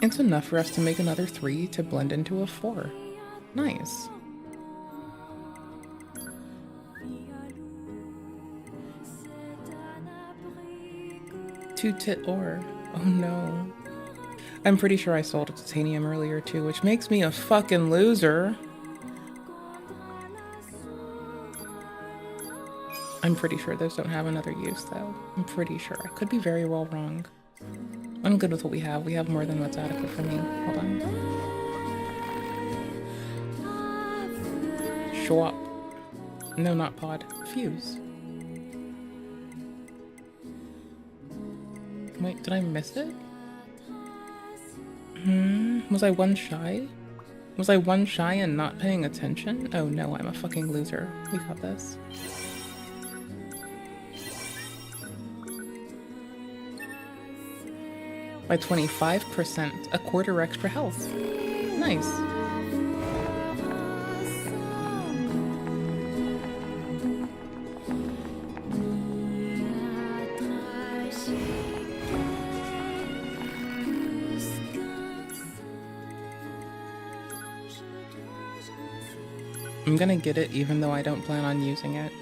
It's enough for us to make another 3 to blend into a 4. Nice. Two-tit ore. Oh no. I'm pretty sure I sold a titanium earlier too, which makes me a fucking loser. I'm pretty sure those don't have another use though. I'm pretty sure. I could be very well wrong. I'm good with what we have. We have more than what's adequate for me. Hold on. Show up. No, not pod. Fuse. Wait, did I miss it? Was I 1 shy? Was I 1 shy and not paying attention? Oh no, I'm a fucking loser. We got this. By 25%, a quarter extra health. Nice. I'm gonna get it even though I don't plan on using it.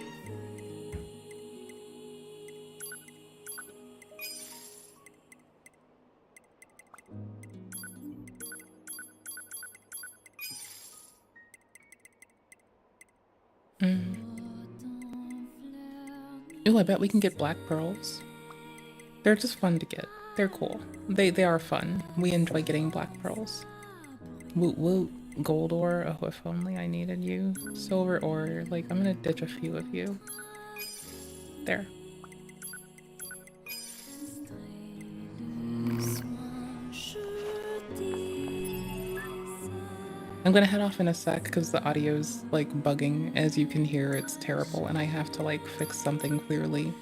Ooh, I bet we can get black pearls. They're just fun to get. They're cool. They are fun. We enjoy getting black pearls. Woot woot. Gold ore. Oh, if only I needed you. Silver ore. Like, I'm gonna ditch a few of you. There. I'm gonna head off in a sec because the audio's like bugging. As you can hear, it's terrible and I have to like fix something clearly.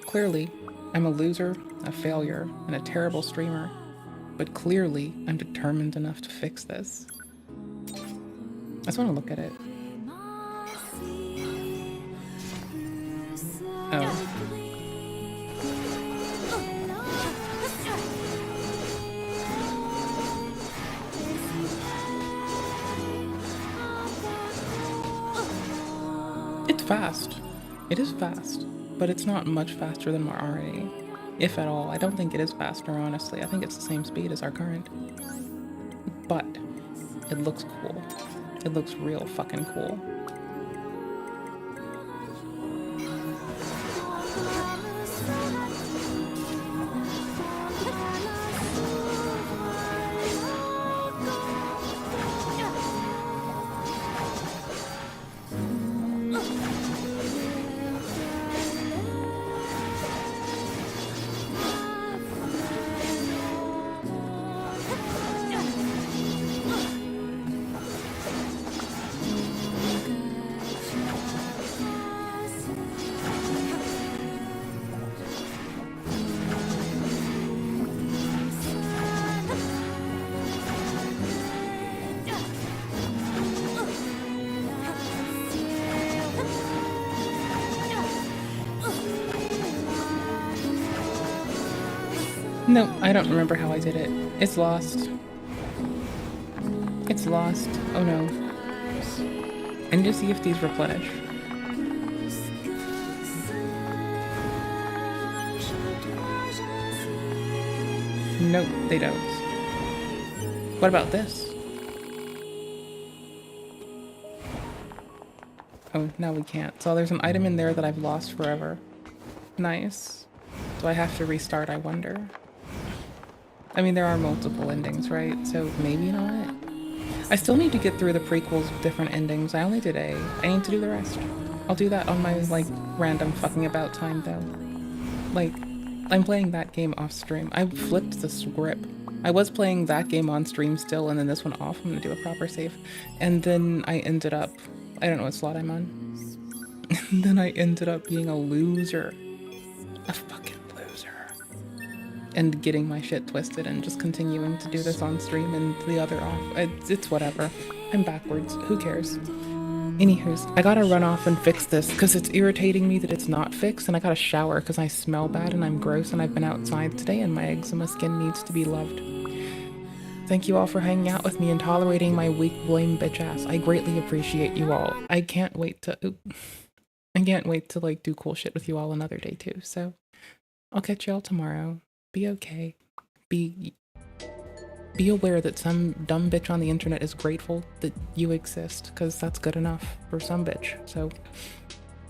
Clearly, I'm a loser, a failure, and a terrible streamer. But clearly, I'm determined enough to fix this. I just want to look at it. Oh. It's fast. It is fast, but it's not much faster than our RA. If at all. I don't think it is faster, honestly. I think it's the same speed as our current. But it looks cool. It looks real fucking cool. No, I don't remember how I did it. It's lost. It's lost. Oh no. I need to see if these replenish. Nope, they don't. What about this? Oh, now we can't. So there's an item in there that I've lost forever. Nice. Do I have to restart, I wonder? I mean, there are multiple endings, right? So maybe not. I still need to get through the prequels with different endings. I only did A. I need to do the rest. I'll do that on my, like, random fucking about time, though. Like, I'm playing that game off stream. I flipped the script. I was playing that game on stream still, and then this one off. I'm gonna do a proper save. And then I ended up... I don't know what slot I'm on. And then I ended up being a loser. A fucking loser. And getting my shit twisted and just continuing to do this on stream and the other off. It's whatever. I'm backwards. Who cares? Anywho's, I gotta run off and fix this because it's irritating me that it's not fixed, and I gotta shower because I smell bad and I'm gross and I've been outside today and my eczema skin needs to be loved. Thank you all for hanging out with me and tolerating my weak blame bitch ass. I greatly appreciate you all. I can't wait to like do cool shit with you all another day too. So I'll catch y'all tomorrow. Be okay. Be aware that some dumb bitch on the internet is grateful that you exist, because that's good enough for some bitch. So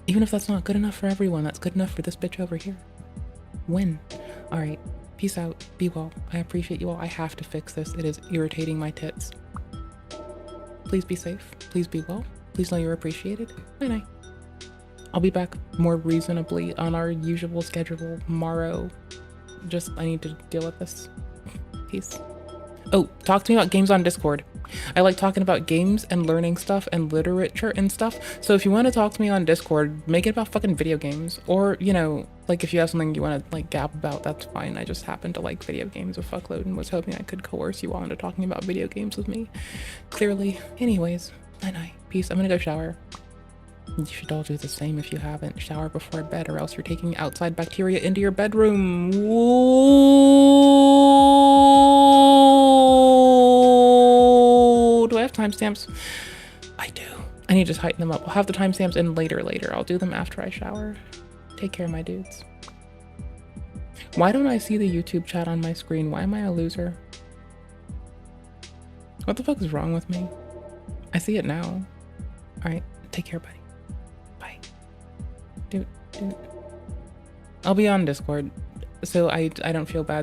even if that's not good enough for everyone, that's good enough for this bitch over here. Win. All right. Peace out. Be well. I appreciate you all. I have to fix this. It is irritating my tits. Please be safe. Please be well. Please know you're appreciated. Bye night. I'll be back more reasonably on our usual schedule tomorrow. Just, I need to deal with this. Peace. Oh, talk to me about games on Discord. I like talking about games and learning stuff and literature and stuff. So if you want to talk to me on Discord, make it about fucking video games. Or, you know, like if you have something you want to like gab about, that's fine. I just happen to like video games a fuckload and was hoping I could coerce you all into talking about video games with me. Clearly. Anyways, night. Peace. I'm gonna go shower. You should all do the same if you haven't. Shower before bed or else you're taking outside bacteria into your bedroom. Whoa. Do I have timestamps? I do. I need to tighten them up. I'll have the timestamps in later. I'll do them after I shower. Take care, my dudes. Why don't I see the YouTube chat on my screen? Why am I a loser? What the fuck is wrong with me? I see it now. All right. Take care, buddy. Bye. Dude. I'll be on Discord, so I don't feel bad